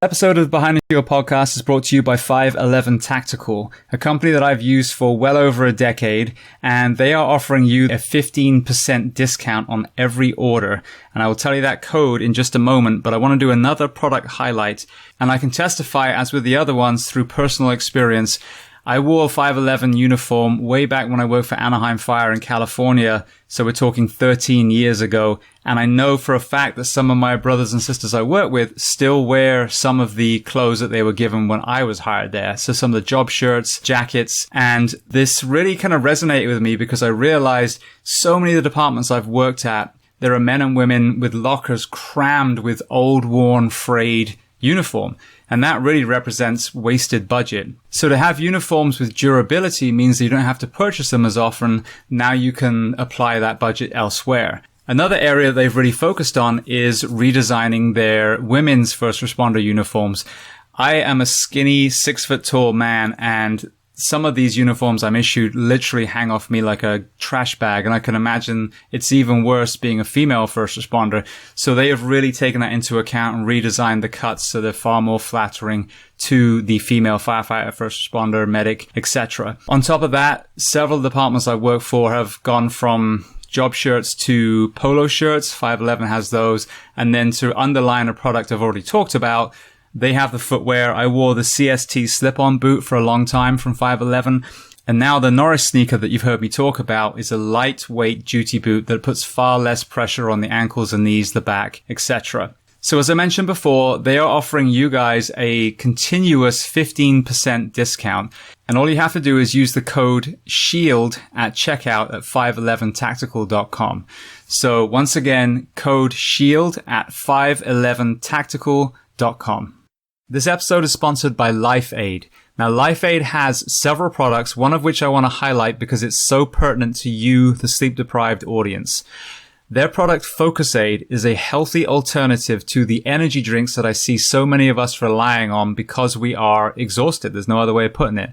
Episode of the Behind The Sheld podcast is brought to you by 511 Tactical, a company that I've used for well over a decade, and they are offering you a 15% discount on every order. And I will tell you that code in just a moment, but I want to do another product highlight, and I can testify, as with the other ones, through personal experience. I wore a 511 uniform way back when I worked for Anaheim Fire in California, so we're talking 13 years ago, and I know for a fact that some of my brothers and sisters I work with still wear some of the clothes that they were given when I was hired there. So some of the job shirts, jackets, and this really kind of resonated with me because I realized so many of the departments I've worked at, there are men and women with lockers crammed with old, worn, frayed uniform. And that really represents wasted budget. So to have uniforms with durability means that you don't have to purchase them as often. Now you can apply that budget elsewhere. Another area they've really focused on is redesigning their women's first responder uniforms. I am a skinny 6 foot tall man, and some of these uniforms I'm issued literally hang off me like a trash bag, and I can imagine it's even worse being a female first responder. So they have really taken that into account and redesigned the cuts so they're far more flattering to the female firefighter, first responder, medic, etc. On top of that, several departments I work for have gone from job shirts to polo shirts. 511 has those. And then to underline a product I've already talked about, they have the footwear. I wore the CST slip-on boot for a long time from 511. And now the Norris sneaker that you've heard me talk about is a lightweight duty boot that puts far less pressure on the ankles and knees, the back, etc. So as I mentioned before, they are offering you guys a continuous 15% discount. And all you have to do is use the code SHIELD at checkout at 511tactical.com. So once again, code SHIELD at 511tactical.com. This episode is sponsored by LifeAid. Now, LifeAid has several products, one of which I want to highlight because it's so pertinent to you, the sleep-deprived audience. Their product, Focus Aid, is a healthy alternative to the energy drinks that I see so many of us relying on because we are exhausted. There's no other way of putting it.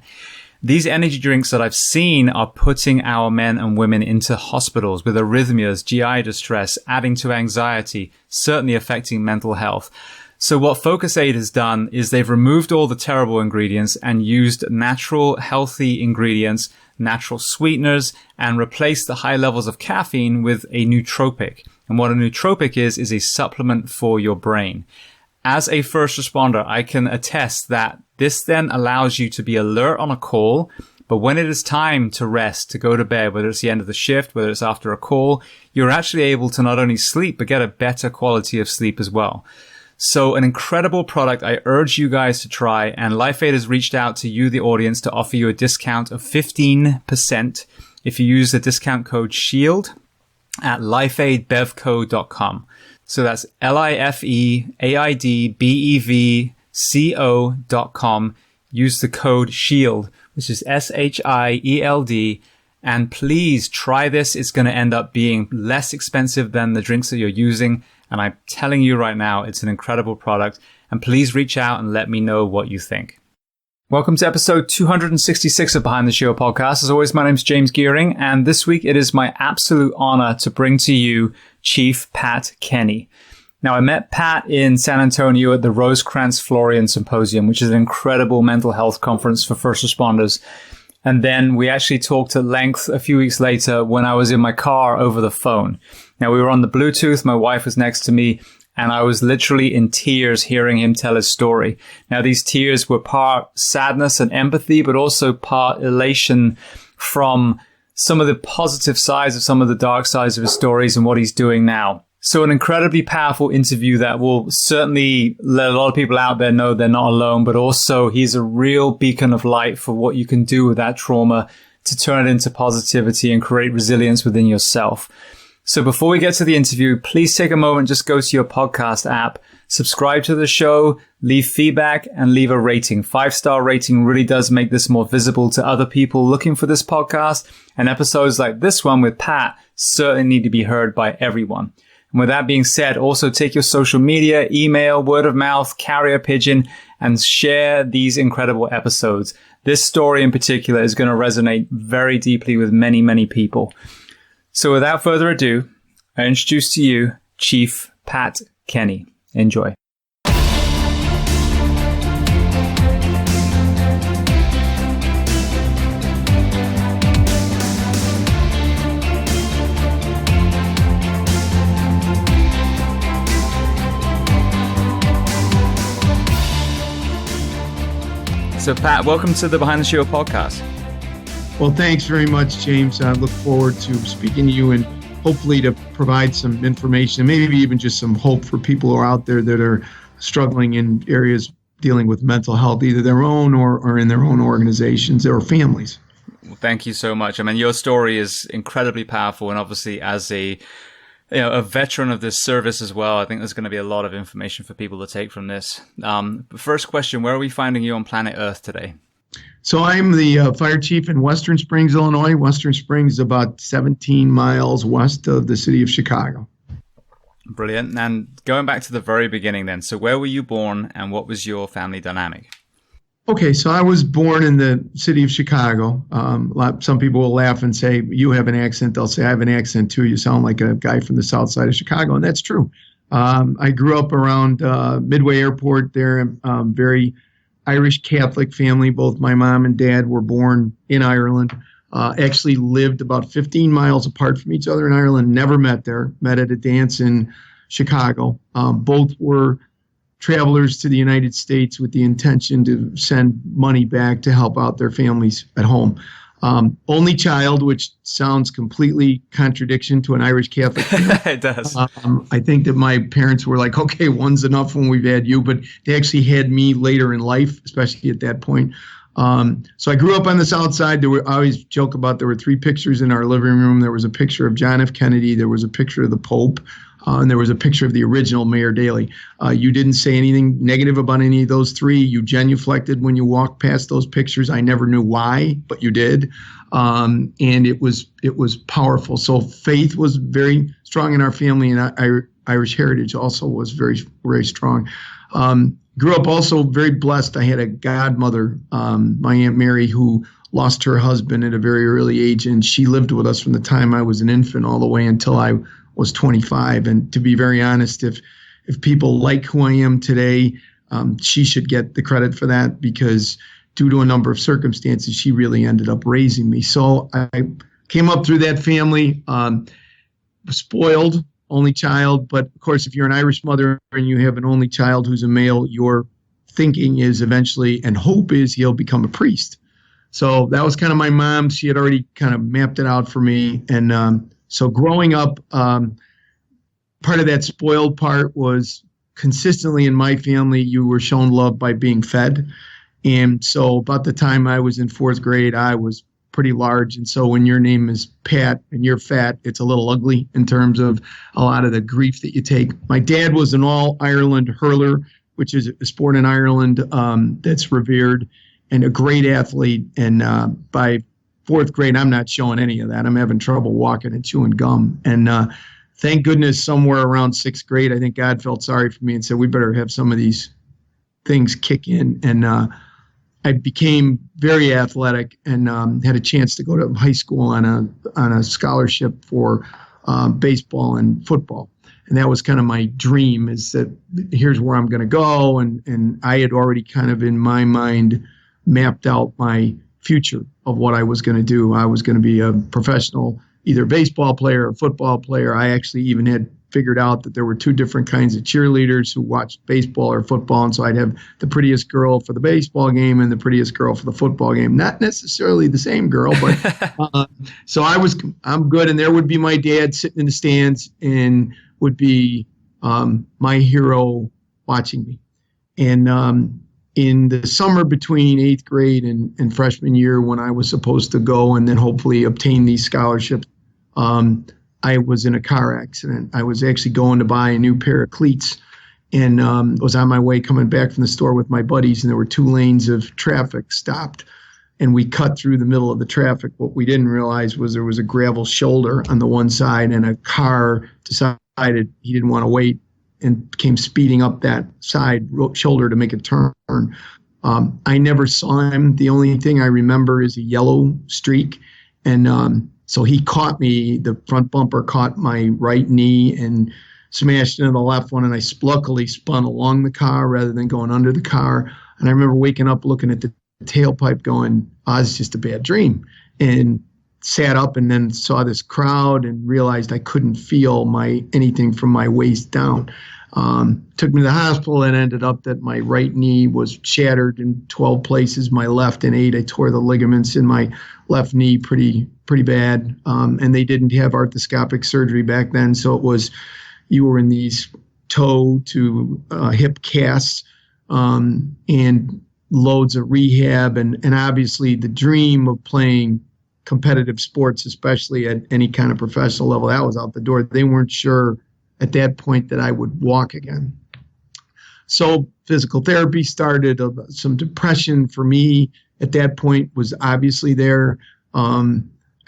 These energy drinks that I've seen are putting our men and women into hospitals with arrhythmias, GI distress, adding to anxiety, certainly affecting mental health. So what Focus Aid has done is they've removed all the terrible ingredients and used natural, healthy ingredients, natural sweeteners, and replaced the high levels of caffeine with a nootropic. And what a nootropic is a supplement for your brain. As a first responder, I can attest that this then allows you to be alert on a call, but when it is time to rest, to go to bed, whether it's the end of the shift, whether it's after a call, you're actually able to not only sleep, but get a better quality of sleep as well. So an incredible product I urge you guys to try, and LifeAid has reached out to you, the audience, to offer you a discount of 15% if you use the discount code SHIELD at lifeaidbevco.com. So that's lifeaidbevco.com. Use the code SHIELD, which is SHIELD, and please try this. It's going to end up being less expensive than the drinks that you're using. And I'm telling you right now, it's an incredible product. And please reach out and let me know what you think. Welcome to episode 266 of Behind The Sheld podcast. As always, my name's James Geering. And this week, it is my absolute honor to bring to you Chief Pat Kenny. Now, I met Pat in San Antonio at the Rosecrans Florian Symposium, which is an incredible mental health conference for first responders. And then we actually talked at length a few weeks later when I was in my car over the phone. Now, we were on the Bluetooth. My wife was next to me, and I was literally in tears hearing him tell his story. Now, these tears were part sadness and empathy, but also part elation from some of the positive sides of some of the dark sides of his stories and what he's doing now. So an incredibly powerful interview that will certainly let a lot of people out there know they're not alone, but also he's a real beacon of light for what you can do with that trauma to turn it into positivity and create resilience within yourself. So before we get to the interview, please take a moment, just go to your podcast app, subscribe to the show, leave feedback, and leave a rating. 5-star rating really does make this more visible to other people looking for this podcast, and episodes like this one with Pat certainly need to be heard by everyone. And with that being said, also take your social media, email, word of mouth, carrier pigeon, and share these incredible episodes. This story in particular is going to resonate very deeply with many, many people. So without further ado, I introduce to you Chief Pat Kenny. Enjoy. So Pat, welcome to the Behind the Sheld podcast. Well, thanks very much, James. I look forward to speaking to you and hopefully to provide some information, maybe even just some hope for people who are out there that are struggling in areas dealing with mental health, either their own or in their own organizations or families. Well, thank you so much. I mean, your story is incredibly powerful, and obviously as a veteran of this service as well, I think there's going to be a lot of information for people to take from this. First question, where are we finding you on planet Earth today? So I'm the fire chief in Western Springs, Illinois. Western Springs is about 17 miles west of the city of Chicago. Brilliant. And going back to the very beginning then, so where were you born and what was your family dynamic? Okay, so I was born in the city of Chicago. Some people will laugh and say, you have an accent. They'll say, I have an accent too. You sound like a guy from the south side of Chicago. And that's true. I grew up around Midway Airport there, very Irish Catholic family. Both my mom and dad were born in Ireland. Actually lived about 15 miles apart from each other in Ireland. Never met there. Met at a dance in Chicago. Both were travelers to the United States with the intention to send money back to help out their families at home. Only child, which sounds completely contradiction to an Irish Catholic family. It does. I think that my parents were like, okay, one's enough when we've had you, but they actually had me later in life, especially at that point. So I grew up on the South Side. I always joke about there were 3 pictures in our living room. There was a picture of John F. Kennedy. There was a picture of the Pope. And there was a picture of the original Mayor Daley. You didn't say anything negative about any of those 3. You genuflected when you walked past those pictures. I never knew why, but you did. And it was powerful. So faith was very strong in our family, and Irish heritage also was very, very strong. Grew up also very blessed. I had a godmother, my Aunt Mary, who lost her husband at a very early age, and she lived with us from the time I was an infant all the way until I was 25. And to be very honest, if people like who I am today, she should get the credit for that, because due to a number of circumstances, she really ended up raising me. So I came up through that family, spoiled, only child. But of course, if you're an Irish mother and you have an only child who's a male, your thinking is eventually, and hope is, he'll become a priest. So that was kind of my mom. She had already kind of mapped it out for me. And so growing up, part of that spoiled part was consistently in my family, you were shown love by being fed. And so about the time I was in 4th grade, I was pretty large. And so when your name is Pat and you're fat, it's a little ugly in terms of a lot of the grief that you take. My dad was an all-Ireland hurler, which is a sport in Ireland that's revered, and a great athlete. And by 4th grade, I'm not showing any of that. I'm having trouble walking and chewing gum. And thank goodness somewhere around 6th grade, I think God felt sorry for me and said, we better have some of these things kick in. And I became very athletic and had a chance to go to high school on a scholarship for baseball and football. And that was kind of my dream, is that here's where I'm going to go. And I had already kind of in my mind mapped out my future of what I was going to do. I was going to be a professional, either baseball player or football player. I actually even had figured out that there were 2 different kinds of cheerleaders who watched baseball or football. And so I'd have the prettiest girl for the baseball game and the prettiest girl for the football game. Not necessarily the same girl, but so I'm good. And there would be my dad sitting in the stands and would be my hero watching me. And in the summer between 8th grade and freshman year, when I was supposed to go and then hopefully obtain these scholarships, I was in a car accident. I was actually going to buy a new pair of cleats and was on my way coming back from the store with my buddies, and there were 2 lanes of traffic stopped. And we cut through the middle of the traffic. What we didn't realize was there was a gravel shoulder on the one side, and a car decided he didn't want to wait and came speeding up that side shoulder to make a turn. I never saw him. The only thing I remember is a yellow streak. And so he caught me. The front bumper caught my right knee and smashed into the left one. And I luckily spun along the car rather than going under the car. And I remember waking up looking at the tailpipe going, it's just a bad dream. And sat up and then saw this crowd and realized I couldn't feel anything from my waist down. Took me to the hospital and ended up that my right knee was shattered in 12 places, my left in 8. I tore the ligaments in my left knee pretty bad. And they didn't have arthroscopic surgery back then. So it was, you were in these toe to hip casts, and loads of rehab. And obviously the dream of playing competitive sports, especially at any kind of professional level, that was out the door. They weren't sure at that point that I would walk again. So physical therapy started. Some depression for me at that point was obviously there.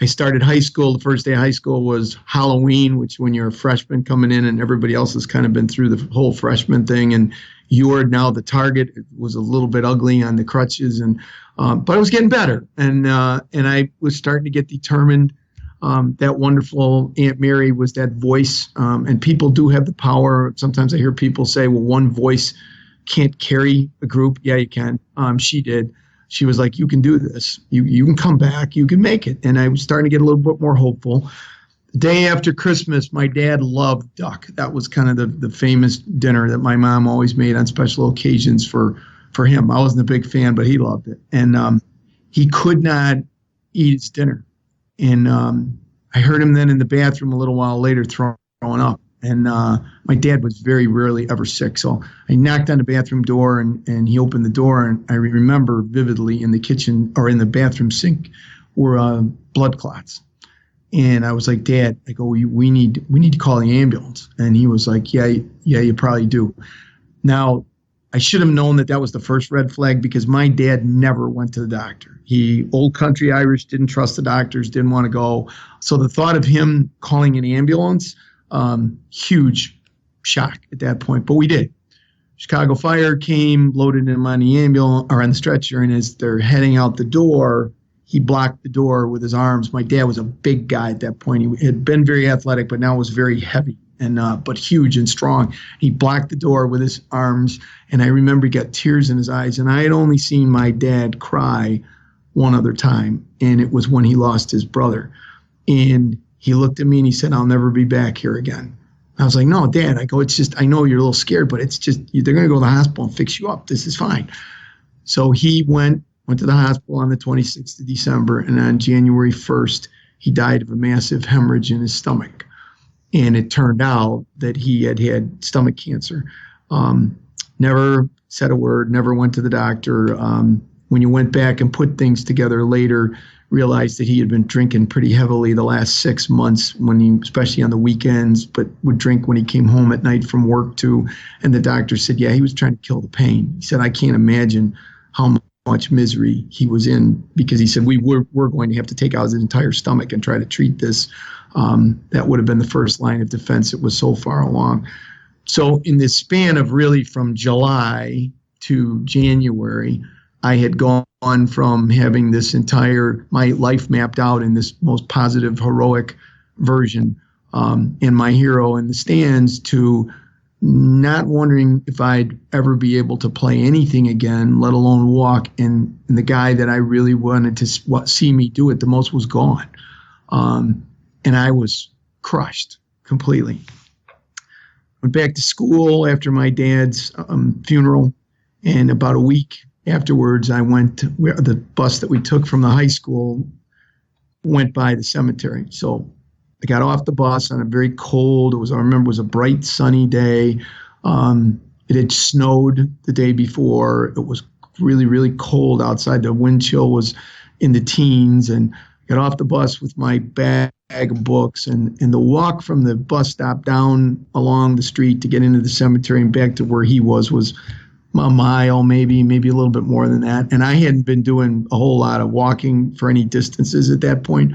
I started high school. The first day of high school was Halloween, which when you're a freshman coming in and everybody else has kind of been through the whole freshman thing, and you're now the target. It was a little bit ugly on the crutches, but it was getting better. And I was starting to get determined. That wonderful Aunt Mary was that voice, and people do have the power. Sometimes I hear people say, well, one voice can't carry a group. Yeah, you can. She did. She was like, you can do this. You can come back. You can make it. And I was starting to get a little bit more hopeful. The day after Christmas, my dad loved duck. That was kind of the famous dinner that my mom always made on special occasions for him. I wasn't a big fan, but he loved it. And he could not eat his dinner. And I heard him then in the bathroom a little while later throwing up. And my dad was very rarely ever sick. So I knocked on the bathroom door, and he opened the door. And I remember vividly in the kitchen or in the bathroom sink were blood clots. And I was like, Dad, I go, we need to call the ambulance. And he was like, yeah, you probably do. Now, I should have known that was the first red flag, because my dad never went to the doctor. He, old country Irish, didn't trust the doctors, didn't want to go. So the thought of him calling an ambulance, huge shock at that point. But we did. Chicago Fire came, loaded him on the ambulance or on the stretcher, and as they're heading out the door, he blocked the door with his arms. My dad was a big guy at that point. He had been very athletic, but now was very heavy and but huge and strong. He blocked the door with his arms, and I remember he got tears in his eyes. And I had only seen my dad cry one other time, and it was when he lost his brother. And he looked at me and he said, I'll never be back here again. I was like, no, Dad. I go, it's just, I know you're a little scared, but it's just, they're going to go to the hospital and fix you up. This is fine. So he went to the hospital on the 26th of December, and on January 1st, he died of a massive hemorrhage in his stomach. And it turned out that he had stomach cancer. Never said a word, never went to the doctor. When you went back and put things together later, realized that he had been drinking pretty heavily the last 6 months, especially on the weekends, but would drink when he came home at night from work too. And the doctor said, yeah, he was trying to kill the pain. He said, I can't imagine how much misery he was in, because he said, we're going to have to take out his entire stomach and try to treat this. That would have been the first line of defense. It was so far along. So in this span of really from July to January, I had gone from having my life mapped out in this most positive, heroic version, and my hero in the stands, to not wondering if I'd ever be able to play anything again, let alone walk. And the guy that I really wanted to see me do it the most was gone. And I was crushed completely. Went back to school after my dad's funeral, and about a week afterwards, I went to the bus that we took from the high school went by the cemetery. So I got off the bus on a very cold, I remember it was a bright sunny day. It had snowed the day before. It was really, really cold outside. The wind chill was in the teens, and got off the bus with my bag of books, and the walk from the bus stop down along the street to get into the cemetery and back to where he was a mile, maybe a little bit more than that. And I hadn't been doing a whole lot of walking for any distances at that point.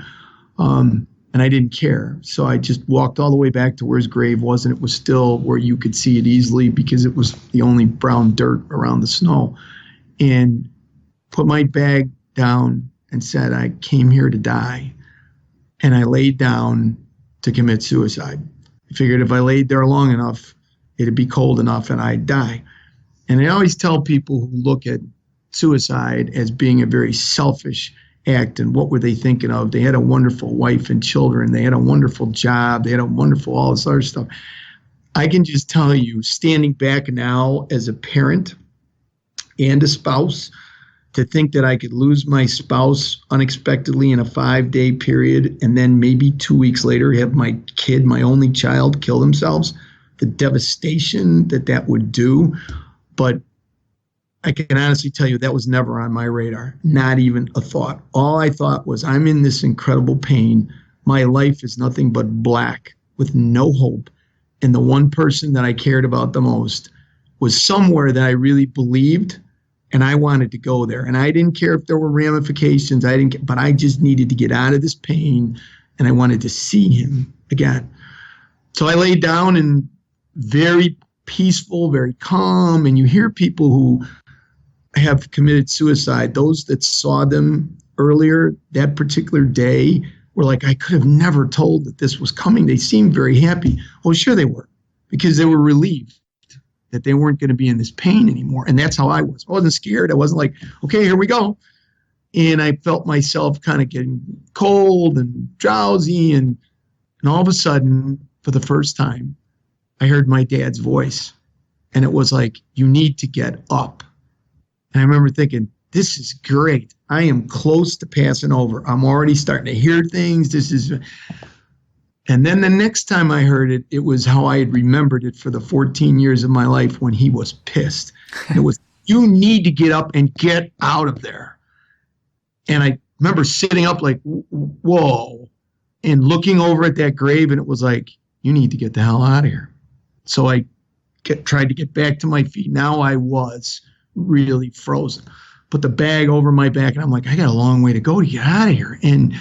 And I didn't care. So I just walked all the way back to where his grave was, and it was still where you could see it easily because it was the only brown dirt around the snow. And put my bag down and said, I came here to die. And I laid down to commit suicide. I figured if I laid there long enough, it'd be cold enough and I'd die. And I always tell people who look at suicide as being a very selfish act, and what were they thinking of? They had a wonderful wife and children. They had a wonderful job. They had a wonderful all this other stuff. I can just tell you, standing back now as a parent and a spouse, to think that I could lose my spouse unexpectedly in a 5-day period and then maybe 2 weeks later have my kid, my only child, kill themselves, the devastation that that would do. But I can honestly tell you that was never on my radar, not even a thought. All I thought was, I'm in this incredible pain. My life is nothing but black with no hope. And the one person that I cared about the most was somewhere that I really believed, and I wanted to go there. And I didn't care if there were ramifications. But I just needed to get out of this pain, and I wanted to see him again. So I laid down and very peaceful, very calm. And you hear people who have committed suicide, those that saw them earlier that particular day were like, I could have never told that this was coming. They seemed very happy. Well, sure they were, because they were relieved that they weren't going to be in this pain anymore. And that's how I was. I wasn't scared. I wasn't like, okay, here we go. And I felt myself kind of getting cold and drowsy. And all of a sudden, for the first time, I heard my dad's voice. And it was like, you need to get up. And I remember thinking, this is great. I am close to passing over. I'm already starting to hear things. And then the next time I heard it, it was how I had remembered it for the 14 years of my life when he was pissed. It was, you need to get up and get out of there. And I remember sitting up like, whoa, and looking over at that grave, and it was like, you need to get the hell out of here. So I tried to get back to my feet. Now I was really frozen. Put the bag over my back, and I'm like, I got a long way to go to get out of here. And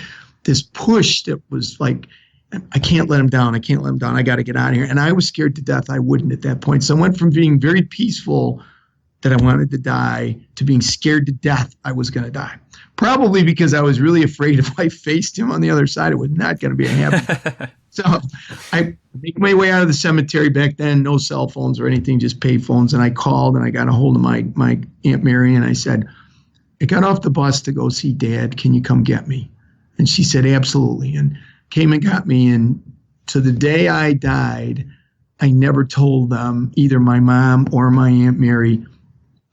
this push that was like, I can't let him down. I can't let him down. I got to get out of here. And I was scared to death. I wouldn't at that point. So I went from being very peaceful that I wanted to die to being scared to death I was going to die. Probably because I was really afraid if I faced him on the other side, it was not going to be a happy. So I make my way out of the cemetery. Back then, no cell phones or anything, just pay phones. And I called and I got a hold of my Aunt Mary, and I said, I got off the bus to go see Dad. Can you come get me? And she said, absolutely. And came and got me. And to the day I died, I never told them, either my mom or my Aunt Mary,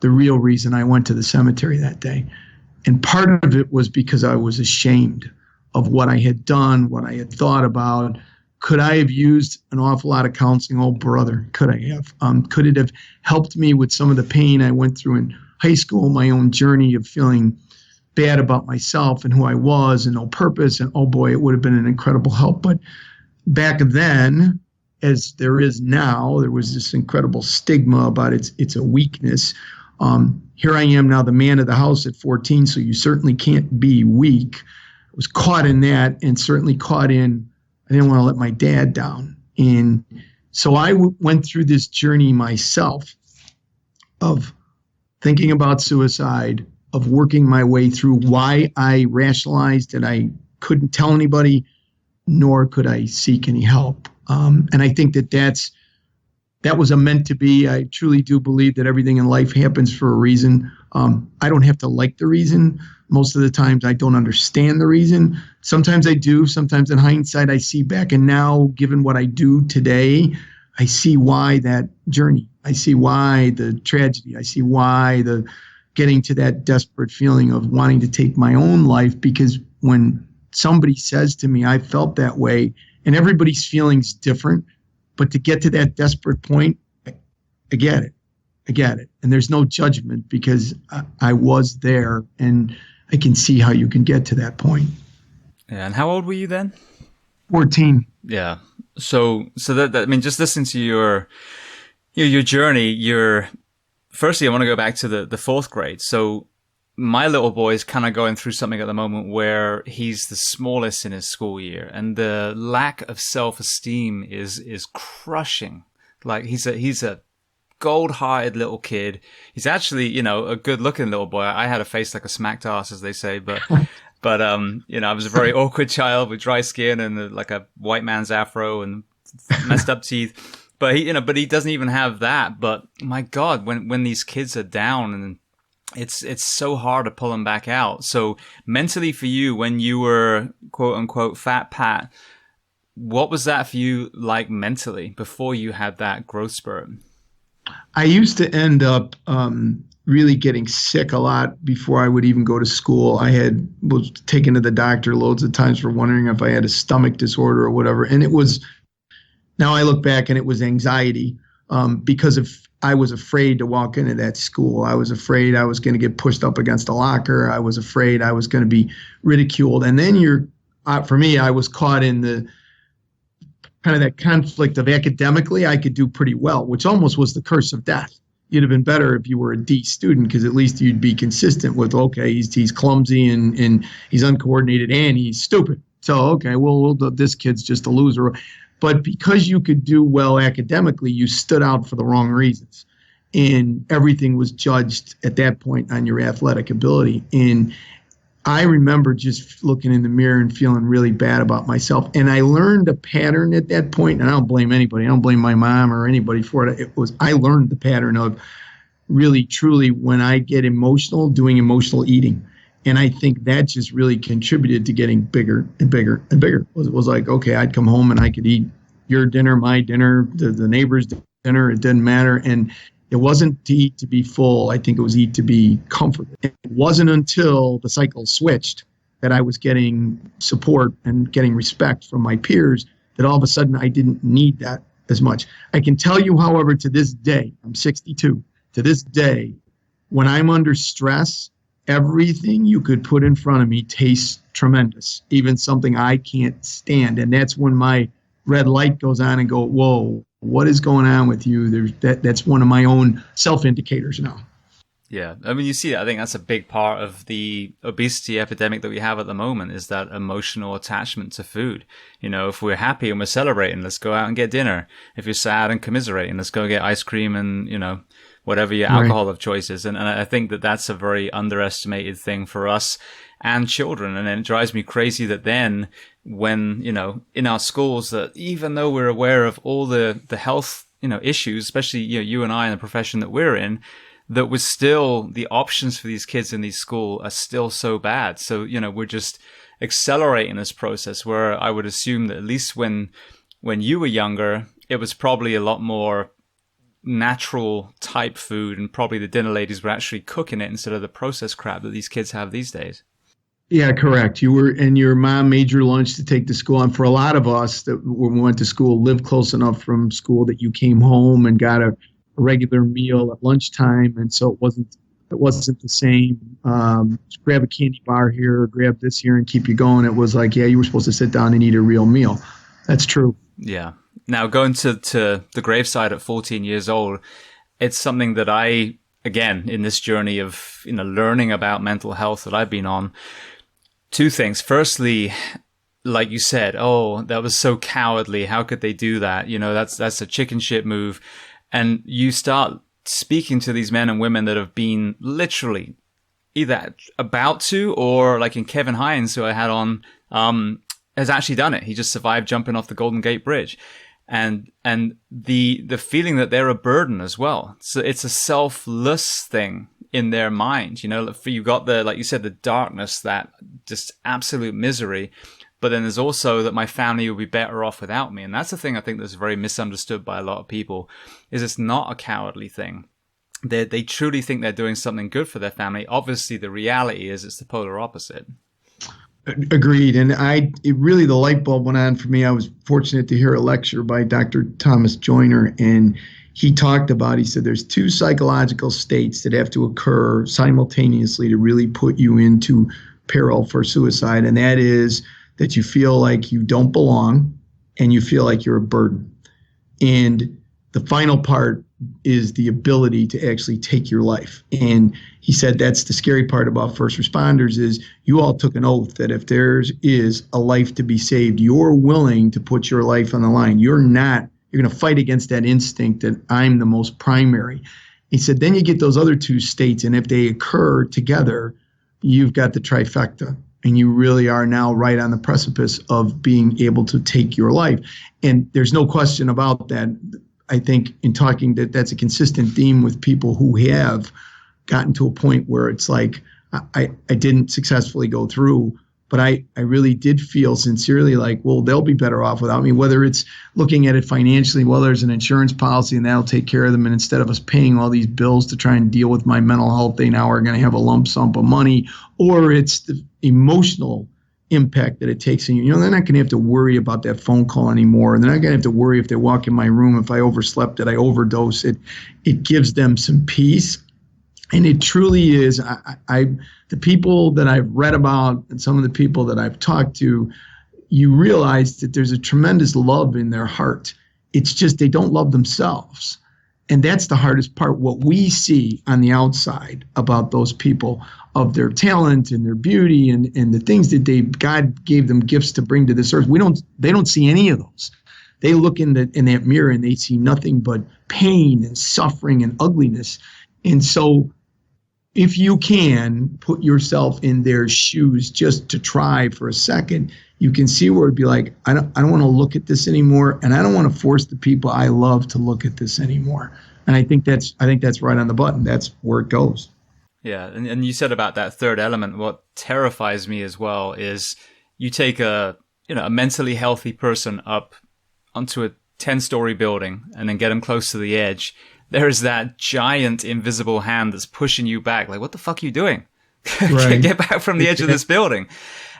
the real reason I went to the cemetery that day. And part of it was because I was ashamed of what I had done, what I had thought about. Could I have used an awful lot of counseling? Oh, brother, could I have? Could it have helped me with some of the pain I went through in high school, my own journey of feeling bad about myself and who I was and no purpose? And oh boy, it would have been an incredible help. But back then, as there is now, there was this incredible stigma about it's a weakness. Here I am now, the man of the house at 14, so you certainly can't be weak. I was caught in that, and certainly caught in, I didn't want to let my dad down. And so I went through this journey myself of thinking about suicide, of working my way through why I rationalized that I couldn't tell anybody, nor could I seek any help. And I think that was a meant to be. I truly do believe that everything in life happens for a reason. I don't have to like the reason. Most of the times I don't understand the reason. Sometimes I do. Sometimes in hindsight, I see back, and now, given what I do today, I see why that journey. I see why the tragedy. I see why the getting to that desperate feeling of wanting to take my own life, because when somebody says to me, I felt that way, and everybody's feeling's different, but to get to that desperate point, I get it. I get it. And there's no judgment, because I was there, and I can see how you can get to that point. Yeah. And how old were you then? 14. Yeah. So that I mean, just listen to your journey. Firstly, I want to go back to the fourth grade. So my little boy is kind of going through something at the moment where he's the smallest in his school year, and the lack of self-esteem is crushing. Like he's a gold-hearted little kid. He's actually, a good-looking little boy. I had a face like a smacked ass, as they say, but I was a very awkward child with dry skin and like a white man's afro and messed up teeth. But he doesn't even have that. But my God, when these kids are down, and it's so hard to pull them back out. So mentally for you, when you were quote unquote fat Pat, what was that for you like mentally before you had that growth spurt? I used to end up really getting sick a lot before I would even go to school. Was taken to the doctor loads of times for wondering if I had a stomach disorder or whatever. And it was, now I look back and it was anxiety because I was afraid to walk into that school. I was afraid I was going to get pushed up against a locker. I was afraid I was going to be ridiculed. And then for me, I was caught in the kind of that conflict of academically, I could do pretty well, which almost was the curse of death. You'd have been better if you were a D student, because at least you'd be consistent with, okay, he's clumsy and he's uncoordinated and he's stupid. So, okay, well, this kid's just a loser. But because you could do well academically, you stood out for the wrong reasons. And everything was judged at that point on your athletic ability. And I remember just looking in the mirror and feeling really bad about myself. And I learned a pattern at that point, and I don't blame anybody. I don't blame my mom or anybody for it. I learned the pattern of really, truly, when I get emotional, doing emotional eating. And I think that just really contributed to getting bigger and bigger and bigger. It was like, okay, I'd come home and I could eat your dinner, my dinner, the neighbor's dinner. It didn't matter. And it wasn't to eat to be full. I think it was eat to be comforted. It wasn't until the cycle switched that I was getting support and getting respect from my peers that all of a sudden I didn't need that as much. I can tell you, however, to this day, I'm 62, to this day, when I'm under stress, everything you could put in front of me tastes tremendous, even something I can't stand. And that's when my red light goes on and go, whoa, what is going on with you? That's one of my own self-indicators now. Yeah. I mean, you see, I think that's a big part of the obesity epidemic that we have at the moment, is that emotional attachment to food. You know, if we're happy and we're celebrating, let's go out and get dinner. If you're sad and commiserating, let's go get ice cream and, you know, whatever your alcohol of choice is. And I think that that's a very underestimated thing for us and children. And it drives me crazy that then when, you know, in our schools, that even though we're aware of all the health, you know, issues, especially, you know, you and I in the profession that we're in, that we're still, the options for these kids in these schools are still so bad. So, you know, we're just accelerating this process, where I would assume that at least when you were younger, it was probably a lot more natural type food, and probably the dinner ladies were actually cooking it instead of the processed crap that these kids have these days. Yeah, correct. Your mom made your lunch to take to school. And for a lot of us that when we went to school, lived close enough from school that you came home and got a regular meal at lunchtime. And so it wasn't the same. Grab a candy bar here, or grab this here and keep you going. It was like, yeah, you were supposed to sit down and eat a real meal. That's true. Yeah. Now, going to the graveside at 14 years old, it's something that I, again, in this journey of, you know, learning about mental health that I've been on, two things. Firstly, like you said, oh, that was so cowardly. How could they do that? You know, that's a chicken shit move. And you start speaking to these men and women that have been literally either about to, or like in Kevin Hines, who I had on, has actually done it. He just survived jumping off the Golden Gate Bridge. And the feeling that they're a burden as well. So it's a selfless thing in their mind. You know, you got the, like you said, the darkness, that just absolute misery. But then there's also that my family will be better off without me. And that's the thing I think that's very misunderstood by a lot of people, is it's not a cowardly thing. They truly think they're doing something good for their family. Obviously, the reality is it's the polar opposite. Agreed. And the light bulb went on for me. I was fortunate to hear a lecture by Dr. Thomas Joyner, and he said there's two psychological states that have to occur simultaneously to really put you into peril for suicide. And that is that you feel like you don't belong and you feel like you're a burden. And the final part is the ability to actually take your life. And he said that's the scary part about first responders, is you all took an oath that if there is a life to be saved, you're willing to put your life on the line. You're going to fight against that instinct that I'm the most primary. He said then you get those other two states, and if they occur together, you've got the trifecta. And you really are now right on the precipice of being able to take your life. And there's no question about that. I think in talking that's a consistent theme with people who have gotten to a point where it's like, I didn't successfully go through, But I really did feel sincerely like, well, they'll be better off without me, whether it's looking at it financially, well, there's an insurance policy and that'll take care of them. And instead of us paying all these bills to try and deal with my mental health, they now are going to have a lump sum of money, or it's the emotional impact that it takes in you. You know, they're not going to have to worry about that phone call anymore. And they're not going to have to worry if they walk in my room, if I overslept, did I overdose it. It gives them some peace. And it truly is, the people that I've read about and some of the people that I've talked to, you realize that there's a tremendous love in their heart. It's just they don't love themselves. And that's the hardest part. What we see on the outside about those people, of their talent and their beauty and the things that God gave them gifts to bring to this earth, they don't see any of those. They look in that mirror and they see nothing but pain and suffering and ugliness. And so if you can put yourself in their shoes just to try for a second, you can see where it'd be like, I don't want to look at this anymore, and I don't want to force the people I love to look at this anymore. And I think that's right on the button. That's where it goes. Yeah, and you said about that third element, what terrifies me as well is you take a mentally healthy person up onto a 10-story building and then get them close to the edge. There is that giant invisible hand that's pushing you back. Like, what the fuck are you doing? Right. Get back from the edge of this building.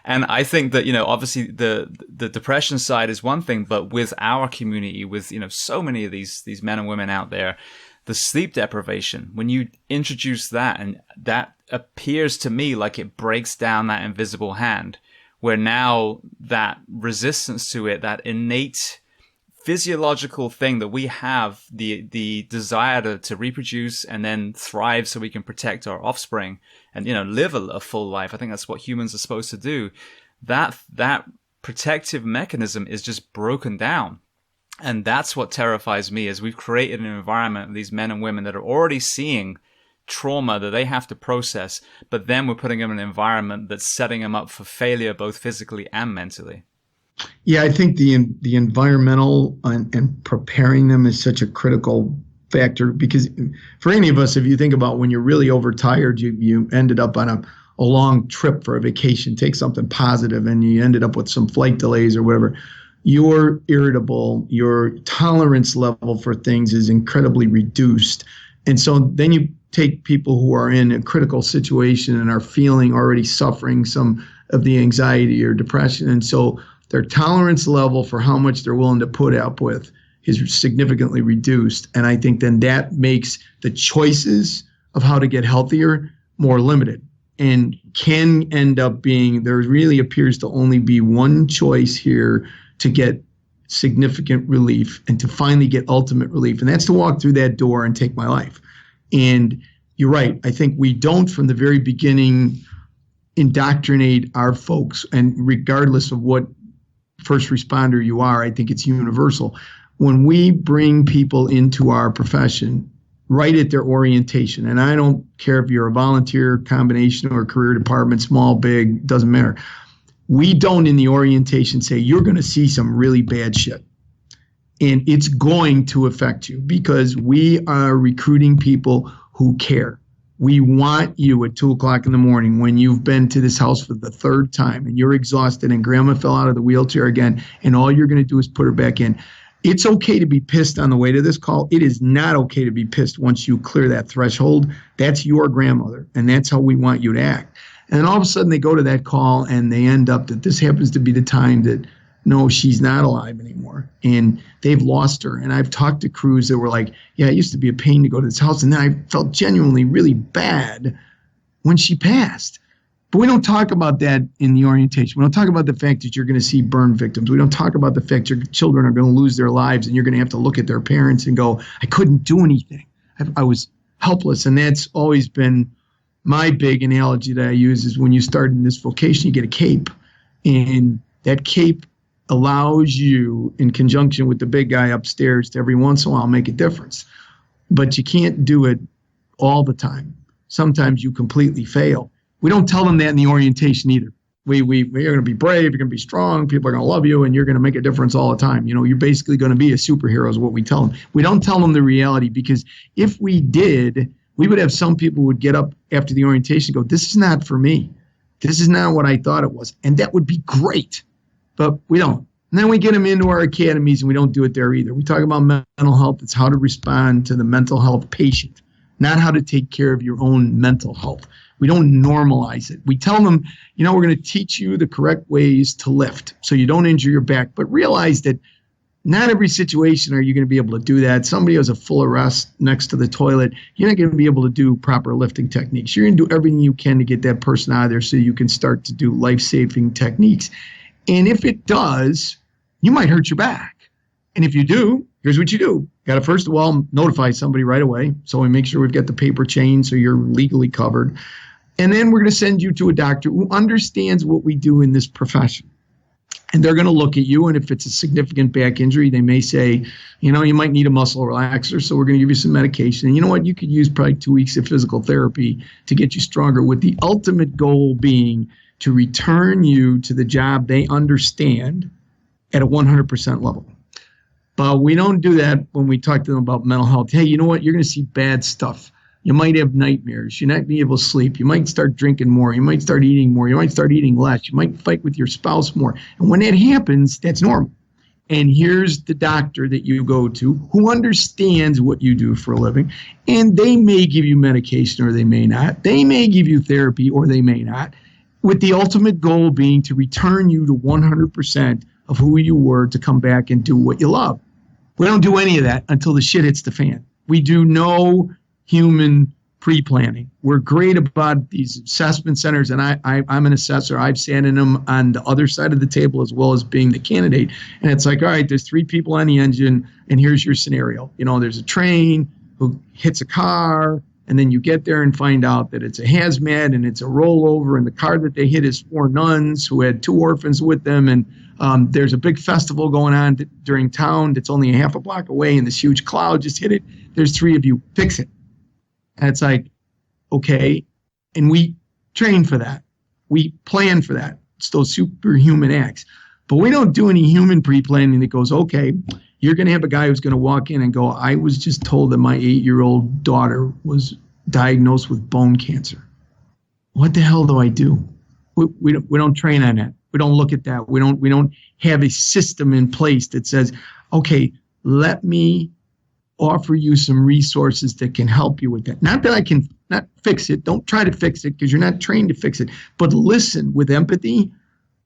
And I think that, obviously the depression side is one thing, but with our community, with, so many of these men and women out there, the sleep deprivation, when you introduce that, and that appears to me like it breaks down that invisible hand, where now that resistance to it, that innate physiological thing that we have, the desire to reproduce and then thrive so we can protect our offspring and, live a full life. I think that's what humans are supposed to do. That protective mechanism is just broken down. And that's what terrifies me, is we've created an environment of these men and women that are already seeing trauma that they have to process, but then we're putting them in an environment that's setting them up for failure, both physically and mentally. Yeah, I think the environmental and preparing them is such a critical factor, because for any of us, if you think about when you're really overtired, you ended up on a long trip for a vacation, take something positive, and you ended up with some flight delays or whatever. You're irritable, your tolerance level for things is incredibly reduced. And so then you take people who are in a critical situation and are feeling already suffering some of the anxiety or depression. And so their tolerance level for how much they're willing to put up with is significantly reduced. And I think then that makes the choices of how to get healthier more limited, and can end up being, there really appears to only be one choice here to get significant relief and to finally get ultimate relief. And that's to walk through that door and take my life. And you're right. I think we don't from the very beginning indoctrinate our folks, and regardless of what first responder you are, I think it's universal. When we bring people into our profession right at their orientation, and I don't care if you're a volunteer, combination, or career department, small, big, doesn't matter. We don't in the orientation say, you're going to see some really bad shit. And it's going to affect you, because we are recruiting people who care. We want you at 2:00 in the morning when you've been to this house for the third time and you're exhausted and grandma fell out of the wheelchair again, and all you're going to do is put her back in. It's okay to be pissed on the way to this call. It is not okay to be pissed once you clear that threshold. That's your grandmother, and that's how we want you to act. And then all of a sudden they go to that call and they end up that this happens to be the time that, no, she's not alive anymore. And they've lost her. And I've talked to crews that were like, yeah, it used to be a pain to go to this house. And then I felt genuinely really bad when she passed. But we don't talk about that in the orientation. We don't talk about the fact that you're going to see burn victims. We don't talk about the fact your children are going to lose their lives and you're going to have to look at their parents and go, I couldn't do anything. I was helpless. And that's always been my big analogy that I use, is when you start in this vocation, you get a cape. And that cape allows you, in conjunction with the big guy upstairs, to every once in a while make a difference. But you can't do it all the time. Sometimes you completely fail. We don't tell them that in the orientation either. You're going to be brave, you're going to be strong, people are going to love you, and you're going to make a difference all the time. You're basically going to be a superhero is what we tell them. We don't tell them the reality, because if we did, we would have some people who would get up after the orientation and go, this is not for me. This is not what I thought it was. And that would be great, but we don't. And then we get them into our academies and we don't do it there either. We talk about mental health. It's how to respond to the mental health patient, not how to take care of your own mental health. We don't normalize it. We tell them, we're going to teach you the correct ways to lift so you don't injure your back. But realize that not every situation are you going to be able to do that. Somebody has a full arrest next to the toilet. You're not going to be able to do proper lifting techniques. You're going to do everything you can to get that person out of there so you can start to do life-saving techniques. And if it does, you might hurt your back. And if you do, here's what you do. Got to first of all notify somebody right away. So we make sure we've got the paper chain so you're legally covered. And then we're going to send you to a doctor who understands what we do in this profession. And they're going to look at you. And if it's a significant back injury, they may say, you might need a muscle relaxer. So we're going to give you some medication. And you know what? You could use probably 2 weeks of physical therapy to get you stronger, with the ultimate goal being to return you to the job they understand at a 100% level. But we don't do that when we talk to them about mental health. Hey, you know what? You're going to see bad stuff. You might have nightmares. You're not going to be able to sleep. You might start drinking more. You might start eating more. You might start eating less. You might fight with your spouse more. And when that happens, that's normal. And here's the doctor that you go to who understands what you do for a living. And they may give you medication or they may not. They may give you therapy or they may not, with the ultimate goal being to return you to 100% of who you were to come back and do what you love. We don't do any of that until the shit hits the fan. We do no human pre-planning. We're great about these assessment centers, and I'm an assessor. I've sat in them on the other side of the table as well as being the candidate. And it's like, all right, there's 3 people on the engine, and here's your scenario. There's a train who hits a car, and then you get there and find out that it's a hazmat and it's a rollover, and the car that they hit is 4 nuns who had 2 orphans with them, and there's a big festival going on during town that's only a half a block away, and this huge cloud just hit it. There's 3 of you. Fix it. And it's like, okay. And we train for that. We plan for that. It's those superhuman acts. But we don't do any human pre-planning that goes, okay, you're going to have a guy who's going to walk in and go, I was just told that my 8-year-old daughter was diagnosed with bone cancer. What the hell do I do? We don't train on that. We don't look at that. We don't have a system in place that says, okay, let me offer you some resources that can help you with that. Not that I can not fix it. Don't try to fix it because you're not trained to fix it. But listen with empathy,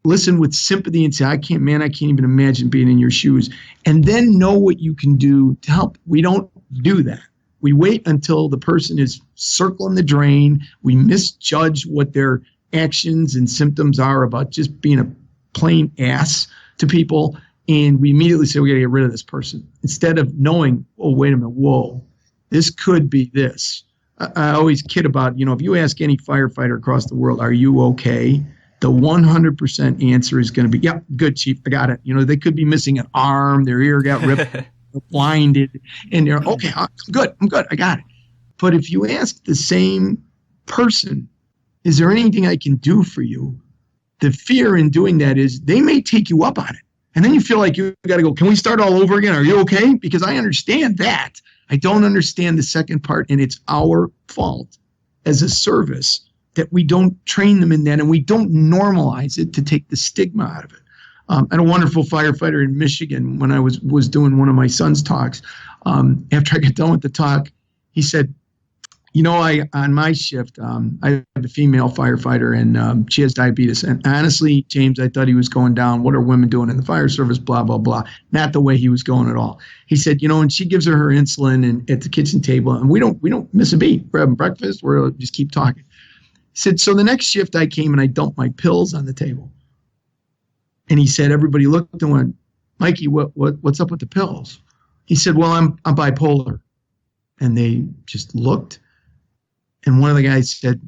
listen with sympathy, and say, I can't even imagine being in your shoes. And then know what you can do to help. We don't do that. We wait until the person is circling the drain. We misjudge what their actions and symptoms are about just being a plain ass to people. And we immediately say, we got to get rid of this person. Instead of knowing, oh, wait a minute, whoa, this could be this. I always kid about, if you ask any firefighter across the world, are you okay? The 100% answer is going to be, yeah, good, Chief, I got it. They could be missing an arm, their ear got ripped, blinded, and they're, okay, I'm good, I got it. But if you ask the same person, is there anything I can do for you? The fear in doing that is they may take you up on it. And then you feel like you got to go, can we start all over again? Are you okay? Because I understand that. I don't understand the second part, and it's our fault as a service that we don't train them in that, and we don't normalize it to take the stigma out of it. I had a wonderful firefighter in Michigan when I was doing one of my son's talks. After I got done with the talk, he said, on my shift, I have a female firefighter, and she has diabetes. And honestly, James, I thought he was going down. What are women doing in the fire service? Blah, blah, blah. Not the way he was going at all. He said, and she gives her insulin and at the kitchen table, and we don't miss a beat. We're having breakfast. We'll just keep talking. He said, so the next shift I came and I dumped my pills on the table. And he said, everybody looked and went, Mikey, what's up with the pills? He said, well, I'm bipolar. And they just looked. And one of the guys said,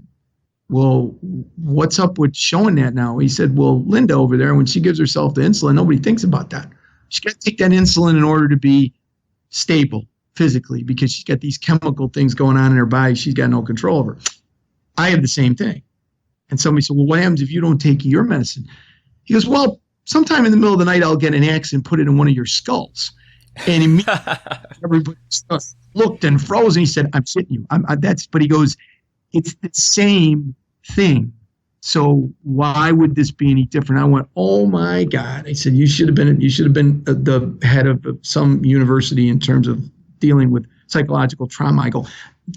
well, what's up with showing that now? He said, well, Linda over there, when she gives herself the insulin, nobody thinks about that. She's got to take that insulin in order to be stable physically because she's got these chemical things going on in her body she's got no control over. I have the same thing. And somebody said, well, what happens if you don't take your medicine? He goes, well, sometime in the middle of the night, I'll get an axe and put it in one of your skulls. And immediately everybody looked and froze, and he said, I'm shitting you. But he goes, it's the same thing. So why would this be any different? I went, oh my God. I said, you should have been the head of some university in terms of dealing with psychological trauma. I go,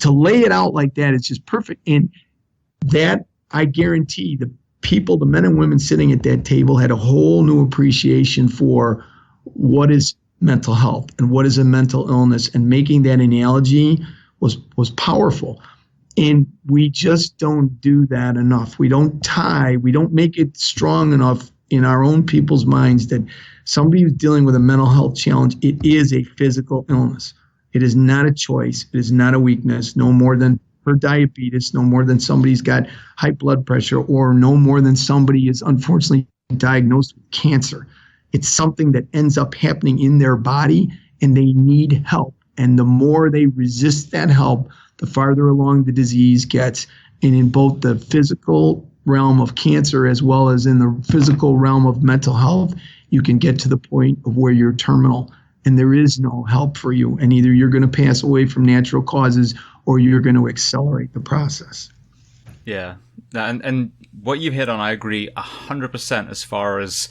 to lay it out like that is just perfect. And that, I guarantee, the people, the men and women sitting at that table had a whole new appreciation for what is mental health and what is a mental illness, and making that analogy was powerful. And we just don't do that enough. We don't make it strong enough in our own people's minds that somebody who's dealing with a mental health challenge, it is a physical illness. It is not a choice. It is not a weakness, no more than for diabetes, no more than somebody's got high blood pressure, or no more than somebody is unfortunately diagnosed with cancer. It's something that ends up happening in their body, and they need help. And the more they resist that help, the farther along the disease gets. And in both the physical realm of cancer as well as in the physical realm of mental health, you can get to the point of where you're terminal and there is no help for you. And either you're going to pass away from natural causes or you're going to accelerate the process. Yeah. And what you've hit on, I agree 100% as far as,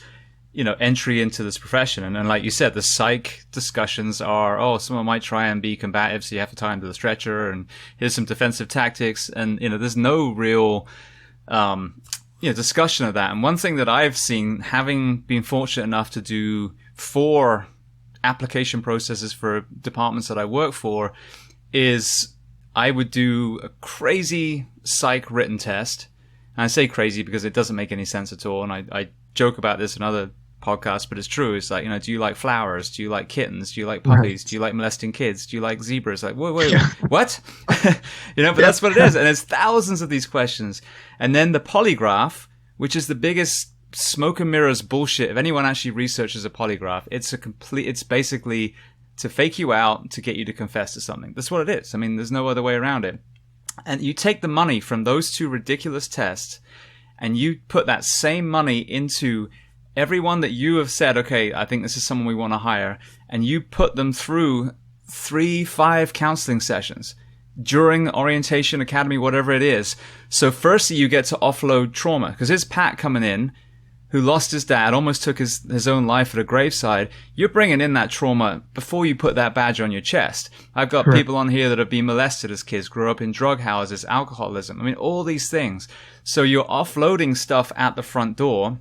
entry into this profession. And like you said, the psych discussions are, someone might try and be combative, so you have to tie him to the stretcher, and here's some defensive tactics. And, there's no real, discussion of that. And one thing that I've seen, having been fortunate enough to do 4 application processes for departments that I work for, is I would do a crazy psych written test. And I say crazy because it doesn't make any sense at all. And I joke about this in other podcasts, but it's true. It's like, do you like flowers? Do you like kittens? Do you like puppies? Right. Do you like molesting kids? Do you like zebras? Like, wait, what? But that's what it is. And it's thousands of these questions. And then the polygraph, which is the biggest smoke and mirrors bullshit. If anyone actually researches a polygraph, it's basically to fake you out, to get you to confess to something. That's what it is. I mean, there's no other way around it. And you take the money from those 2 ridiculous tests and you put that same money into everyone that you have said, okay, I think this is someone we want to hire, and you put them through 3-5 counseling sessions during orientation, academy, whatever it is. So firstly, you get to offload trauma, because it's Pat coming in who lost his dad, almost took his own life at a graveside. You're bringing in that trauma before you put that badge on your chest. I've got people on here that have been molested as kids, grew up in drug houses, alcoholism. I mean, all these things. So you're offloading stuff at the front door,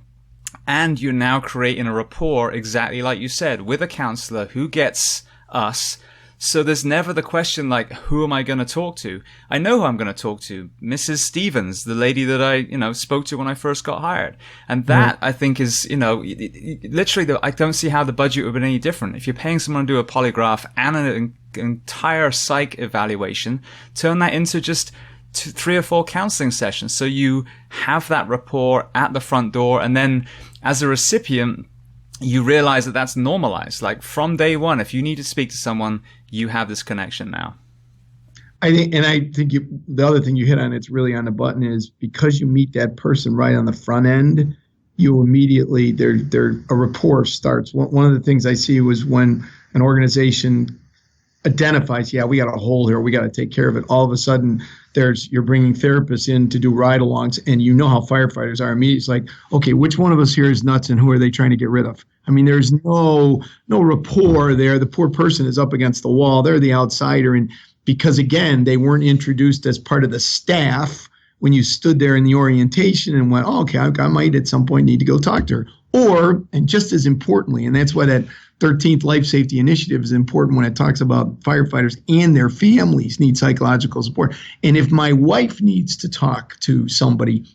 and you're now creating a rapport, exactly like you said, with a counselor who gets us. So there's never the question like, who am I going to talk to? I know who I'm going to talk to. Mrs. Stevens, the lady that I, spoke to when I first got hired. And that, I think, is, literally, I don't see how the budget would be any different. If you're paying someone to do a polygraph and an entire psych evaluation, turn that into just 3 or 4 counseling sessions. So you have that rapport at the front door. And then as a recipient, you realize that that's normalized. Like from day one, if you need to speak to someone, you have this connection now. I think the other thing you hit on, it's really on the button, is because you meet that person right on the front end, you immediately, a rapport starts. One of the things I see was when an organization identifies, we got a hole here, we got to take care of it. All of a sudden, you're bringing therapists in to do ride-alongs, and you know how firefighters are. Immediately, it's like, okay, which one of us here is nuts, and who are they trying to get rid of? I mean, there's no rapport there. The poor person is up against the wall. They're the outsider, and because again, they weren't introduced as part of the staff when you stood there in the orientation and went, oh, okay, I might at some point need to go talk to her. Or, and just as importantly, and that's why that 13th Life Safety Initiative is important when it talks about firefighters and their families need psychological support. And if my wife needs to talk to somebody,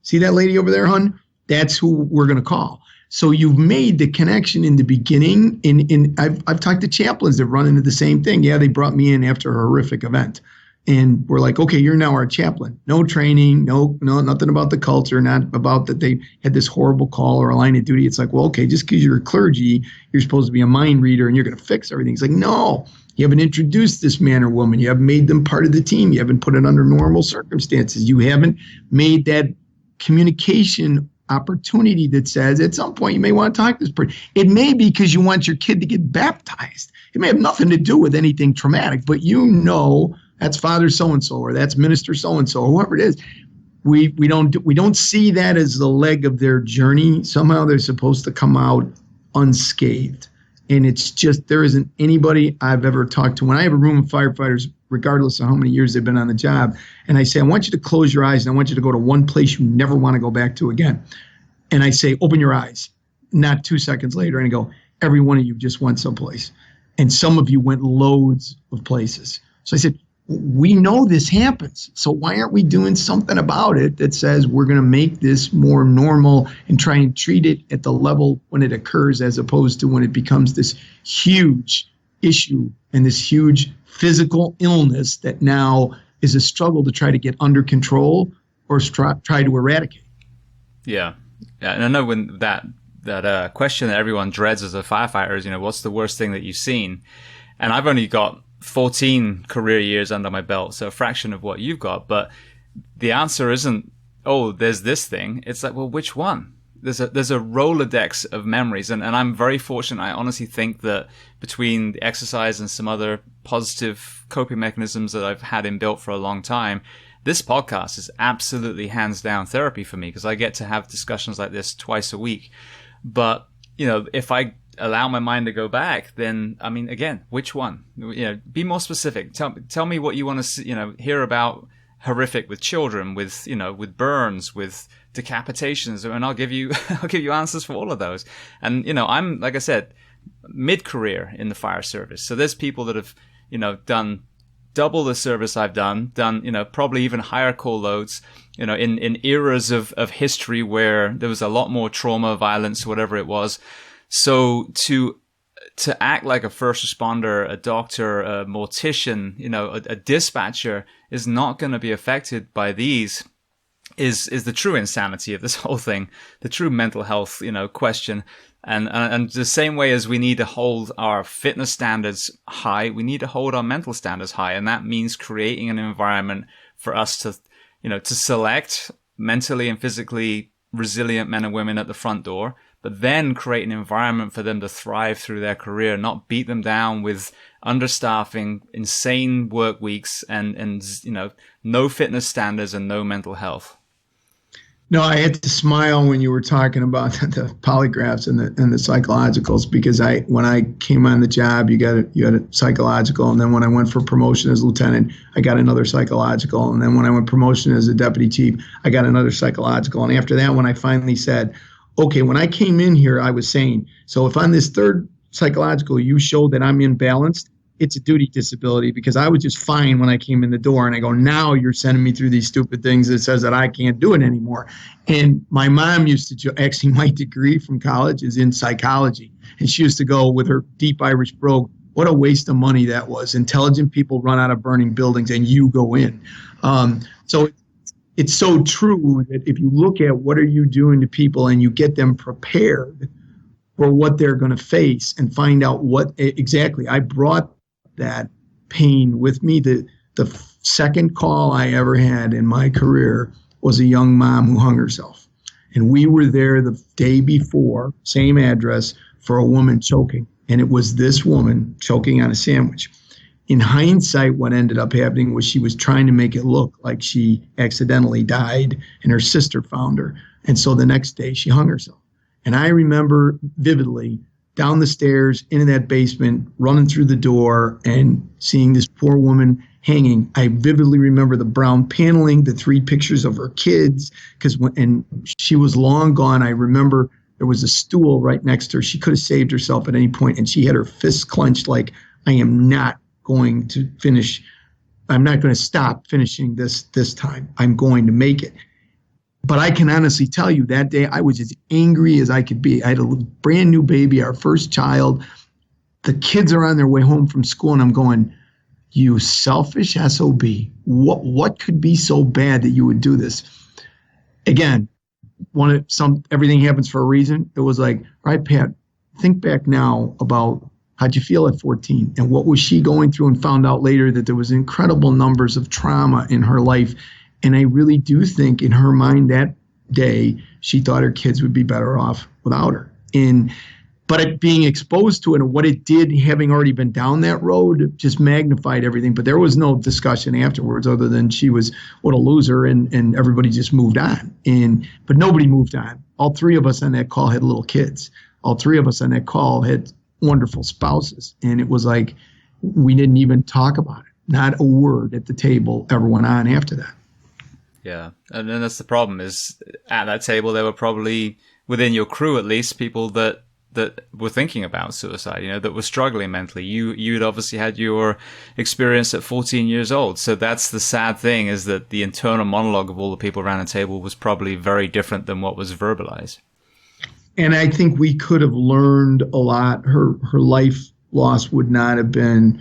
see that lady over there, hon? That's who we're going to call. So you've made the connection in the beginning. And I've talked to chaplains that run into the same thing. Yeah, they brought me in after a horrific event. And we're like, okay, you're now our chaplain. No training, no, nothing about the culture, not about that they had this horrible call or a line of duty. It's like, well, okay, just because you're a clergy, you're supposed to be a mind reader and you're going to fix everything. It's like, no, you haven't introduced this man or woman. You haven't made them part of the team. You haven't put it under normal circumstances. You haven't made that communication opportunity that says at some point you may want to talk to this person. It may be because you want your kid to get baptized. It may have nothing to do with anything traumatic, but that's Father so-and-so or that's Minister so-and-so or whoever it is. we don't see that as the leg of their journey. Somehow they're supposed to come out unscathed. And it's just, there isn't anybody I've ever talked to. When I have a room of firefighters, regardless of how many years they've been on the job, and I say, I want you to close your eyes and I want you to go to one place you never want to go back to again. And I say, open your eyes. Not 2 seconds later, and I go, every one of you just went someplace. And some of you went loads of places. So I said, we know this happens. So why aren't we doing something about it that says we're going to make this more normal and try and treat it at the level when it occurs, as opposed to when it becomes this huge issue and this huge physical illness that now is a struggle to try to get under control or try to eradicate. Yeah. And I know when that question that everyone dreads as a firefighter is, what's the worst thing that you've seen? And I've only got 14 career years under my belt, so a fraction of what you've got. But the answer isn't, oh, there's this thing. It's like, well, which one? There's a Rolodex of memories. And I'm very fortunate. I honestly think that between the exercise and some other positive coping mechanisms that I've had inbuilt for a long time, this podcast is absolutely hands down therapy for me, because I get to have discussions like this twice a week. But, if I allow my mind to go back, then, I mean, again, which one? Be more specific. Tell me what you want to, hear about horrific with children, with, with burns, with decapitations, and I'll give you, answers for all of those. And, I'm, like I said, mid-career in the fire service. So there's people that have, done double the service I've done, probably even higher call loads, in eras of history where there was a lot more trauma, violence, whatever it was. So to act like a first responder, a doctor, a mortician, a dispatcher is not going to be affected by these is the true insanity of this whole thing, the true mental health, question. And the same way as we need to hold our fitness standards high, we need to hold our mental standards high. And that means creating an environment for us to, to select mentally and physically resilient men and women at the front door, but then create an environment for them to thrive through their career, not beat them down with understaffing, insane work weeks, and no fitness standards and no mental health. No, I had to smile when you were talking about the polygraphs and the psychologicals, because when I came on the job, you had a psychological, and then when I went for promotion as lieutenant, I got another psychological, and then when I went promotion as a deputy chief, I got another psychological, and after that, when I finally said, okay, when I came in here, I was saying, so if on this third psychological you show that I'm imbalanced, it's a duty disability, because I was just fine when I came in the door. And I go, now you're sending me through these stupid things that says that I can't do it anymore. And my mom used to, actually my degree from college is in psychology. And she used to go with her deep Irish brogue, what a waste of money that was. Intelligent people run out of burning buildings and you go in. So it's so true that if you look at what are you doing to people and you get them prepared for what they're going to face and find out what exactly, I brought that pain with me. The second call I ever had in my career was a young mom who hung herself. And we were there the day before, same address, for a woman choking. And it was this woman choking on a sandwich. In hindsight, what ended up happening was she was trying to make it look like she accidentally died and her sister found her. And so the next day she hung herself. And I remember vividly down the stairs into that basement, running through the door and seeing this poor woman hanging. I vividly remember the brown paneling, the 3 pictures of her kids, and she was long gone. I remember there was a stool right next to her. She could have saved herself at any point, and she had her fists clenched like, I am not going to finish. I'm not going to stop finishing this time. I'm going to make it. But I can honestly tell you that day I was as angry as I could be. I had a brand new baby, our first child. The kids are on their way home from school, and I'm going, you selfish SOB. What could be so bad that you would do this? Again, everything happens for a reason. It was like, all right, Pat, think back now about how'd you feel at 14? And what was she going through, and found out later that there was incredible numbers of trauma in her life. And I really do think in her mind that day, she thought her kids would be better off without her. And but it being exposed to it and what it did, having already been down that road, just magnified everything. But there was no discussion afterwards other than she was what a loser, and everybody just moved on. But nobody moved on. All three of us on that call had little kids. All three of us on that call had wonderful spouses. And it was like we didn't even talk about it. Not a word at the table ever went on after that. Yeah. And then that's the problem is at that table, there were probably within your crew, at least, people that were thinking about suicide, that were struggling mentally. You'd obviously had your experience at 14 years old. So that's the sad thing, is that the internal monologue of all the people around the table was probably very different than what was verbalized. And I think we could have learned a lot. Her life loss would not have been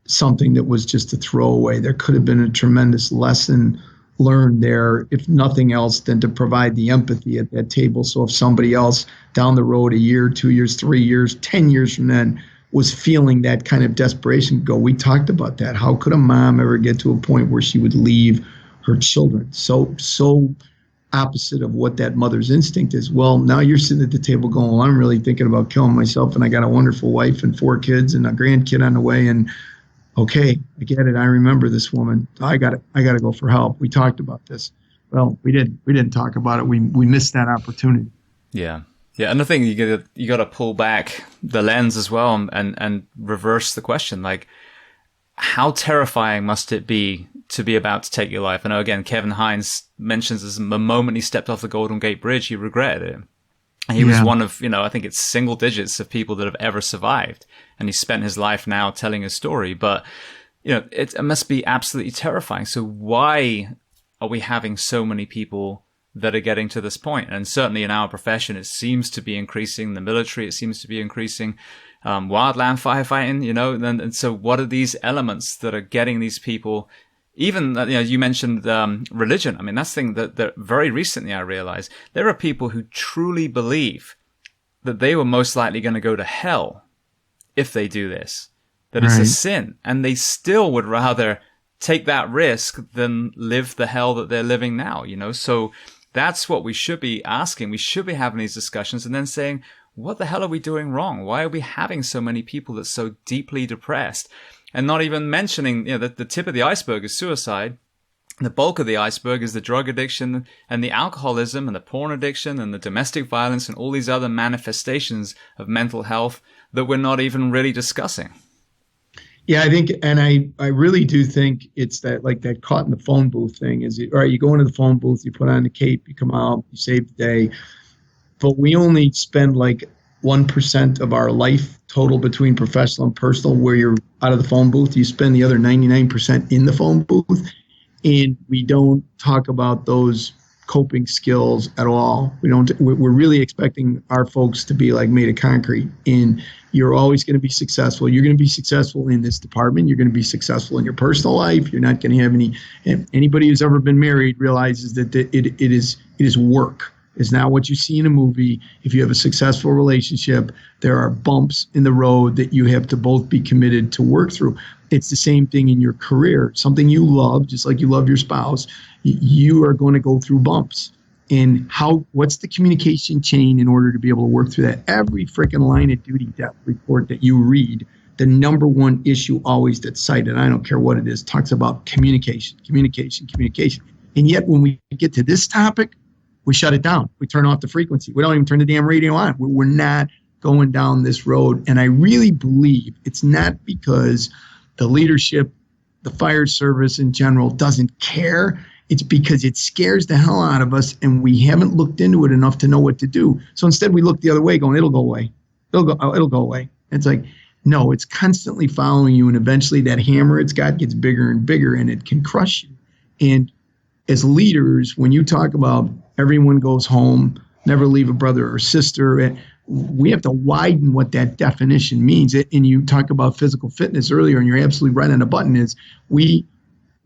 something that was just a throwaway. There could have been a tremendous lesson learned there, if nothing else, than to provide the empathy at that table. So if somebody else down the road, a year, 2 years, 3 years, 10 years from then, was feeling that kind of desperation, we talked about that. How could a mom ever get to a point where she would leave her children? So opposite of what that mother's instinct is. Well, now you're sitting at the table going, well, I'm really thinking about killing myself, and I got a wonderful wife and 4 kids and a grandkid on the way, and okay, I get it. I remember this woman. I got to go for help. We talked about this. Well, we didn't talk about it. We missed that opportunity. Yeah. Yeah. And the thing, you got to pull back the lens as well and reverse the question. Like, how terrifying must it be to be about to take your life? I know, again, Kevin Hines mentions this, the moment he stepped off the Golden Gate Bridge, he regretted it. And he was one of, I think it's single digits of people that have ever survived. And he spent his life now telling his story. But, it must be absolutely terrifying. So why are we having so many people that are getting to this point? And certainly in our profession, it seems to be increasing. The military, it seems to be increasing. Wildland firefighting, and so what are these elements that are getting these people? Even, you mentioned religion. I mean, that's the thing that very recently I realized there are people who truly believe that they were most likely going to go to hell if they do this, that it's a sin, and they still would rather take that risk than live the hell that they're living now, So that's what we should be asking. We should be having these discussions and then saying, what the hell are we doing wrong? Why are we having so many people that's so deeply depressed? And not even mentioning, that the tip of the iceberg is suicide. The bulk of the iceberg is the drug addiction and the alcoholism and the porn addiction and the domestic violence and all these other manifestations of mental health that we're not even really discussing. Yeah, I think, and I really do think it's that, like that caught in the phone booth thing is, all right, you go into the phone booth, you put on the cape, you come out, you save the day. But we only spend like 1% of our life total between professional and personal where you're out of the phone booth. You spend the other 99% in the phone booth. And we don't talk about those coping skills at all. We're really expecting our folks to be like made of concrete. And you're always going to be successful. You're going to be successful in this department. You're going to be successful in your personal life. You're not going to have anybody who's ever been married realizes that it is work. It's not what you see in a movie. If you have a successful relationship, there are bumps in the road that you have to both be committed to work through. It's the same thing in your career. Something you love, just like you love your spouse, you are going to go through bumps. And what's the communication chain in order to be able to work through that? Every freaking line of duty death report that you read, the number one issue always that's cited, I don't care what it is, talks about communication. And yet when we get to this topic, we shut it down. We turn off the frequency. We don't even turn the damn radio on. We're not going down this road. And I really believe it's not because the leadership, the fire service in general doesn't care. It's because it scares the hell out of us and we haven't looked into it enough to know what to do. So instead we look the other way going, it'll go away. It'll go away. It's like, no, it's constantly following you. And eventually that hammer it's got gets bigger and bigger and it can crush you. And as leaders, when you talk about everyone goes home, never leave a brother or sister, we have to widen what that definition means. And you talk about physical fitness earlier, and you're absolutely right on the button, is we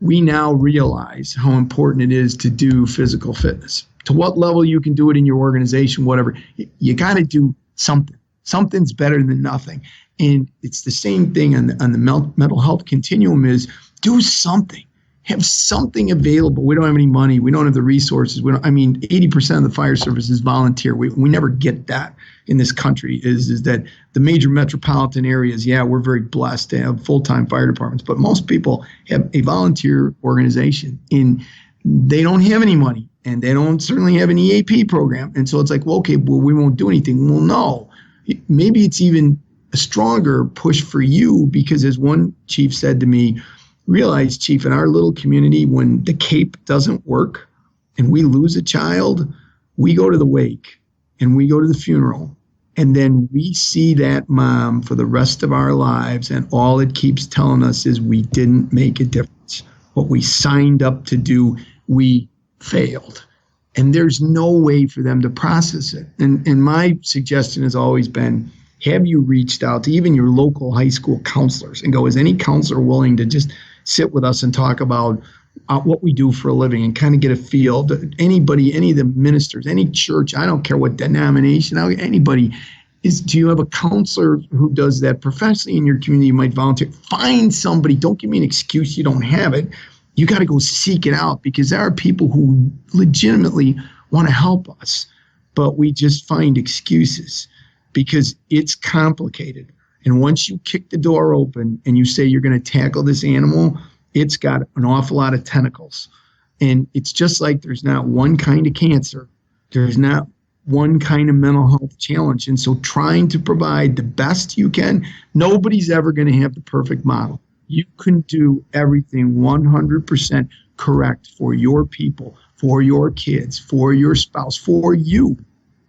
now realize how important it is to do physical fitness. To what level you can do it in your organization, whatever, you got to do something. Something's better than nothing. And it's the same thing on the mental health continuum is do something. have something available. We don't have any money. We don't have the resources. 80% of the fire service is volunteer. We never get that in this country is that the major metropolitan areas, we're very blessed to have full-time fire departments, but most people have a volunteer organization and they don't have any money and they don't certainly have an EAP program. And so it's like, well, okay, well, we won't do anything. Well, no, maybe it's even a stronger push for you because as one chief said to me, realize, Chief, in our little community, when the CAPE doesn't work and we lose a child, we go to the wake and we go to the funeral. And then we see that mom for the rest of our lives. And all it keeps telling us is we didn't make a difference. What we signed up to do, we failed. And there's no way for them to process it. And my suggestion has always been, have you reached out to even your local high school counselors and go, is any counselor willing to just sit with us and talk about what we do for a living and kind of get a feel? Anybody, any of the ministers, any church, I don't care what denomination, anybody, do you have a counselor who does that professionally in your community? You might volunteer. Find somebody. Don't give me an excuse you don't have it. You got to go seek it out because there are people who legitimately want to help us, but we just find excuses because it's complicated. And once you kick the door open and you say you're going to tackle this animal, it's got an awful lot of tentacles. And it's just like there's not one kind of cancer. There's not one kind of mental health challenge. And so trying to provide the best you can, nobody's ever going to have the perfect model. You can do everything 100% correct for your people, for your kids, for your spouse, for you,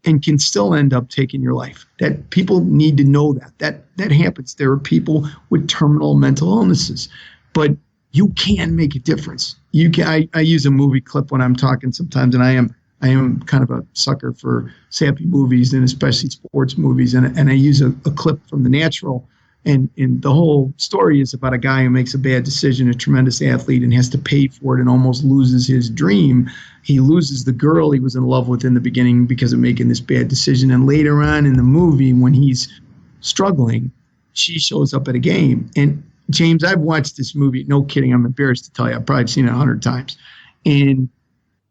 and can still end up taking your life. That people need to know that happens. There are people with terminal mental illnesses, but you can make a difference. You can. I use a movie clip when I'm talking sometimes, and I am kind of a sucker for sappy movies and especially sports movies, and I use a clip from The Natural. And the whole story is about a guy who makes a bad decision, a tremendous athlete, and has to pay for it and almost loses his dream. He loses the girl he was in love with in the beginning because of making this bad decision. And later on in the movie, when he's struggling, she shows up at a game. And James, I've watched this movie. No kidding. I'm embarrassed to tell you. I've probably seen it 100 times. And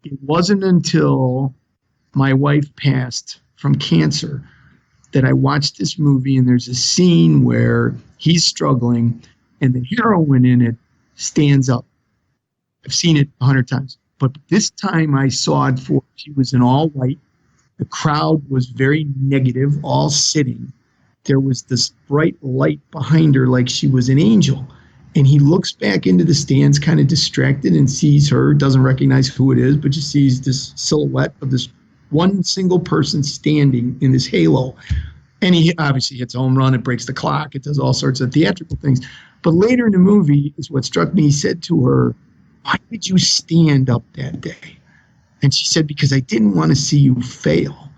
it wasn't until my wife passed from cancer that I watched this movie, and there's a scene where he's struggling and the heroine in it stands up. I've seen it 100 times, but this time I saw it for, she was in all white. The crowd was very negative, all sitting. There was this bright light behind her like she was an angel. And he looks back into the stands kind of distracted and sees her, doesn't recognize who it is, but just sees this silhouette of this one single person standing in this halo. And he obviously hits a home run, it breaks the clock, it does all sorts of theatrical things. But later in the movie is what struck me. He said to her, why did you stand up that day? And she said, because I didn't want to see you fail.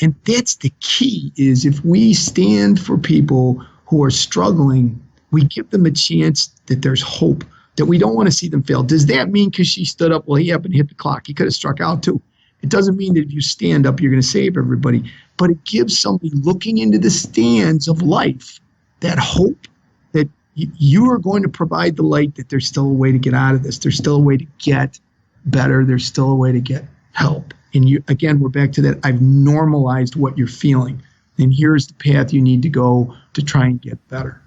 And that's the key, is if we stand for people who are struggling, we give them a chance that there's hope, that we don't want to see them fail. Does that mean because she stood up, well, he happened to hit the clock, he could have struck out too? It doesn't mean that if you stand up, you're going to save everybody. But it gives somebody looking into the stands of life that hope that you are going to provide the light, that there's still a way to get out of this. There's still a way to get better. There's still a way to get help. And you, again, we're back to that. I've normalized what you're feeling. And here's the path you need to go to try and get better.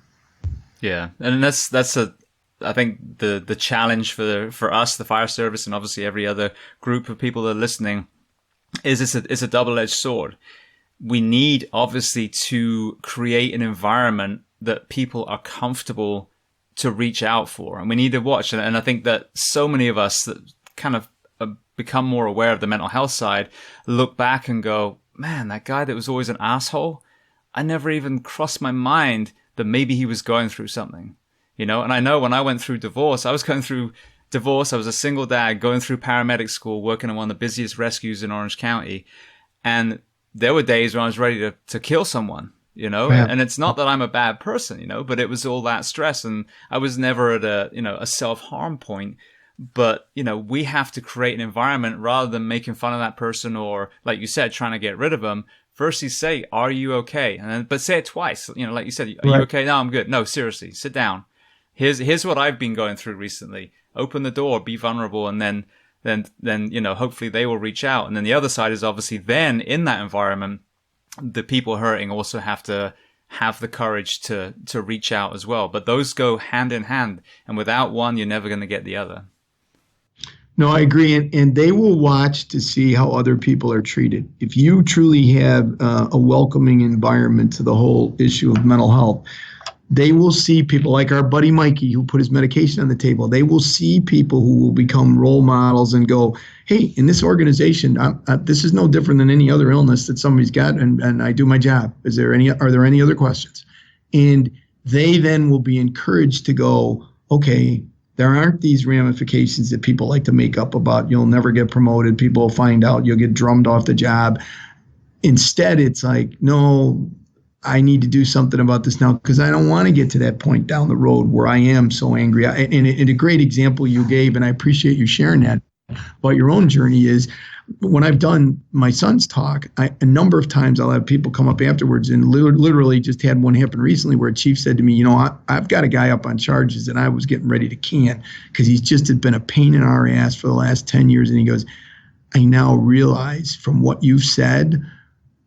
Yeah. And I think the challenge for us, the fire service, and obviously every other group of people that are listening, is it's a double-edged sword. We need obviously to create an environment that people are comfortable to reach out for, and we need to watch. And I think that so many of us that kind of become more aware of the mental health side look back and go, man, that guy that was always an asshole, I never even crossed my mind that maybe he was going through something. You know, and I know when I went through divorce, I was a single dad going through paramedic school, working on one of the busiest rescues in Orange County. And there were days when I was ready to kill someone, you know, yeah. And it's not that I'm a bad person, you know, but it was all that stress. And I was never at a self-harm point. But, you know, we have to create an environment rather than making fun of that person or, like you said, trying to get rid of them. First you say, are you okay? But say it twice. You know, like you said, are you okay? No, I'm good. No, seriously, sit down. Here's what I've been going through recently. open the door, be vulnerable, and then hopefully they will reach out. And then the other side is obviously then in that environment, the people hurting also have to have the courage to reach out as well. But those go hand in hand, and without one, you're never going to get the other. No, I agree. And they will watch to see how other people are treated. If you truly have a welcoming environment to the whole issue of mental health, they will see people like our buddy Mikey, who put his medication on the table. They will see people who will become role models and go, hey, in this organization, this is no different than any other illness that somebody's got, and I do my job. Are there any other questions? And they then will be encouraged to go, okay, there aren't these ramifications that people like to make up about you'll never get promoted, people will find out, you'll get drummed off the job. Instead, it's like, no, I need to do something about this now because I don't want to get to that point down the road where I am so angry. And a great example you gave, and I appreciate you sharing that about your own journey, is when I've done my son's talk, a number of times I'll have people come up afterwards, and literally just had one happen recently where a chief said to me, I've got a guy up on charges and I was getting ready to can because he's just had been a pain in our ass for the last 10 years. And he goes, I now realize from what you've said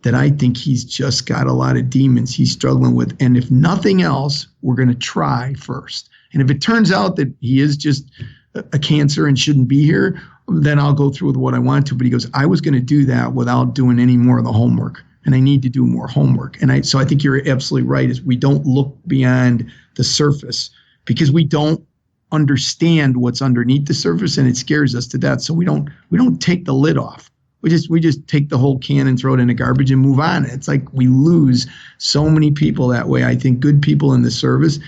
that I think he's just got a lot of demons he's struggling with. And if nothing else, we're going to try first. And if it turns out that he is just a cancer and shouldn't be here, then I'll go through with what I want to. But he goes, I was going to do that without doing any more of the homework. And I need to do more homework. And so I think you're absolutely right, is we don't look beyond the surface because we don't understand what's underneath the surface, and it scares us to death. So we don't take the lid off. We just take the whole can and throw it in the garbage and move on. It's like we lose so many people that way. I think good people in the service.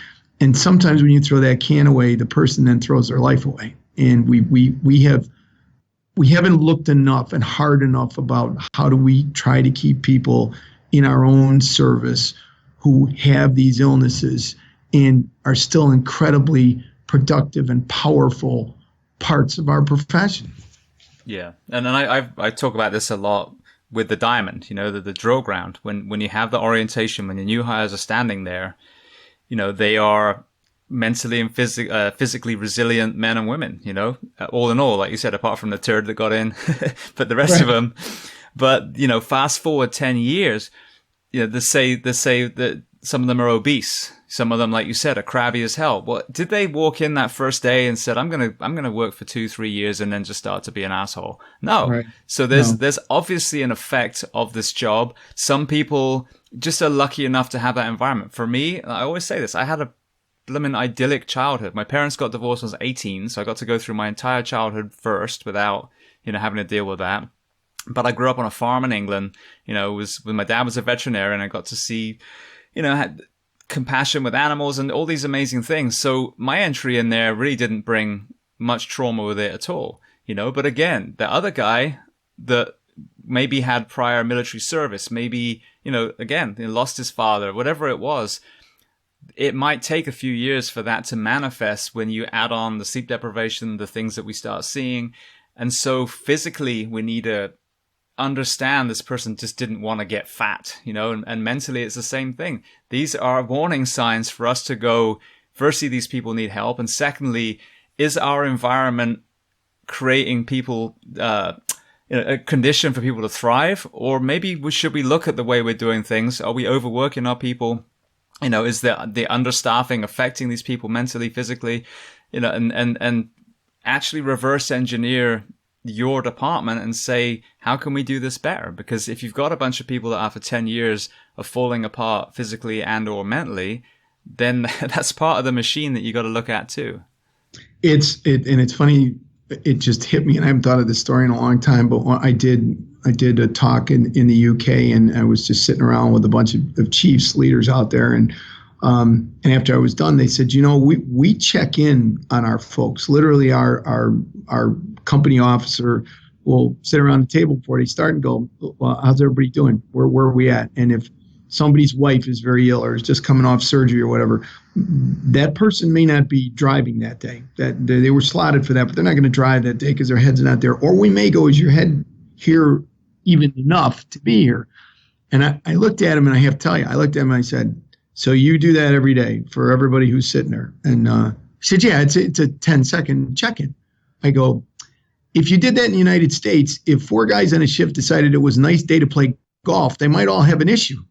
And sometimes when you throw that can away, the person then throws their life away. And we haven't looked enough and hard enough about how do we try to keep people in our own service who have these illnesses and are still incredibly productive and powerful parts of our profession. Yeah, and I talk about this a lot with the diamond, the drill ground. When you have the orientation, when your new hires are standing there, they are mentally and physically resilient men and women, all in all, like you said, apart from the turd that got in, but the rest of them. But, fast forward 10 years, they say that some of them are obese. Some of them, like you said, are crabby as hell. Well, did they walk in that first day and said, I'm gonna work for 2-3 years and then just start to be an asshole? No. Right. So there's obviously an effect of this job. Some people just are lucky enough to have that environment. For me, I always say this, I had a blimmin' idyllic childhood. My parents got divorced when I was 18, so I got to go through my entire childhood first without, having to deal with that. But I grew up on a farm in England, my dad was a veterinarian. I got to see, had compassion with animals and all these amazing things. So my entry in there really didn't bring much trauma with it at all, but again, the other guy that maybe had prior military service, maybe, again, he lost his father, whatever it was, it might take a few years for that to manifest when you add on the sleep deprivation, the things that we start seeing. And so physically, we need to understand this person just didn't want to get fat, and mentally it's the same thing. These are warning signs for us to go, firstly, these people need help. And secondly, is our environment creating people, a condition for people to thrive? Or maybe should we look at the way we're doing things? Are we overworking our people? Is the understaffing affecting these people mentally, physically, and actually reverse engineer your department and say, how can we do this better? Because if you've got a bunch of people that after 10 years are falling apart physically and or mentally, then that's part of the machine that you got to look at too. It's funny. It just hit me, and I haven't thought of this story in a long time, but I did a talk in the UK, and I was just sitting around with a bunch of chiefs, leaders out there, and after I was done, they said, we check in on our folks. Literally, our company officer will sit around the table before they start and go, well, how's everybody doing? Where are we at? And if somebody's wife is very ill or is just coming off surgery or whatever, that person may not be driving that day. That they were slotted for that, but they're not going to drive that day because their head's not there. Or we may go, is your head here even enough to be here? And I looked at him, and I have to tell you, I looked at him and I said, so you do that every day for everybody who's sitting there? And He said, yeah, it's a 10-second check-in. I go, if you did that in the United States, if 4 guys on a shift decided it was a nice day to play golf, they might all have an issue.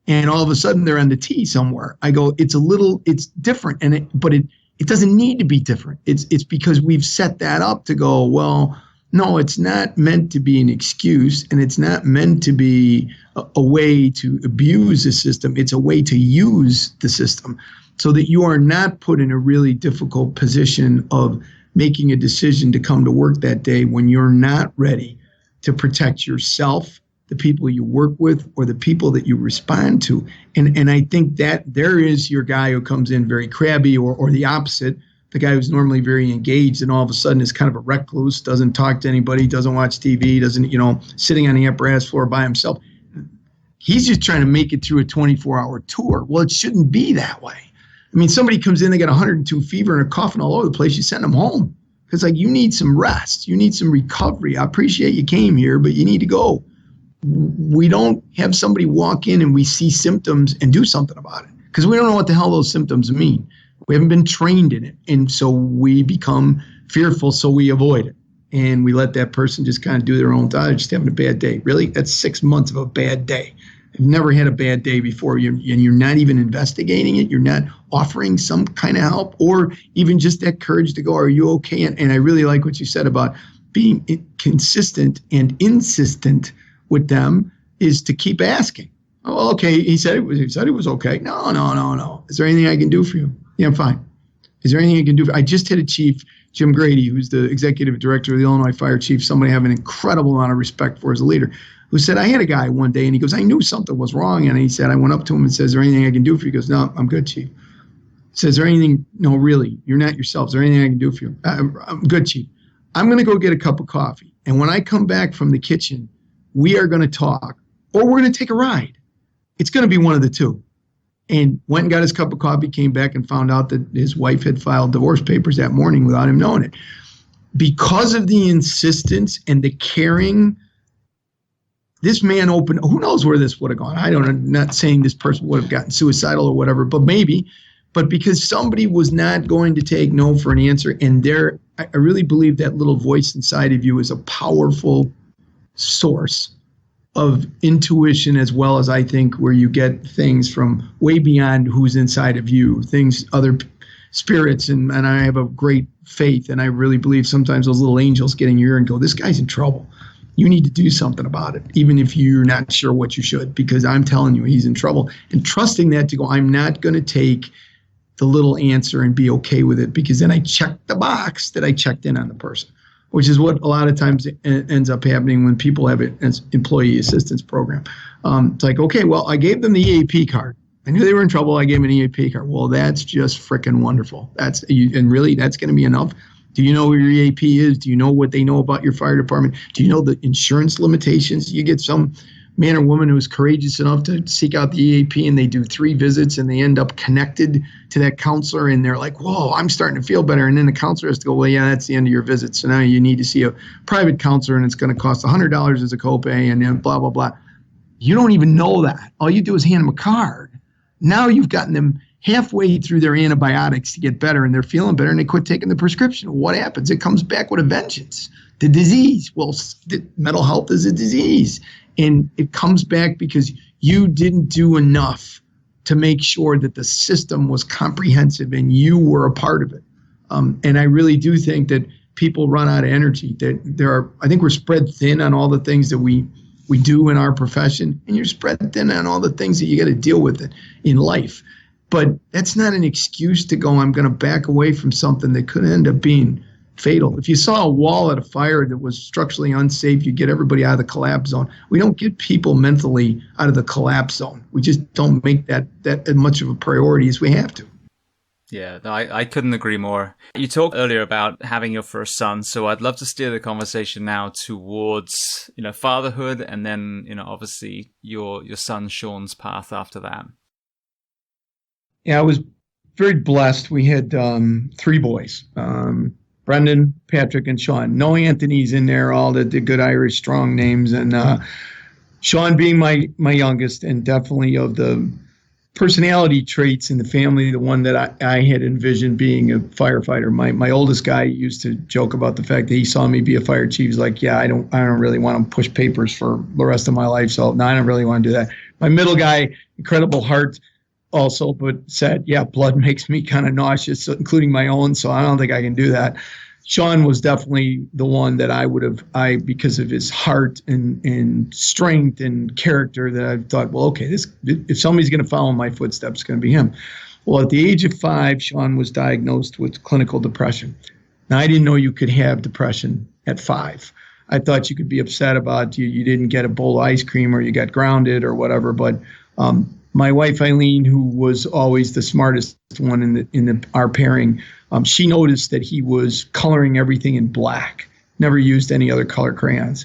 And all of a sudden they're on the tee somewhere. I go, it's different. But it doesn't need to be different. It's because we've set that up to go, well, no, it's not meant to be an excuse, and it's not meant to be a way to abuse the system. It's a way to use the system so that you are not put in a really difficult position of making a decision to come to work that day when you're not ready to protect yourself, the people you work with, or the people that you respond to. And I think that there is your guy who comes in very crabby, or the opposite, the guy who's normally very engaged and all of a sudden is kind of a recluse, doesn't talk to anybody, doesn't watch TV, doesn't, sitting on the upper ass floor by himself. He's just trying to make it through a 24-hour tour. Well, it shouldn't be that way. I mean, somebody comes in, they got 102 fever and are coughing all over the place, you send them home. Because you need some rest. You need some recovery. I appreciate you came here, but you need to go. We don't have somebody walk in and we see symptoms and do something about it. Because we don't know what the hell those symptoms mean. We haven't been trained in it. And so we become fearful, so we avoid it. And we let that person just kind of do their own thing. They're just having a bad day. Really? That's 6 months of a bad day. I've never had a bad day before. And you're not even investigating it. You're not offering some kind of help or even just that courage to go, are you okay? And I really like what you said about being consistent and insistent with them is to keep asking. Oh, okay. He said it was okay. No. Is there anything I can do for you? Yeah, I'm fine. Is there anything I can do? I just had a chief, Jim Grady, who's the executive director of the Illinois Fire Chief, somebody I have an incredible amount of respect for as a leader, who said, I had a guy one day, and he goes, I knew something was wrong. And he said, I went up to him and said, is there anything I can do for you? He goes, no, I'm good, Chief. He says, is there anything? No, really, you're not yourself. Is there anything I can do for you? I'm good, Chief. I'm going to go get a cup of coffee. And when I come back from the kitchen, we are going to talk, or we're going to take a ride. It's going to be one of the two. And went and got his cup of coffee, came back and found out that his wife had filed divorce papers that morning without him knowing it. Because of the insistence and the caring, this man opened, who knows where this would have gone. I don't know, not saying this person would have gotten suicidal or whatever, but maybe. But because somebody was not going to take no for an answer, and I really believe that little voice inside of you is a powerful source of intuition, as well as I think where you get things from way beyond who's inside of you, things, other spirits. And I have a great faith, and I really believe sometimes those little angels get in your ear and go, this guy's in trouble. You need to do something about it, even if you're not sure what you should, because I'm telling you, he's in trouble. And trusting that to go, I'm not going to take the little answer and be okay with it, because then I checked the box that I checked in on the person, which is what a lot of times ends up happening when people have an employee assistance program. It's like, okay, well, I gave them the EAP card. I knew they were in trouble. I gave them an EAP card. Well, that's just freaking wonderful. And really, that's going to be enough. Do you know where your EAP is? Do you know what they know about your fire department? Do you know the insurance limitations? You get some man or woman who's courageous enough to seek out the EAP, and they do 3 visits, and they end up connected to that counselor, and they're like, whoa, I'm starting to feel better. And then the counselor has to go, well, yeah, that's the end of your visit. So now you need to see a private counselor, and it's going to cost $100 as a copay, and then blah, blah, blah. You don't even know that. All you do is hand them a card. Now you've gotten them halfway through their antibiotics to get better, and they're feeling better, and they quit taking the prescription. What happens? It comes back with a vengeance. The disease. Well, mental health is a disease. And it comes back because you didn't do enough to make sure that the system was comprehensive and you were a part of it. And I really do think that people run out of energy. I think we're spread thin on all the things that we do in our profession, and you're spread thin on all the things that you got to deal with in life. But that's not an excuse to go, I'm going to back away from something that could end up being fatal. If you saw a wall at a fire that was structurally unsafe, you get everybody out of the collapse zone. We don't get people mentally out of the collapse zone. We just don't make that much of a priority as we have to. Yeah, no, I couldn't agree more. You talked earlier about having your first son, so I'd love to steer the conversation now towards, fatherhood, and then, obviously your son Sean's path after that. Yeah, I was very blessed. We had 3 boys. Brendan, Patrick, and Sean. No Anthony's in there, all the good Irish strong names. And Sean being my youngest, and definitely of the personality traits in the family, the one that I had envisioned being a firefighter. My oldest guy used to joke about the fact that he saw me be a fire chief. He's like, yeah, I don't really want to push papers for the rest of my life. So no, I don't really want to do that. My middle guy, incredible heart also, but said, yeah, blood makes me kind of nauseous, including my own. So I don't think I can do that. Sean was definitely the one that because of his heart and strength and character, that I thought, well, okay, if somebody's going to follow in my footsteps, it's going to be him. Well, at the age of 5, Sean was diagnosed with clinical depression. Now, I didn't know you could have depression at 5. I thought you could be upset about you didn't get a bowl of ice cream or you got grounded or whatever. But my wife, Eileen, who was always the smartest one in our pairing, she noticed that he was coloring everything in black, never used any other color crayons.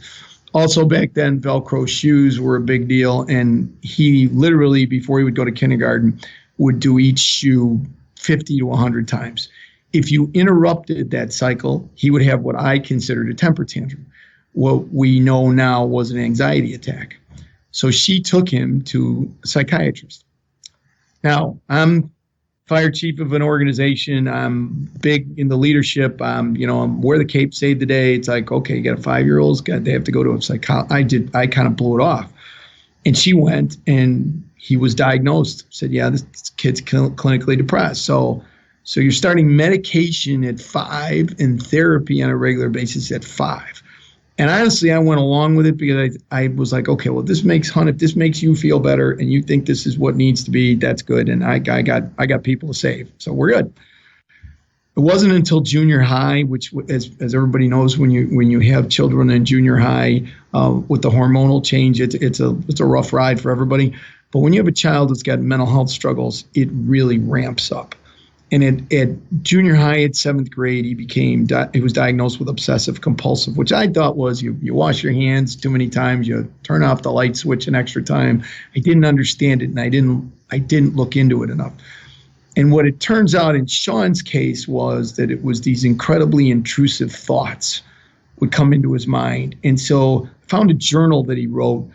Also back then, Velcro shoes were a big deal, and he literally, before he would go to kindergarten, would do each shoe 50 to 100 times. If you interrupted that cycle, he would have what I considered a temper tantrum. What we know now was an anxiety attack. So she took him to a psychiatrist. Now, I'm fire chief of an organization. I'm big in the leadership. I'm wear the cape, save the day. It's like, okay, you got a 5-year-old, they have to go to a psychologist. I kind of blew it off. And she went, and he was diagnosed. Said, yeah, this kid's clinically depressed. So you're starting medication at 5 and therapy on a regular basis at 5. And honestly, I went along with it because I was like, okay, well, if this makes you feel better and you think this is what needs to be, that's good. And I got people to save. So we're good. It wasn't until junior high, which, as everybody knows, when you have children in junior high, with the hormonal change, it's a rough ride for everybody. But when you have a child that's got mental health struggles, it really ramps up. And at junior high, at 7th grade, he was diagnosed with obsessive compulsive, which I thought was you wash your hands too many times, you turn off the light switch an extra time. I didn't understand it, and I didn't look into it enough. And what it turns out in Sean's case was that it was these incredibly intrusive thoughts would come into his mind. And so I found a journal that he wrote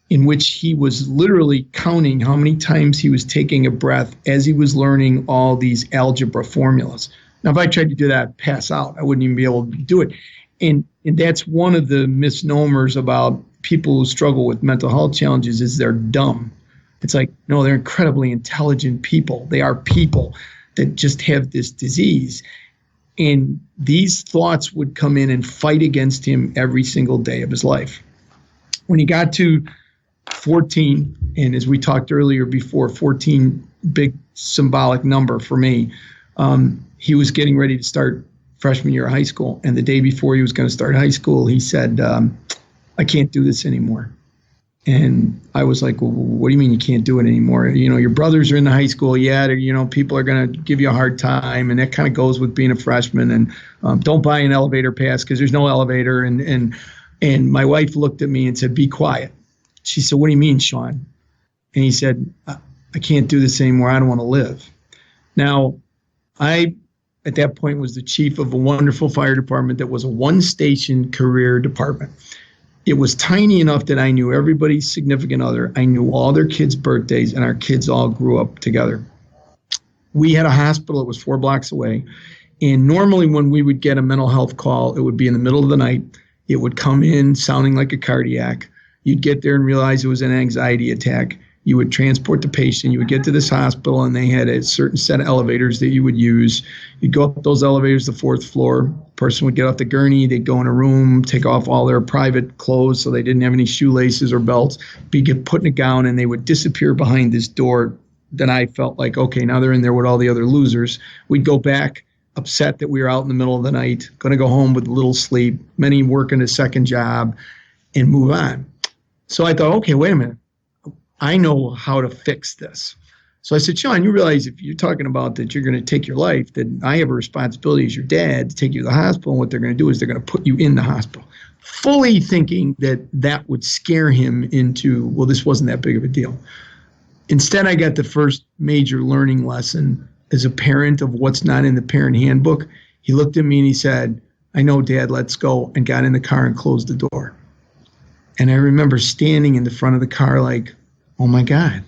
in which he was literally counting how many times he was taking a breath as he was learning all these algebra formulas. Now, if I tried to do that, I'd pass out. I wouldn't even be able to do it. And that's one of the misnomers about people who struggle with mental health challenges is they're dumb. It's like, no, they're incredibly intelligent people. They are people that just have this disease. And these thoughts would come in and fight against him every single day of his life. When he got to 14, and as we talked earlier before, 14, big symbolic number for me. He was getting ready to start freshman year of high school. And the day before he was going to start high school, he said, I can't do this anymore. And I was like, well, what do you mean you can't do it anymore? Your brothers are in the high school. Yeah, people are going to give you a hard time. And that kind of goes with being a freshman. And don't buy an elevator pass because there's no elevator. And my wife looked at me and said, be quiet. She said, what do you mean, Sean? And he said, I can't do this anymore. I don't want to live. Now, I, at that point, was the chief of a wonderful fire department that was a one-station career department. It was tiny enough that I knew everybody's significant other. I knew all their kids' birthdays, and our kids all grew up together. We had a hospital that was 4 blocks away. And normally when we would get a mental health call, it would be in the middle of the night. It would come in sounding like a cardiac. You'd get there and realize it was an anxiety attack. You would transport the patient. You would get to this hospital, and they had a certain set of elevators that you would use. You'd go up those elevators, the 4th floor. Person would get off the gurney. They'd go in a room, take off all their private clothes so they didn't have any shoelaces or belts, get put in a gown, and they would disappear behind this door. Then I felt like, okay, now they're in there with all the other losers. We'd go back, upset that we were out in the middle of the night, going to go home with little sleep, many working a second job, and move on. So I thought, okay, wait a minute. I know how to fix this. So I said, Sean, you realize if you're talking about that you're going to take your life, then I have a responsibility as your dad to take you to the hospital. And what they're going to do is they're going to put you in the hospital. Fully thinking that would scare him into, well, this wasn't that big of a deal. Instead, I got the first major learning lesson as a parent of what's not in the parent handbook. He looked at me and he said, I know, Dad, let's go, and got in the car and closed the door. And I remember standing in the front of the car like, oh my God,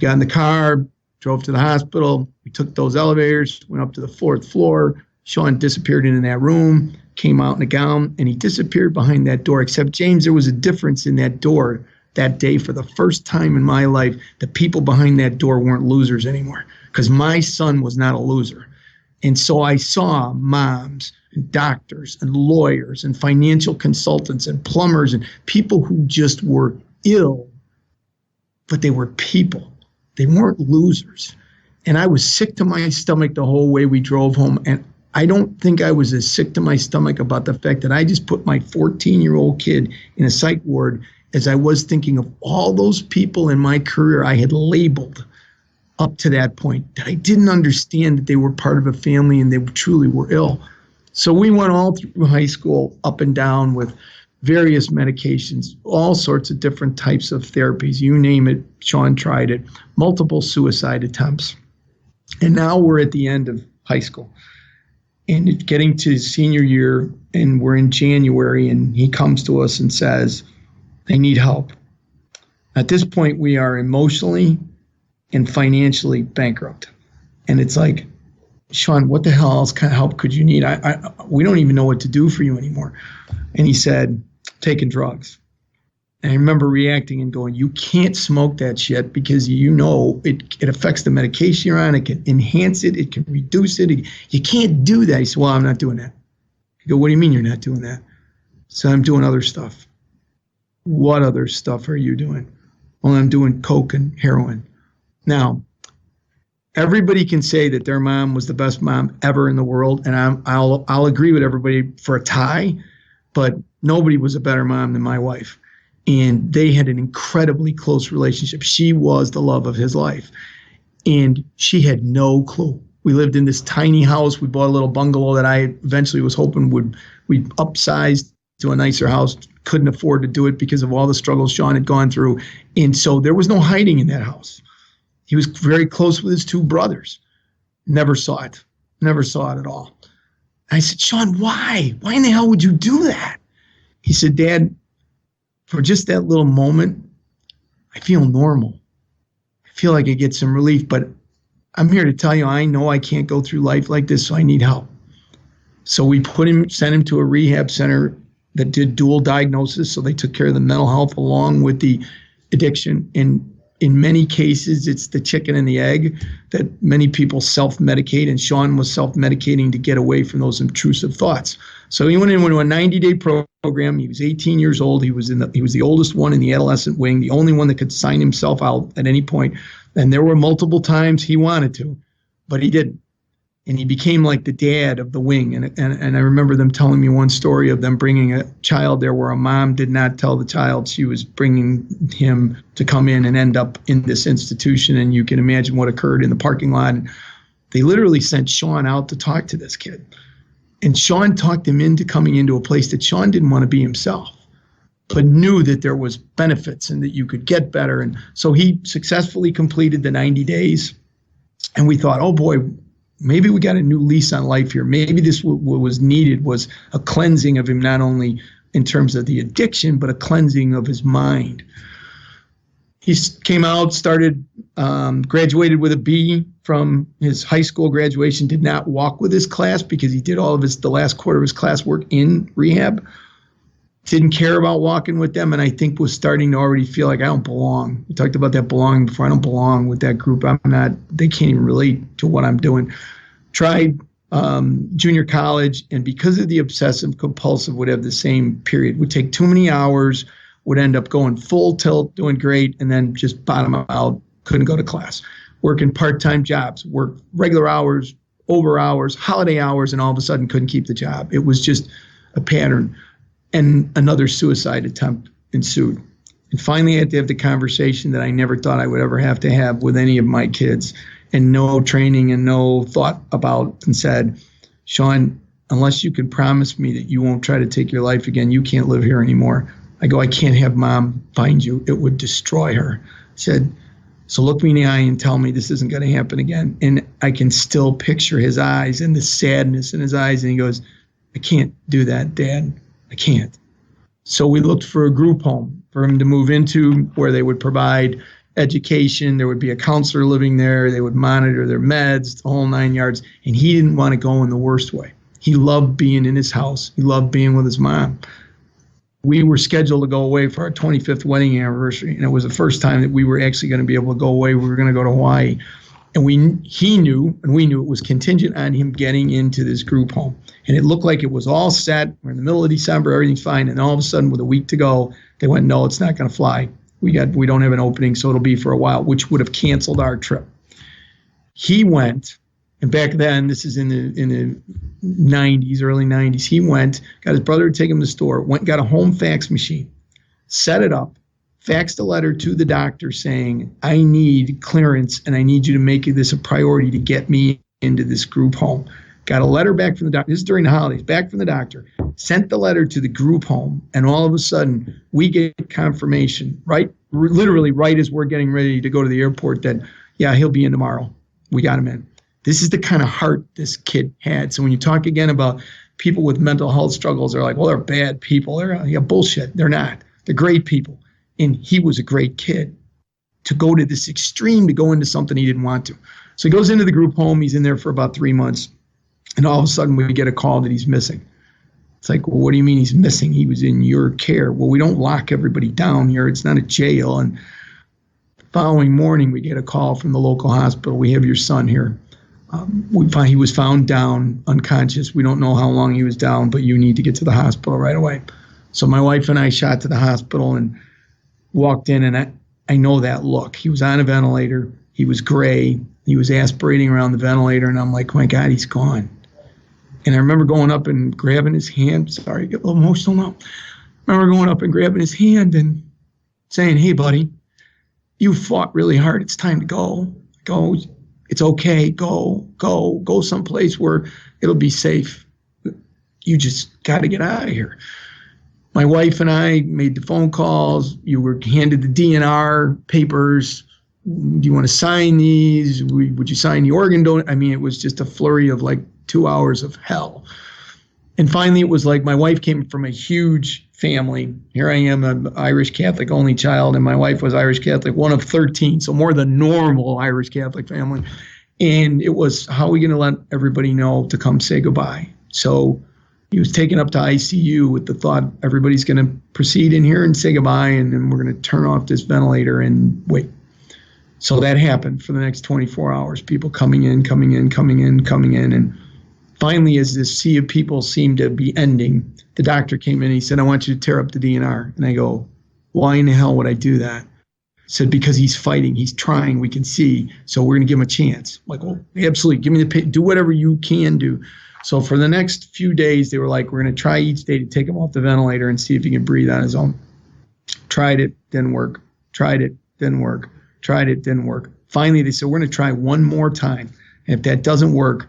got in the car, drove to the hospital. We took those elevators, went up to the 4th floor. Sean disappeared into that room, came out in a gown, and he disappeared behind that door. Except, James, there was a difference in that door that day. For the first time in my life, the people behind that door weren't losers anymore, because my son was not a loser. And so I saw moms and doctors and lawyers and financial consultants and plumbers and people who just were ill, but they were people. They weren't losers. And I was sick to my stomach the whole way we drove home. And I don't think I was as sick to my stomach about the fact that I just put my 14-year-old kid in a psych ward as I was thinking of all those people in my career I had labeled up to that point, that I didn't understand that they were part of a family and they truly were ill. So we went all through high school, up and down, with various medications, all sorts of different types of therapies. You name it, Sean tried it, multiple suicide attempts. And now we're at the end of high school. And it's getting to senior year, and we're in January, and he comes to us and says, I need help. At this point, we are emotionally and financially bankrupt. And it's like, Sean, what the hell else kind of help could you need? We don't even know what to do for you anymore. And he said, taking drugs. And I remember reacting and going, you can't smoke that shit, because you know it affects the medication you're on. It can enhance it. It can reduce it. You can't do that. He said, well, I'm not doing that. I go, what do you mean you're not doing that? So I'm doing other stuff. What other stuff are you doing? Well, I'm doing coke and heroin. Now, everybody can say that their mom was the best mom ever in the world, and I'll agree with everybody for a tie, but nobody was a better mom than my wife. And they had an incredibly close relationship. She was the love of his life. And she had no clue. We lived in this tiny house. We bought a little bungalow that I eventually was hoping we'd upsize to a nicer house. Couldn't afford to do it because of all the struggles Sean had gone through. And so there was no hiding in that house. He was very close with his 2 brothers. Never saw it. Never saw it at all. I said, Sean, why? Why in the hell would you do that? He said, Dad, for just that little moment, I feel normal. I feel like I get some relief, but I'm here to tell you, I know I can't go through life like this, so I need help. So we sent him to a rehab center that did dual diagnosis, so they took care of the mental health along with the addiction. And in many cases, it's the chicken and the egg that many people self-medicate, and Sean was self-medicating to get away from those intrusive thoughts. So he went into a 90-day program. He was 18 years old. He was the oldest one in the adolescent wing, the only one that could sign himself out at any point. And there were multiple times he wanted to, but he didn't. And he became like the dad of the wing. And I remember them telling me one story of them bringing a child there where a mom did not tell the child she was bringing him to come in and end up in this institution. And you can imagine what occurred in the parking lot. And they literally sent Sean out to talk to this kid. And Sean talked him into coming into a place that Sean didn't want to be himself, but knew that there was benefits and that you could get better. And so he successfully completed the 90 days. And we thought, oh boy, maybe we got a new lease on life here. Maybe this what was needed was a cleansing of him, not only in terms of the addiction, but a cleansing of his mind. He came out, graduated with a B from his high school graduation, did not walk with his class because he did all of the last quarter of his classwork in rehab. Didn't care about walking with them, and I think was starting to already feel like I don't belong. We talked about that belonging before. I don't belong with that group. They can't even relate to what I'm doing. Tried junior college, and because of the obsessive compulsive would have the same period. Would take too many hours, would end up going full tilt, doing great, and then just bottom out, couldn't go to class. Working part-time jobs, worked regular hours, over hours, holiday hours, and all of a sudden couldn't keep the job. It was just a pattern. And another suicide attempt ensued. And finally, I had to have the conversation that I never thought I would ever have to have with any of my kids, and no training and no thought about, and said, Sean, unless you can promise me that you won't try to take your life again, you can't live here anymore. I go, I can't have mom find you. It would destroy her. I said, so look me in the eye and tell me this isn't going to happen again. And I can still picture his eyes and the sadness in his eyes. And he goes, I can't do that, Dad. I can't. So we looked for a group home for him to move into where they would provide education. There would be a counselor living there. They would monitor their meds, the whole 9 yards. And he didn't want to go in the worst way. He loved being in his house. He loved being with his mom. We were scheduled to go away for our 25th wedding anniversary, and it was the first time that we were actually going to be able to go away. We were going to go to Hawaii. And he knew, and we knew it was contingent on him getting into this group home. And it looked like it was all set. We're in the middle of December, everything's fine. And all of a sudden, with a week to go, they went, no, it's not going to fly. We don't have an opening, so it'll be for a while, which would have canceled our trip. He went, and back then, this is in the 90s, early 90s, he went, got his brother to take him to the store, went, got a home fax machine, set it up, faxed a letter to the doctor saying, I need clearance and I need you to make this a priority to get me into this group home. Got a letter back from the doctor. This is during the holidays. Back from the doctor. Sent the letter to the group home. And all of a sudden, we get confirmation, literally right as we're getting ready to go to the airport that, yeah, he'll be in tomorrow. We got him in. This is the kind of heart this kid had. So when you talk again about people with mental health struggles, they're like, well, they're bad people. They're bullshit. They're not. They're great people. And he was a great kid to go to this extreme, to go into something he didn't want to. So he goes into the group home. He's in there for about 3 months. And all of a sudden we get a call that he's missing. It's like, well, what do you mean he's missing? He was in your care. Well, we don't lock everybody down here. It's not a jail. And the following morning we get a call from the local hospital. We have your son here. We find he was found down, unconscious. We don't know how long he was down, but you need to get to the hospital right away. So my wife and I shot to the hospital and walked in, and I know that look. He was on a ventilator. He was gray. He was aspirating around the ventilator, and I'm like, oh my God, he's gone. And I remember going up and grabbing his hand. Sorry, I get a little emotional now. I remember going up and grabbing his hand and saying, hey, buddy, you fought really hard. It's time to go. Go. It's okay. Go someplace where it'll be safe. You just got to get out of here. My wife and I made the phone calls. You were handed the DNR papers. Do you want to sign these? Would you sign the organ donor? I mean, it was just a flurry of like 2 hours of hell. And finally, it was like my wife came from a huge family. Here I am, an Irish Catholic only child, and my wife was Irish Catholic, one of 13, so more than normal Irish Catholic family. And it was, how are we going to let everybody know to come say goodbye? So he was taken up to ICU with the thought everybody's going to proceed in here and say goodbye, and then we're going to turn off this ventilator and wait. So that happened for the next 24 hours, people coming in. And finally, as this sea of people seemed to be ending, the doctor came in and he said, I want you to tear up the DNR. And I go, why in the hell would I do that? He said, because he's fighting, he's trying, we can see, so we're going to give him a chance. I'm like, well, absolutely, give me the do whatever you can do. So for the next few days, they were like, we're going to try each day to take him off the ventilator and see if he can breathe on his own. Tried it, didn't work. Tried it, didn't work. Tried it, didn't work. Finally, they said, we're going to try one more time. And if that doesn't work,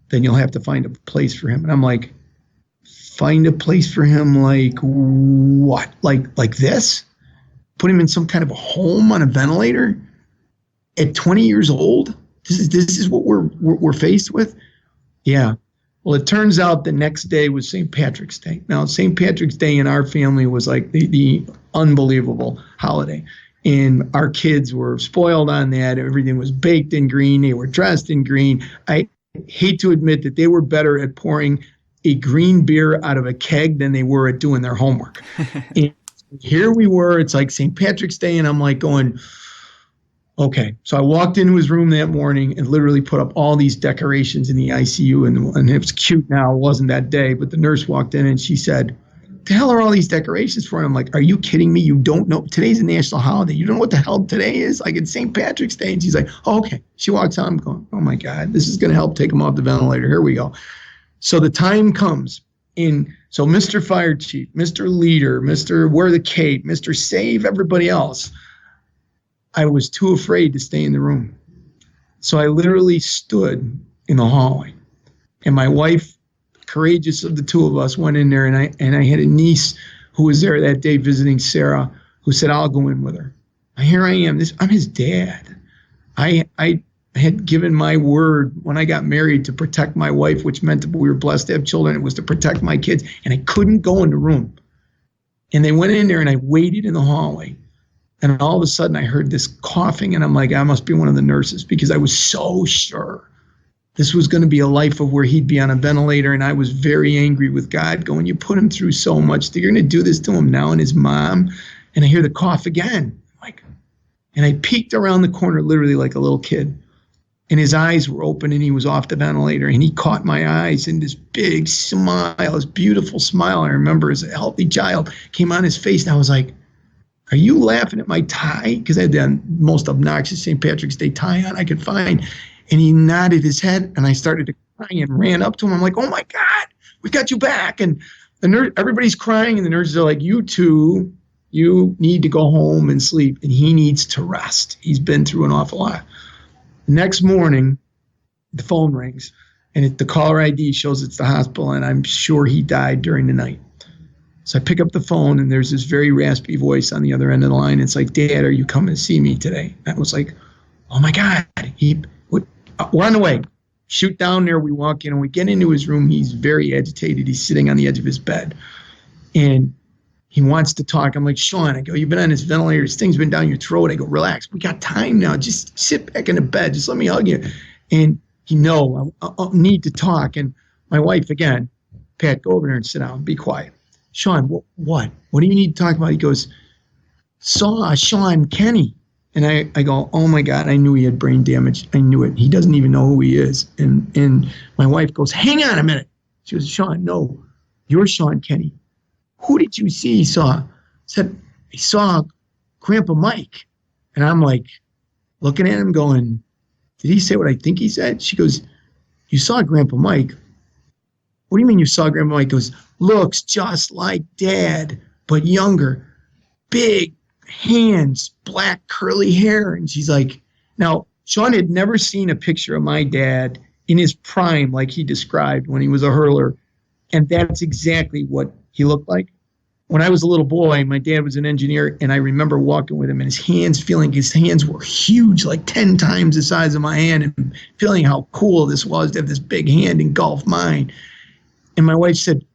then you'll have to find a place for him. And I'm like, find a place for him like what? Like this? Put him in some kind of a home on a ventilator at 20 years old? This is what we're faced with? Yeah. Well, it turns out the next day was St. Patrick's Day. Now, St. Patrick's Day in our family was like the unbelievable holiday. And our kids were spoiled on that. Everything was baked in green. They were dressed in green. I hate to admit that they were better at pouring a green beer out of a keg than they were at doing their homework. And here we were. It's like St. Patrick's Day, and I'm like going, okay. So I walked into his room that morning and literally put up all these decorations in the ICU, and it was cute now. It wasn't that day, but the nurse walked in and she said, the hell are all these decorations for? And I'm like, are you kidding me? You don't know. Today's a national holiday. You don't know what the hell today is? Like it's St. Patrick's Day. And she's like, oh, okay. She walks out. I'm going, oh my God, this is going to help take him off the ventilator. Here we go. So the time comes in. So Mr. Fire Chief, Mr. Leader, Mr. Wear the Cape, Mr. Save everybody else. I was too afraid to stay in the room. So I literally stood in the hallway, and my wife, courageous of the two of us, went in there, and I had a niece who was there that day visiting Sarah, who said, I'll go in with her. And here I am. I'm his dad. I had given my word when I got married to protect my wife, which meant that we were blessed to have children. It was to protect my kids, and I couldn't go in the room. And they went in there, and I waited in the hallway And all of a sudden I heard this coughing, and I'm like, I must be one of the nurses, because I was so sure this was going to be a life of where he'd be on a ventilator. And I was very angry with God, going, you put him through so much that you're going to do this to him now and his mom. And I hear the cough again. Like, and I peeked around the corner literally like a little kid. And his eyes were open, and he was off the ventilator, and he caught my eyes, and this big smile, this beautiful smile I remember as a healthy child, came on his face. And I was like, are you laughing at my tie? Because I had the most obnoxious St. Patrick's Day tie on I could find. And he nodded his head, and I started to cry and ran up to him. I'm like, oh my God, we got you back. And the nurse, everybody's crying, and the nurses are like, you two, you need to go home and sleep, and he needs to rest. He's been through an awful lot. Next morning, the phone rings, and the caller ID shows it's the hospital, and I'm sure he died during the night. So I pick up the phone, and there's this very raspy voice on the other end of the line. It's like, Dad, are you coming to see me today? And I was like, oh my God, we're on the way. Shoot down there. We walk in, and we get into his room. He's very agitated. He's sitting on the edge of his bed, and he wants to talk. I'm like, Sean, I go, you've been on this ventilator. This thing's been down your throat. I go, relax. We got time now. Just sit back in the bed. Just let me hug you. And he, no, I need to talk. And my wife, again, Pat, go over there and sit down. Be quiet. Sean, what? What do you need to talk about? He goes, saw Sean Kenny. And I go, oh my God, I knew he had brain damage. I knew it. He doesn't even know who he is. And my wife goes, hang on a minute. She goes, Sean, no, you're Sean Kenny. Who did you see he saw? I said, I saw Grandpa Mike. And I'm like, looking at him going, did he say what I think he said? She goes, you saw Grandpa Mike? What do you mean you saw Grandpa Mike? He goes, looks just like Dad, but younger. Big hands, black curly hair. And she's like, now, Sean had never seen a picture of my dad in his prime like he described when he was a hurler. And that's exactly what he looked like. When I was a little boy, my dad was an engineer, and I remember walking with him, and his hands were huge, like 10 times the size of my hand, and feeling how cool this was to have this big hand engulf mine. And my wife said,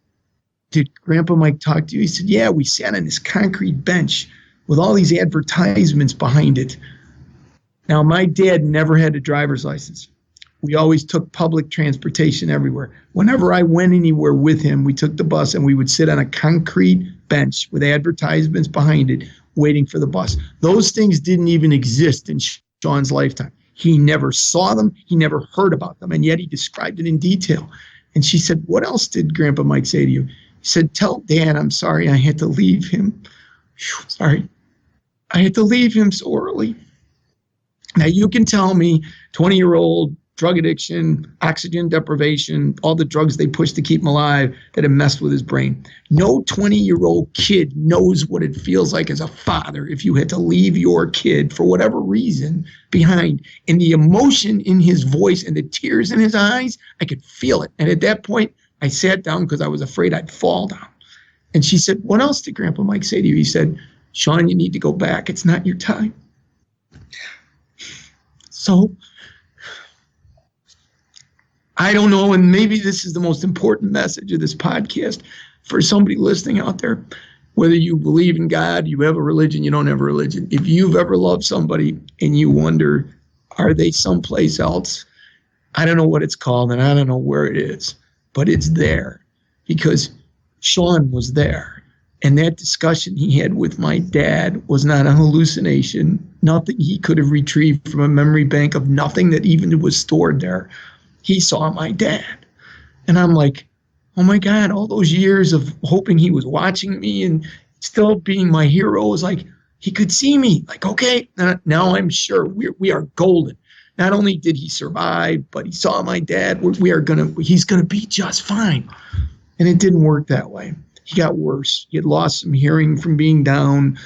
did Grandpa Mike talk to you? He said, yeah, we sat on this concrete bench with all these advertisements behind it. Now, my dad never had a driver's license. We always took public transportation everywhere. Whenever I went anywhere with him, we took the bus, and we would sit on a concrete bench with advertisements behind it, waiting for the bus. Those things didn't even exist in Sean's lifetime. He never saw them. He never heard about them, and yet he described it in detail. And she said, what else did Grandpa Mike say to you? He said, tell Dad I'm sorry I had to leave him. Sorry. I had to leave him so early. Now, you can tell me 20-year-old drug addiction, oxygen deprivation, all the drugs they push to keep him alive that have messed with his brain. No 20-year-old kid knows what it feels like as a father if you had to leave your kid for whatever reason behind. And the emotion in his voice and the tears in his eyes, I could feel it. And at that point, I sat down because I was afraid I'd fall down. And she said, what else did Grandpa Mike say to you? He said, Sean, you need to go back. It's not your time. So I don't know, and maybe this is the most important message of this podcast for somebody listening out there. Whether you believe in God, you have a religion, you don't have a religion. If you've ever loved somebody and you wonder, are they someplace else? I don't know what it's called, and I don't know where it is, but it's there because Sean was there. And that discussion he had with my dad was not a hallucination, nothing he could have retrieved from a memory bank of nothing that even was stored there. He saw my dad. And I'm like, oh my God, all those years of hoping he was watching me and still being my hero is like, he could see me. Like, okay, now I'm sure we are golden. Not only did he survive, but he saw my dad. He's going to be just fine. And it didn't work that way. He got worse. He had lost some hearing from being down.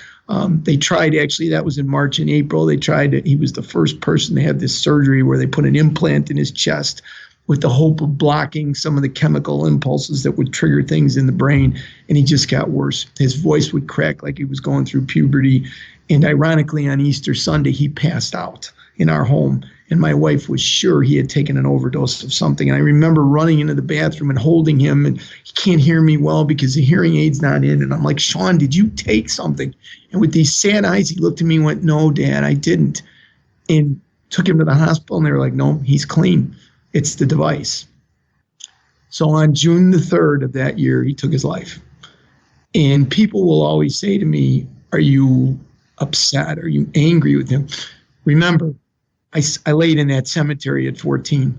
They tried, actually, that was in March and April. He was the first person to have this surgery where they put an implant in his chest with the hope of blocking some of the chemical impulses that would trigger things in the brain. And he just got worse. His voice would crack like he was going through puberty. And ironically, on Easter Sunday, he passed out in our home. and my wife was sure he had taken an overdose of something. And I remember running into the bathroom and holding him, and he can't hear me well because the hearing aid's not in. And I'm like, Sean, did you take something? And with these sad eyes, he looked at me and went, no, Dad, I didn't. And took him to the hospital, and they were like, no, he's clean. It's the device. So on June the 3rd of that year, he took his life. And people will always say to me, are you upset? Are you angry with him? Remember, I laid in that cemetery at 14.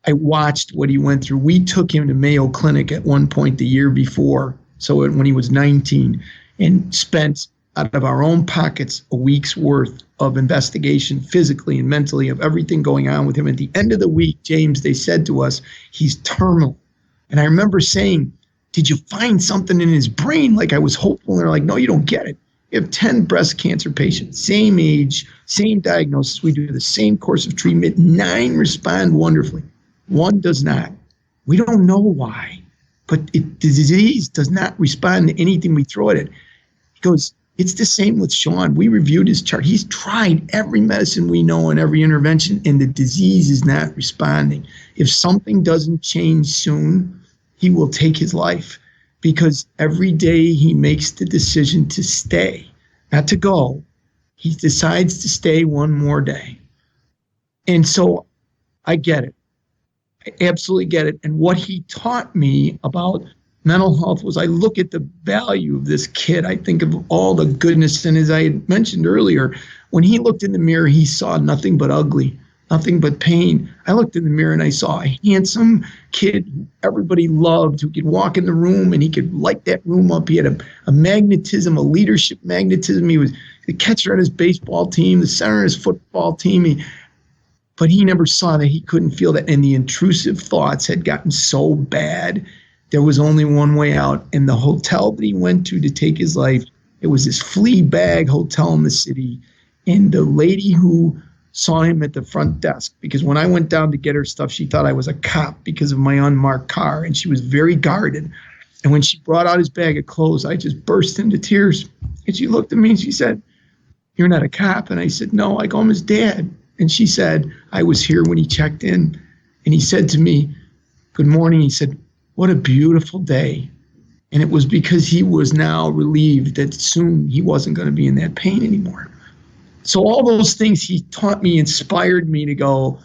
I watched what he went through. We took him to Mayo Clinic at one point the year before, so when he was 19, and spent out of our own pockets a week's worth of investigation physically and mentally of everything going on with him. At the end of the week, James, they said to us, he's terminal. And I remember saying, did you find something in his brain? Like I was hopeful. And they're like, no, you don't get it. We have 10 breast cancer patients, same age, same diagnosis. We do the same course of treatment. 9 respond wonderfully. 1 does not. We don't know why, but the disease does not respond to anything we throw at it. He goes, it's the same with Sean. We reviewed his chart. He's tried every medicine we know and every intervention, and the disease is not responding. If something doesn't change soon, he will take his life, because every day he makes the decision to stay, not to go. He decides to stay one more day. And so I get it. I absolutely get it. And what he taught me about mental health was, I look at the value of this kid. I think of all the goodness. And as I had mentioned earlier, when he looked in the mirror, he saw nothing but ugly, nothing but pain. I looked in the mirror and I saw a handsome kid who everybody loved, who could walk in the room and he could light that room up. He had a magnetism, a leadership magnetism. He was the catcher on his baseball team, the center on his football team. But he never saw that he couldn't feel that. And the intrusive thoughts had gotten so bad, there was only one way out. And the hotel that he went to take his life, it was this flea bag hotel in the city. And the lady who saw him at the front desk, because when I went down to get her stuff, she thought I was a cop because of my unmarked car, and she was very guarded. And when she brought out his bag of clothes, I just burst into tears. And she looked at me and she said, you're not a cop? And I said, no. I go, I'm his dad. And she said, I was here when he checked in. And he said to me, good morning. He said, what a beautiful day. And it was because he was now relieved that soon he wasn't going to be in that pain anymore. So all those things he taught me inspired me to go,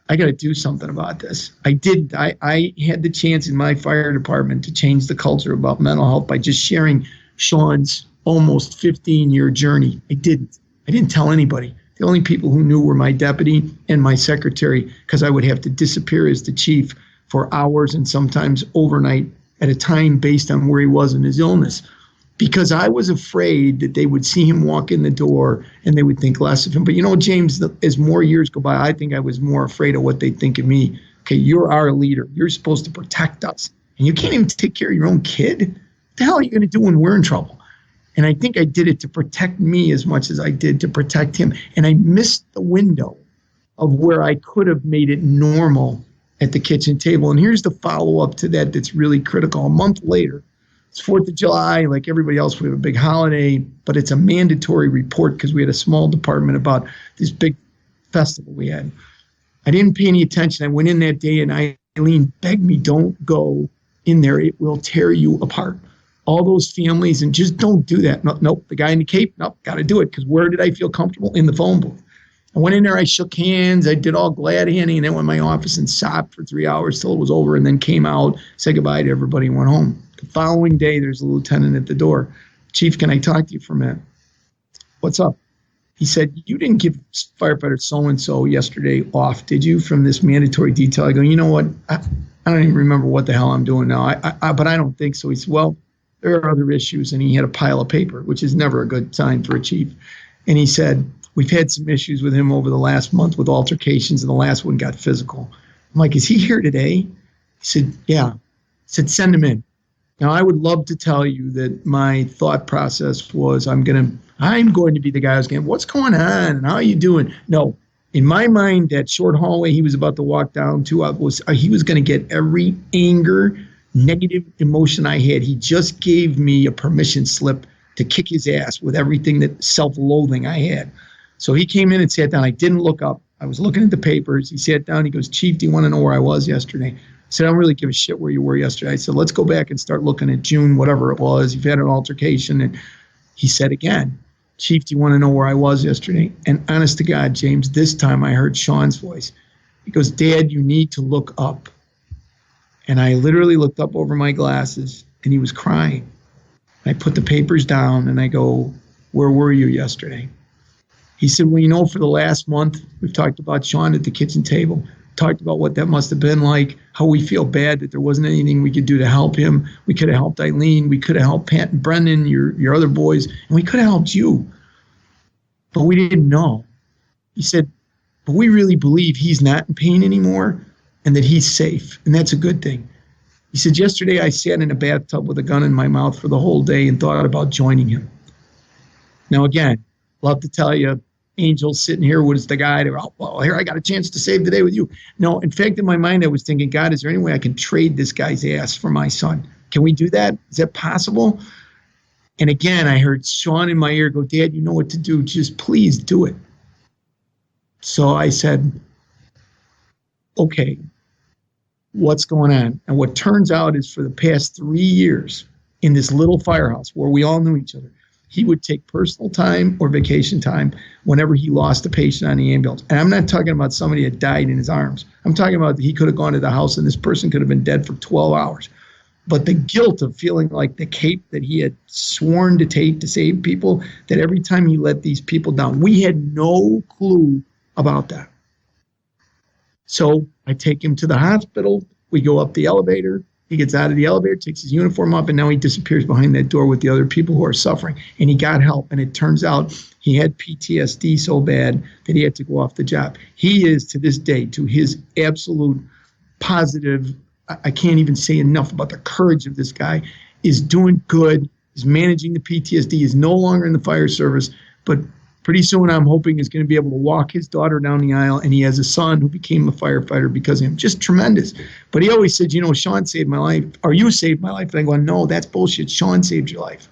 I got to do something about this. I didn't. I had the chance in my fire department to change the culture about mental health by just sharing Sean's almost 15-year journey. I didn't tell anybody. The only people who knew were my deputy and my secretary, because I would have to disappear as the chief for hours and sometimes overnight at a time based on where he was in his illness, because I was afraid that they would see him walk in the door and they would think less of him. But James, as more years go by, I think I was more afraid of what they think of me. Okay, you're our leader. You're supposed to protect us. And you can't even take care of your own kid. What the hell are you going to do when we're in trouble? And I think I did it to protect me as much as I did to protect him. And I missed the window of where I could have made it normal at the kitchen table. And here's the follow-up to that that's really critical. A month later, it's 4th of July, like everybody else, we have a big holiday, but it's a mandatory report because we had a small department about this big festival we had. I didn't pay any attention. I went in that day and Eileen begged me, don't go in there. It will tear you apart. All those families, and just don't do that. Nope. The guy in the cape, nope, got to do it, because where did I feel comfortable? In the phone booth. I went in there, I shook hands, I did all glad handing, and then went in my office and sobbed for 3 hours till it was over, and then came out, said goodbye to everybody, and went home. The following day, there's a lieutenant at the door. Chief, can I talk to you for a minute? What's up? He said, you didn't give firefighter so-and-so yesterday off, did you, from this mandatory detail? I go, you know what? I don't even remember what the hell I'm doing now, but I don't think so. He said, well, there are other issues, and he had a pile of paper, which is never a good sign for a chief. And he said, we've had some issues with him over the last month with altercations, and the last one got physical. I'm like, is he here today? He said, yeah. He said, send him in. Now, I would love to tell you that my thought process was, I'm going to be the guy who's going, what's going on, and how are you doing? No. In my mind, that short hallway he was about to walk down to, he was going to get every anger, negative emotion I had. He just gave me a permission slip to kick his ass with everything that self-loathing I had. So he came in and sat down. I didn't look up. I was looking at the papers. He sat down. He goes, Chief, do you want to know where I was yesterday? I said, I don't really give a shit where you were yesterday. I said, let's go back and start looking at June, whatever it was. You've had an altercation. And he said again, Chief, do you want to know where I was yesterday? And honest to God, James, this time I heard Sean's voice. He goes, Dad, you need to look up. And I literally looked up over my glasses, and he was crying. I put the papers down, and I go, where were you yesterday? He said, well, you know, for the last month, we've talked about Sean at the kitchen table, talked about what that must have been like, how we feel bad that there wasn't anything we could do to help him. We could have helped Eileen. We could have helped Pat and Brendan, your other boys, and we could have helped you. But we didn't know. He said, but we really believe he's not in pain anymore and that he's safe, and that's a good thing. He said, yesterday I sat in a bathtub with a gun in my mouth for the whole day and thought about joining him. Now, again, love to tell you, Angel's sitting here was the guy that, oh, well, here I got a chance to save the day with you. No, in fact, in my mind, I was thinking, God, is there any way I can trade this guy's ass for my son? Can we do that? Is that possible? And again, I heard Sean in my ear go, Dad, you know what to do. Just please do it. So I said, okay, what's going on? And what turns out is for the past 3 years in this little firehouse where we all knew each other, he would take personal time or vacation time whenever he lost a patient on the ambulance. And I'm not talking about somebody that died in his arms. I'm talking about that he could have gone to the house and this person could have been dead for 12 hours. But the guilt of feeling like the cape that he had sworn to take to save people, that every time he let these people down, we had no clue about that. So I take him to the hospital. We go up the elevator. He gets out of the elevator, takes his uniform off, and now he disappears behind that door with the other people who are suffering. And he got help. And it turns out he had PTSD so bad that he had to go off the job. He is, to this day, to his absolute positive, I can't even say enough about the courage of this guy, is doing good, is managing the PTSD, is no longer in the fire service, but pretty soon I'm hoping is going to be able to walk his daughter down the aisle, and he has a son who became a firefighter because of him. Just tremendous. But he always said, you know, Sean saved my life, or you saved my life. And I go, no, that's bullshit. Sean saved your life.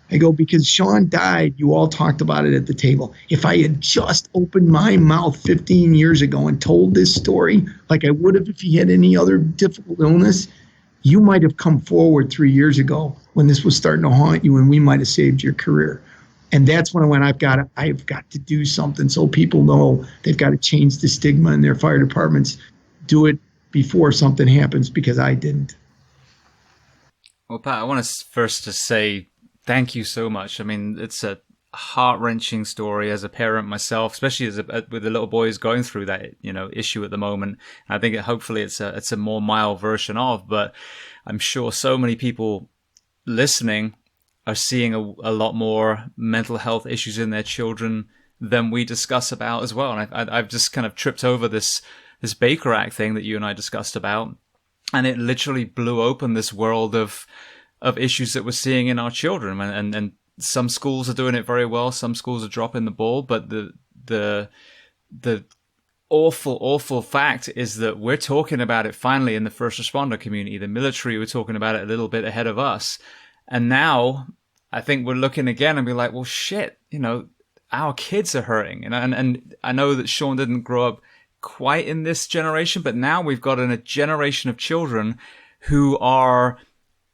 I go, because Sean died, you all talked about it at the table. If I had just opened my mouth 15 years ago and told this story like I would have if he had any other difficult illness, you might have come forward 3 years ago when this was starting to haunt you, and we might have saved your career. And that's when I went, I've got to do something so people know they've got to change the stigma in their fire departments. Do it before something happens, because I didn't. Well, Pat, I want to first just say thank you so much. I mean, it's a heart-wrenching story as a parent myself, especially with the little boys going through that, you know, issue at the moment. I think hopefully it's a more mild version of, but I'm sure so many people listening are seeing a lot more mental health issues in their children than we discuss about as well. And I've just kind of tripped over this Baker Act thing that you and I discussed about, and it literally blew open this world of issues that we're seeing in our children. And some schools are doing it very well, some schools are dropping the ball, but the awful fact is that we're talking about it finally in the first responder community. The military were talking about it a little bit ahead of us. And now I think we're looking again and be like, well, shit, you know, our kids are hurting. And I know that Sean didn't grow up quite in this generation, but now we've got a generation of children who are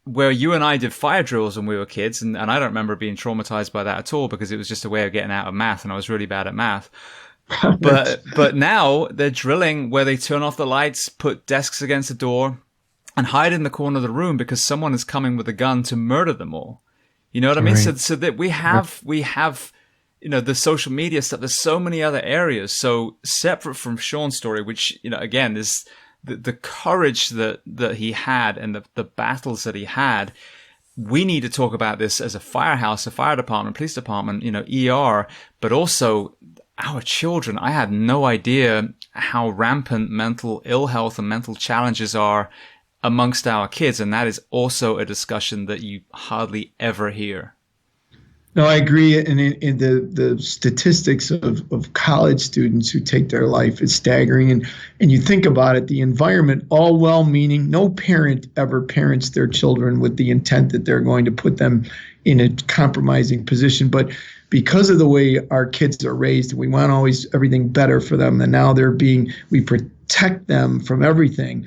where you and I did fire drills when we were kids. And I don't remember being traumatized by that at all, because it was just a way of getting out of math, and I was really bad at math. But now they're drilling where they turn off the lights, put desks against the door, and hide in the corner of the room because someone is coming with a gun to murder them all. You know what I mean? Right. So that we have, you know, the social media stuff. There's so many other areas. So separate from Sean's story, which, you know, again, is the courage that he had and the battles that he had. We need to talk about this as a firehouse, a fire department, police department, you know, ER, but also our children. I had no idea how rampant mental ill health and mental challenges are amongst our kids, and that is also a discussion that you hardly ever hear. No, I agree. And in the statistics of college students who take their life is staggering. And you think about it, the environment, all well-meaning, no parent ever parents their children with the intent that they're going to put them in a compromising position. But because of the way our kids are raised, we want always everything better for them. And now we protect them from everything.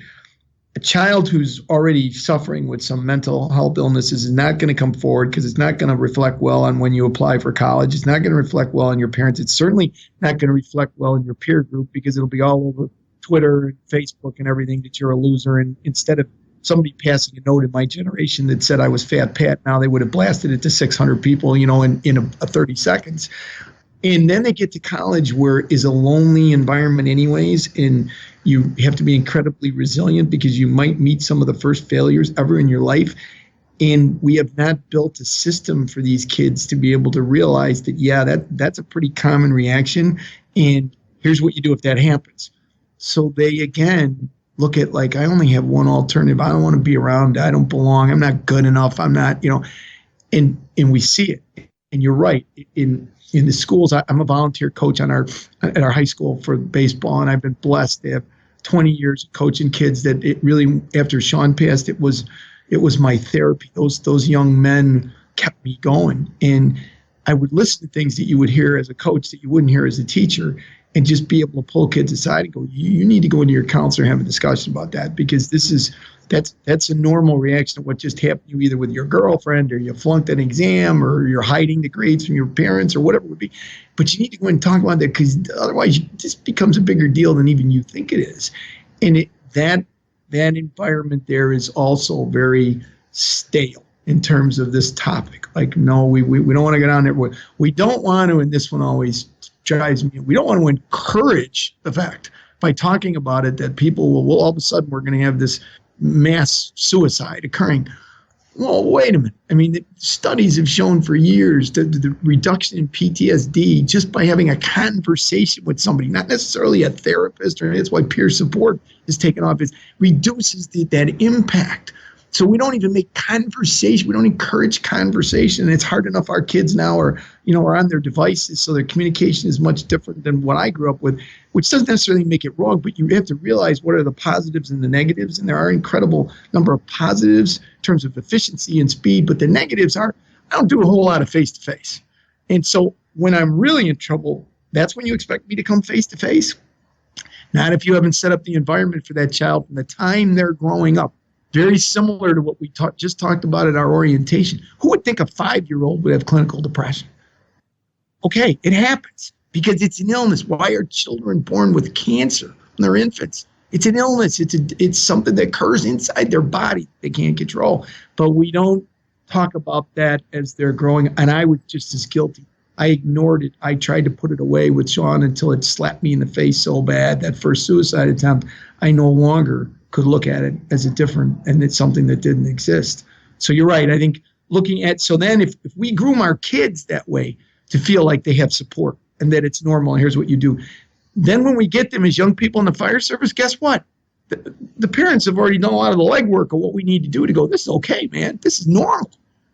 A child who's already suffering with some mental health illnesses is not going to come forward because it's not going to reflect well on when you apply for college. It's not going to reflect well on your parents. It's certainly not going to reflect well in your peer group because it'll be all over Twitter and Facebook and everything that you're a loser. And instead of somebody passing a note in my generation that said I was Fat Pat, now they would have blasted it to 600 people, in a 30 seconds. And then they get to college where is a lonely environment anyways, and you have to be incredibly resilient because you might meet some of the first failures ever in your life. And we have not built a system for these kids to be able to realize that, that's a pretty common reaction. And here's what you do if that happens. So they, again, look at like, I only have one alternative. I don't want to be around. I don't belong. I'm not good enough. I'm not, and we see it. And you're right. In the schools, I'm a volunteer coach at our high school for baseball, and I've been blessed to have 20 years of coaching kids that it really, after Sean passed, it was my therapy. Those young men kept me going. And I would listen to things that you would hear as a coach that you wouldn't hear as a teacher, and just be able to pull kids aside and go, you need to go into your counselor and have a discussion about that, because that's a normal reaction to what just happened to you, either with your girlfriend or you flunked an exam or you're hiding the grades from your parents or whatever it would be. But you need to go and talk about that, because otherwise it just becomes a bigger deal than even you think it is. And that environment there is also very stale in terms of this topic. Like, no, we don't want to get down there. We don't want to, and this one always drives me, we don't want to encourage the fact by talking about it that people will all of a sudden we're going to have this mass suicide occurring. Well, wait a minute. I mean, the studies have shown for years that the reduction in PTSD just by having a conversation with somebody, not necessarily a therapist, or that's why peer support is taken off, is reduces that impact. So we don't even make conversation. We don't encourage conversation. And it's hard enough our kids now are on their devices, so their communication is much different than what I grew up with, which doesn't necessarily make it wrong, but you have to realize what are the positives and the negatives. And there are an incredible number of positives in terms of efficiency and speed, but the negatives are, I don't do a whole lot of face-to-face. And so when I'm really in trouble, that's when you expect me to come face-to-face. Not if you haven't set up the environment for that child from the time they're growing up. Very similar to what we just talked about at our orientation. Who would think a 5-year-old would have clinical depression? Okay, it happens because it's an illness. Why are children born with cancer when they're infants? It's an illness. It's something that occurs inside their body they can't control. But we don't talk about that as they're growing. And I was just as guilty. I ignored it. I tried to put it away with Sean until it slapped me in the face so bad. That first suicide attempt, I no longer could look at it as a different, and it's something that didn't exist. So you're right. I think so then if we groom our kids that way to feel like they have support and that it's normal, and here's what you do, then when we get them as young people in the fire service, guess what? The parents have already done a lot of the legwork of what we need to do to go, this is okay, man. This is normal.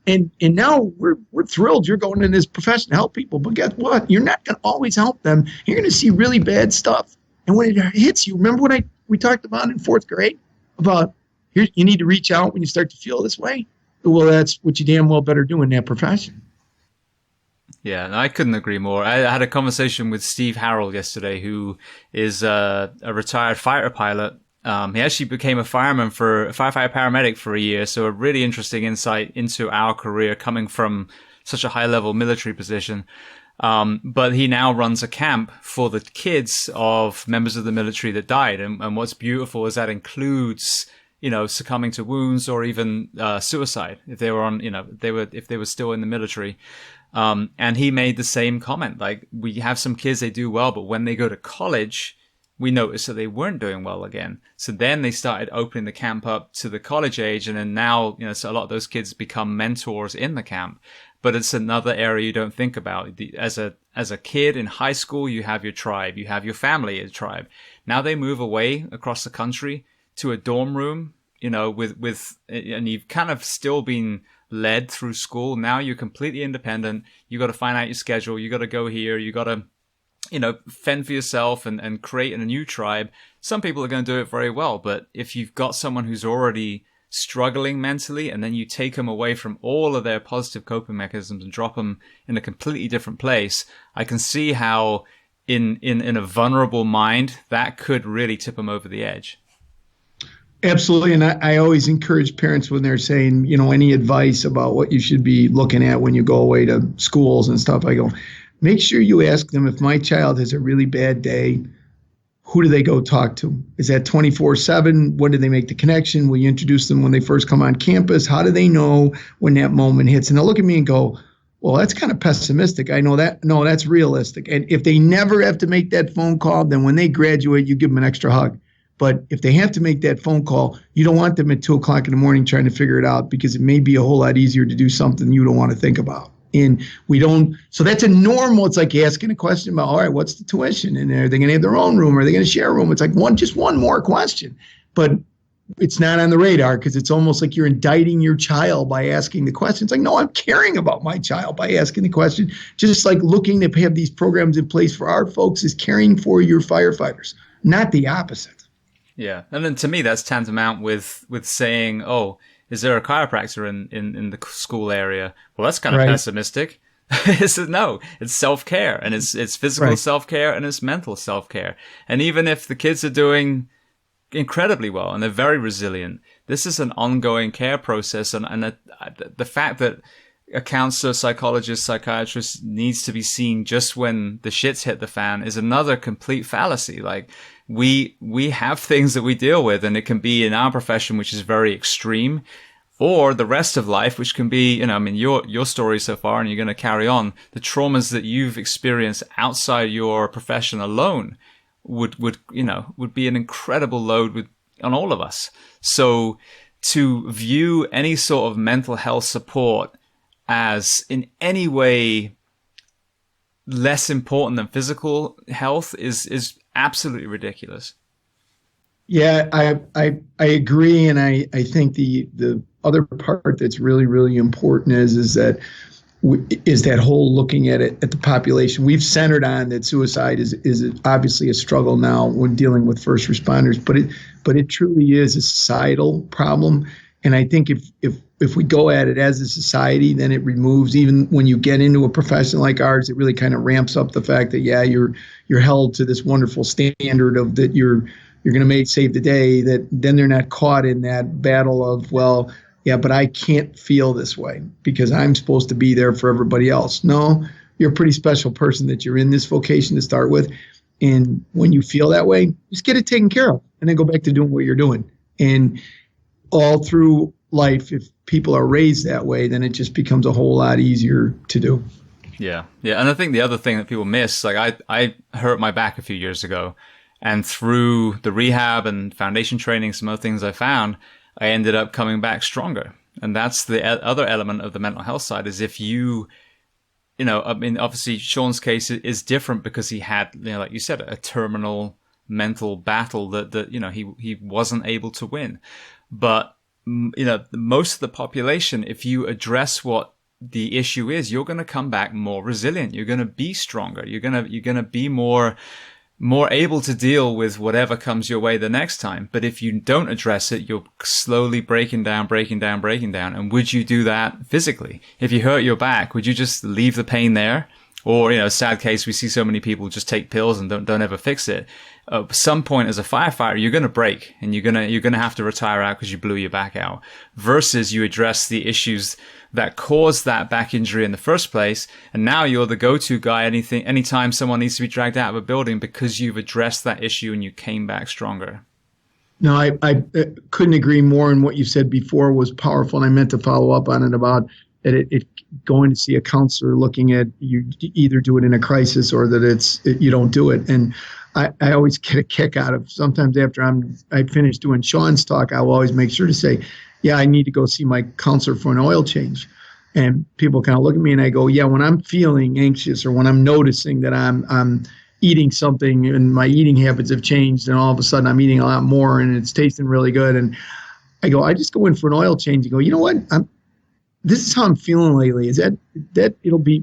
And now we're thrilled you're going in this profession to help people. But guess what? You're not going to always help them. You're going to see really bad stuff. And when it hits you, remember what we talked about in 4th grade about you need to reach out when you start to feel this way? Well, that's what you damn well better do in that profession. Yeah, no, I couldn't agree more. I had a conversation with Steve Harrell yesterday, who is a retired fighter pilot. He actually became a firefighter paramedic for a year. So a really interesting insight into our career coming from such a high level military position. But he now runs a camp for the kids of members of the military that died. And what's beautiful is that includes, succumbing to wounds or even suicide if they were if they were still in the military. And he made the same comment. Like, we have some kids, they do well, but when they go to college, we noticed that they weren't doing well again. So then they started opening the camp up to the college age. And then now, so a lot of those kids become mentors in the camp. But it's another area you don't think about. As a kid in high school, you have your tribe, you have your family as a tribe. Now they move away across the country to a dorm room, and you've kind of still been led through school. Now you're completely independent. You got to find out your schedule. You got to go here. You got to, fend for yourself and create a new tribe. Some people are going to do it very well, but if you've got someone who's already struggling mentally, and then you take them away from all of their positive coping mechanisms and drop them in a completely different place, I can see how in a vulnerable mind, that could really tip them over the edge. Absolutely. And I always encourage parents when they're saying, any advice about what you should be looking at when you go away to schools and stuff, I go, make sure you ask them, if my child has a really bad day, who do they go talk to? Is that 24/7? When do they make the connection? Will you introduce them when they first come on campus? How do they know when that moment hits? And they'll look at me and go, well, that's kind of pessimistic. I know that. No, that's realistic. And if they never have to make that phone call, then when they graduate, you give them an extra hug. But if they have to make that phone call, you don't want them at 2:00 in the morning trying to figure it out, because it may be a whole lot easier to do something you don't want to think about. And we don't, so that's a normal, it's like asking a question about, all right, what's the tuition? And are they going to have their own room? Are they going to share a room? It's like just one more question. But it's not on the radar, because it's almost like you're indicting your child by asking the question. It's like, no, I'm caring about my child by asking the question. Just like looking to have these programs in place for our folks is caring for your firefighters, not the opposite. Yeah. And then to me, that's tantamount with saying, oh, is there a chiropractor in the school area? Well, that's kind of pessimistic. No, it's self-care, and it's physical self-care, and it's mental self-care. And even if the kids are doing incredibly well and they're very resilient, this is an ongoing care process. And the fact that a counselor, psychologist, psychiatrist needs to be seen just when the shit's hit the fan is another complete fallacy. Like, we have things that we deal with, and it can be in our profession, which is very extreme, or the rest of life, which can be, your story so far, and you're going to carry on, the traumas that you've experienced outside your profession alone would be an incredible load on all of us. So to view any sort of mental health support as in any way less important than physical health is absolutely ridiculous. Yeah, I agree, and I think the other part that's really, really important is that whole looking at it at the population. We've centered on that suicide is obviously a struggle now when dealing with first responders, but it truly is a societal problem. And I think if we go at it as a society, then it removes, even when you get into a profession like ours, it really kind of ramps up the fact that, you're held to this wonderful standard of that you're going to save the day, that then they're not caught in that battle of, well, yeah, but I can't feel this way because I'm supposed to be there for everybody else. No, you're a pretty special person that you're in this vocation to start with. And when you feel that way, just get it taken care of and then go back to doing what you're doing. And all through life, if people are raised that way, then it just becomes a whole lot easier to do. Yeah. Yeah. And I think the other thing that people miss, like I hurt my back a few years ago, and through the rehab and foundation training, some other things I found, I ended up coming back stronger. And that's the other element of the mental health side, is if obviously Sean's case is different because he had, like you said, a terminal mental battle that he wasn't able to win. But, most of the population, if you address what the issue is, you're going to come back more resilient. You're going to be stronger. You're going to be more able to deal with whatever comes your way the next time. But if you don't address it, you're slowly breaking down. And would you do that physically? If you hurt your back, would you just leave the pain there? Or, sad case, we see so many people just take pills and don't ever fix it. At some point as a firefighter, you're going to break and you're going to have to retire out because you blew your back out, versus you address the issues that caused that back injury in the first place. And now you're the go-to guy anytime someone needs to be dragged out of a building because you've addressed that issue and you came back stronger. No, I couldn't agree more. And what you said before was powerful. And I meant to follow up on it about that it going to see a counselor looking at you either do it in a crisis or that you don't do it. And I always get a kick out of, sometimes after I finish doing Sean's talk, I will always make sure to say, yeah, I need to go see my counselor for an oil change. And people kind of look at me and I go, yeah, when I'm feeling anxious or when I'm noticing that I'm eating something and my eating habits have changed and all of a sudden I'm eating a lot more and it's tasting really good. And I go, I just go in for an oil change and go, you know what? This is how I'm feeling lately. Is that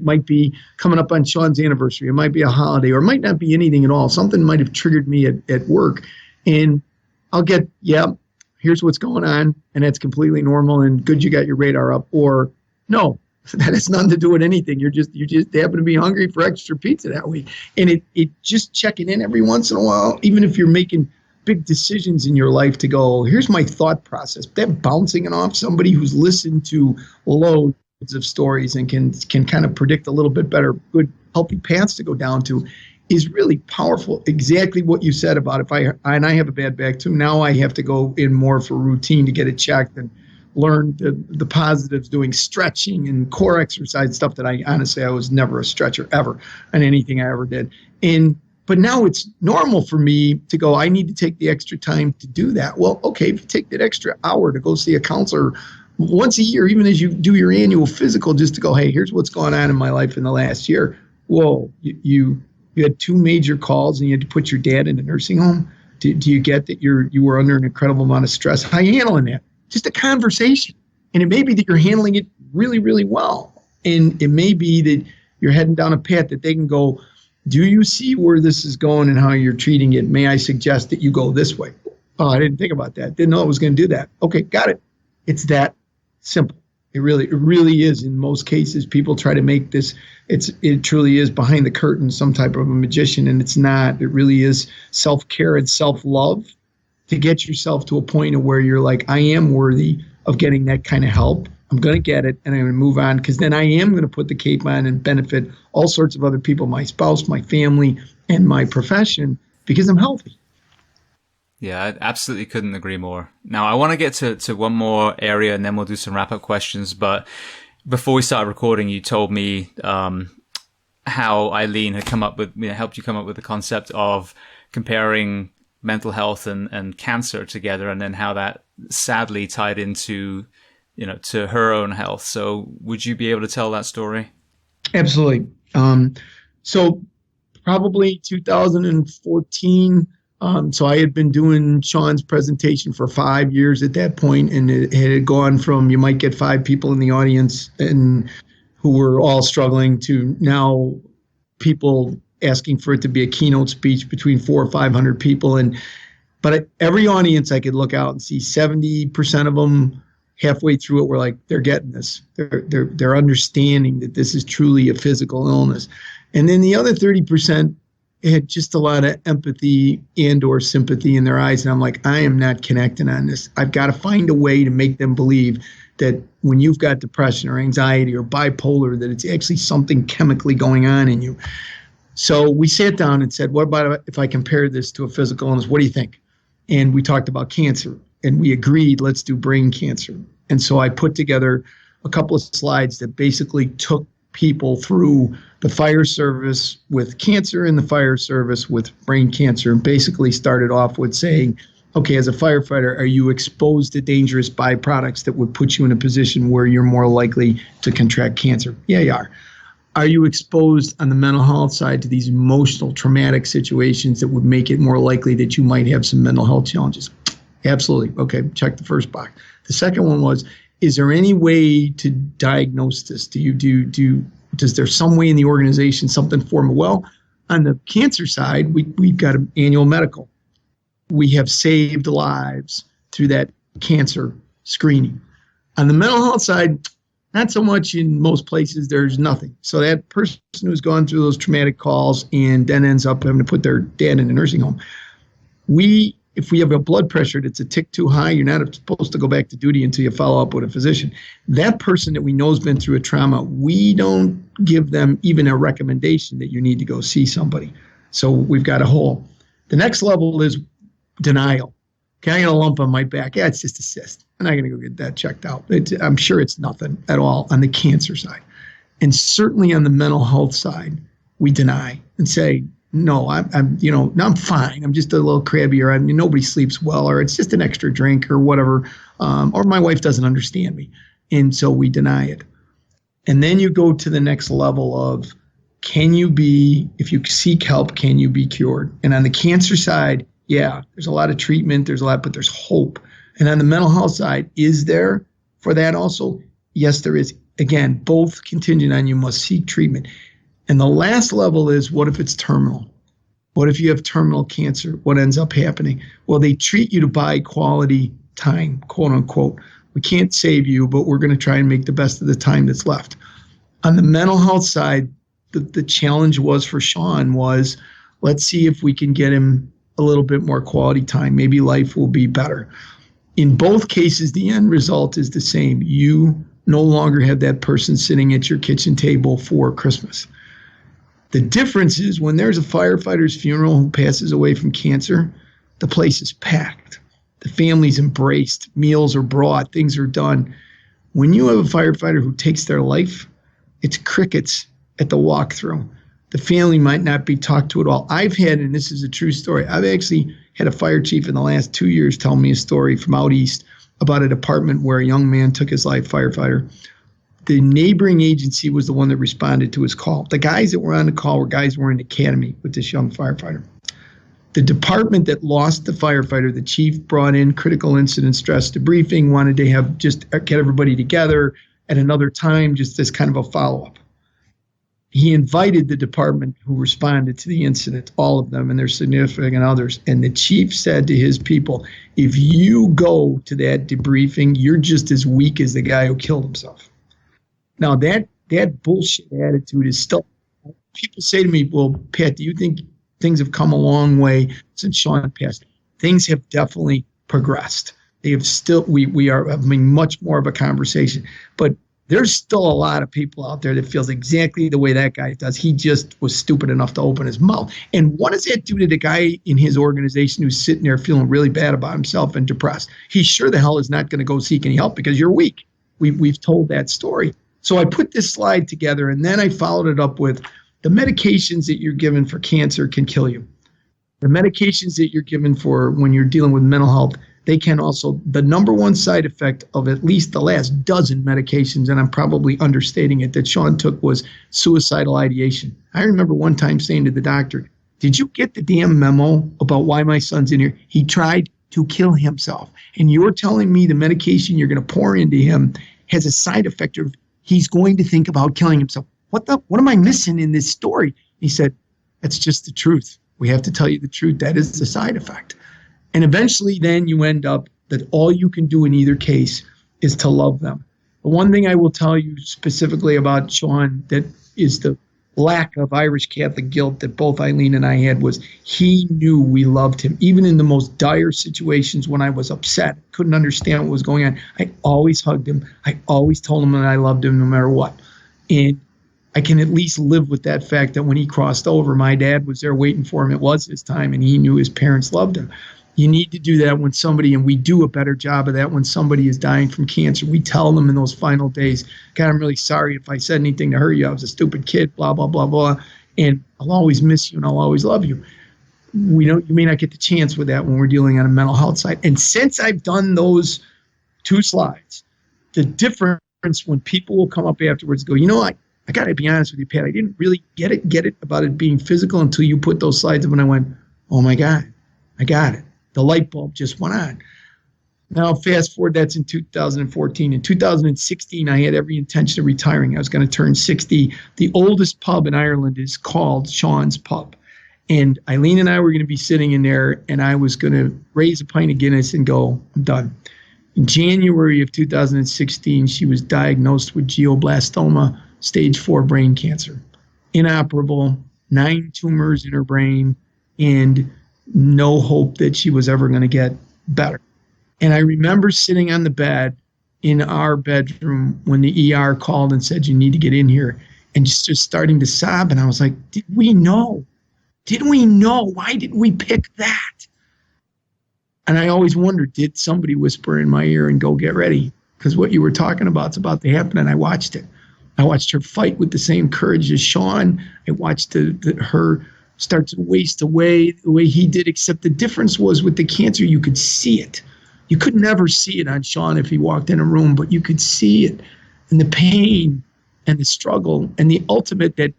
might be coming up on Sean's anniversary. It might be a holiday, or it might not be anything at all. Something might have triggered me at work. And I'll get, I here's what's going on, and that's completely normal and good you got your radar up, or no, that has nothing to do with anything. You just happen to be hungry for extra pizza that week. And it just checking in every once in a while, even if you're making big decisions in your life, to go, here's my thought process. That bouncing it off somebody who's listened to loads of stories and can kind of predict a little bit better, good, healthy paths to go down to, is really powerful. Exactly what you said about if I have a bad back too. Now I have to go in more for routine to get it checked and learn the positives, doing stretching and core exercise stuff that I was never a stretcher ever on anything I ever did. But now it's normal for me to go, I need to take the extra time to do that. Well, okay, if you take that extra hour to go see a counselor once a year, even as you do your annual physical, just to go, hey, here's what's going on in my life in the last year. Whoa, you had 2 major calls and you had to put your dad in a nursing home. Do you get that you were under an incredible amount of stress? How are you handling that? Just a conversation. And it may be that you're handling it really, really well. And it may be that you're heading down a path that they can go, do you see where this is going and how you're treating it? May I suggest that you go this way? Oh, I didn't think about that. Didn't know I was going to do that. Okay, got it. It's that simple. It really is. In most cases, people try to make this, it truly is behind the curtain, some type of a magician, and it's not. It really is self-care and self-love to get yourself to a point of where you're like, I am worthy of getting that kind of help. I'm going to get it, and I'm going to move on, because then I am going to put the cape on and benefit all sorts of other people, my spouse, my family, and my profession, because I'm healthy. Yeah, I absolutely couldn't agree more. Now, I want to get to one more area, and then we'll do some wrap-up questions. But before we started recording, you told me how Eileen had come up with, helped you come up with the concept of comparing mental health and cancer together, and then how that sadly tied into, to her own health. So would you be able to tell that story? Absolutely. So probably 2014. So I had been doing Sean's presentation for 5 years at that point, and it had gone from, you might get 5 people in the audience and who were all struggling, to now people asking for it to be a keynote speech between 400 or 500 people. But every audience I could look out and see 70% of them halfway through it were like, they're getting this. They're understanding that this is truly a physical illness. And then the other 30% had just a lot of empathy and or sympathy in their eyes. And I'm like, I am not connecting on this. I've got to find a way to make them believe that when you've got depression or anxiety or bipolar, that it's actually something chemically going on in you. So we sat down and said, what about if I compare this to a physical illness? What do you think? And we talked about cancer, and we agreed, let's do brain cancer. And so I put together a couple of slides that basically took people through the fire service with cancer and the fire service with brain cancer, and basically started off with saying, okay, as a firefighter, are you exposed to dangerous byproducts that would put you in a position where you're more likely to contract cancer? Yeah, you are. Are you exposed on the mental health side to these emotional, traumatic situations that would make it more likely that you might have some mental health challenges? Absolutely. Okay, check the first box. The second one was, is there any way to diagnose this? Does there some way in the organization, something for them? Well, on the cancer side, we've got an annual medical. We have saved lives through that cancer screening. On the mental health side, not so much. In most places, there's nothing. So that person who's gone through those traumatic calls and then ends up having to put their dad in a nursing home, if we have a blood pressure that's a tick too high, you're not supposed to go back to duty until you follow up with a physician. That person that we know has been through a trauma, we don't give them even a recommendation that you need to go see somebody. So we've got a hole. The next level is denial. Okay, I got a lump on my back. Yeah, it's just a cyst. I'm not going to go get that checked out. I'm sure it's nothing at all on the cancer side. And certainly on the mental health side, we deny and say, no, I'm fine. I'm just a little crabby, or nobody sleeps well, or it's just an extra drink or whatever, or my wife doesn't understand me. And so we deny it. And then you go to the next level of, if you seek help, can you be cured? And on the cancer side, yeah, there's a lot of treatment, but there's hope. And on the mental health side, is there for that also? Yes, there is. Again, both contingent on you must seek treatment. And the last level is, what if it's terminal? What if you have terminal cancer? What ends up happening? Well, they treat you to buy quality time, quote unquote. We can't save you, but we're going to try and make the best of the time that's left. On the mental health side, the challenge was for Sean was, let's see if we can get him a little bit more quality time. Maybe life will be better. In both cases, the end result is the same. You no longer have that person sitting at your kitchen table for Christmas. The difference is when there's a firefighter's funeral who passes away from cancer, the place is packed. The family's embraced. Meals are brought. Things are done. When you have a firefighter who takes their life, it's crickets at the walkthrough. The family might not be talked to at all. I've had, and this is a true story, I've actually had a fire chief in the last 2 years tell me a story from out east about a department where a young man took his life, firefighter. The neighboring agency was the one that responded to his call. The guys that were on the call were guys who were in the academy with this young firefighter. The department that lost the firefighter, the chief brought in critical incident stress debriefing, wanted to have just get everybody together at another time, just as kind of a follow-up. He invited the department who responded to the incident, all of them and their significant others. And the chief said to his people, if you go to that debriefing, you're just as weak as the guy who killed himself. Now, that bullshit attitude is still, people say to me, well, Pat, do you think things have come a long way since Sean passed? Things have definitely progressed. They have still, we are having much more of a conversation. But there's still a lot of people out there that feels exactly the way that guy does. He just was stupid enough to open his mouth. And what does that do to the guy in his organization who's sitting there feeling really bad about himself and depressed? He sure the hell is not going to go seek any help because you're weak. We've told that story. So I put this slide together, and then I followed it up with the medications that you're given for cancer can kill you. The medications that you're given for when you're dealing with mental health, they can also, the number one side effect of at least the last dozen medications, and I'm probably understating it, that Sean took was suicidal ideation. I remember one time saying to the doctor, did you get the damn memo about why my son's in here? He tried to kill himself. And you're telling me the medication you're going to pour into him has a side effect of he's going to think about killing himself. What am I missing in this story? He said, that's just the truth. We have to tell you the truth. That is the side effect. And eventually then you end up that all you can do in either case is to love them. The one thing I will tell you specifically about Sean that is the lack of Irish Catholic guilt that both Eileen and I had was he knew we loved him. Even in the most dire situations when I was upset, couldn't understand what was going on, I always hugged him. I always told him that I loved him no matter what. And I can at least live with that fact that when he crossed over, my dad was there waiting for him. It was his time, and he knew his parents loved him. You need to do that when somebody, and we do a better job of that when somebody is dying from cancer. We tell them in those final days, God, I'm really sorry if I said anything to hurt you. I was a stupid kid, blah, blah, blah, blah. And I'll always miss you and I'll always love you. You may not get the chance with that when we're dealing on a mental health side. And since I've done those two slides, the difference when people will come up afterwards and go, you know, I got to be honest with you, Pat, I didn't really get it about it being physical until you put those slides up and I went, oh my God, I got it. The light bulb just went on. Now, fast forward, that's in 2014. In 2016, I had every intention of retiring. I was going to turn 60. The oldest pub in Ireland is called Sean's Pub. And Eileen and I were going to be sitting in there, and I was going to raise a pint of Guinness and go, I'm done. In January of 2016, she was diagnosed with glioblastoma, stage 4 brain cancer. Inoperable, 9 tumors in her brain, and no hope that she was ever going to get better. And I remember sitting on the bed in our bedroom when the ER called and said, you need to get in here, and just starting to sob. And I was like, did we know? Did we know? Why did we pick that? And I always wondered, did somebody whisper in my ear and go get ready? Because what you were talking about is about to happen, and I watched it. I watched her fight with the same courage as Sean. I watched her start to waste away the way he did, except the difference was with the cancer, you could see it. You could never see it on Sean if he walked in a room, but you could see it, and the pain and the struggle and the ultimate that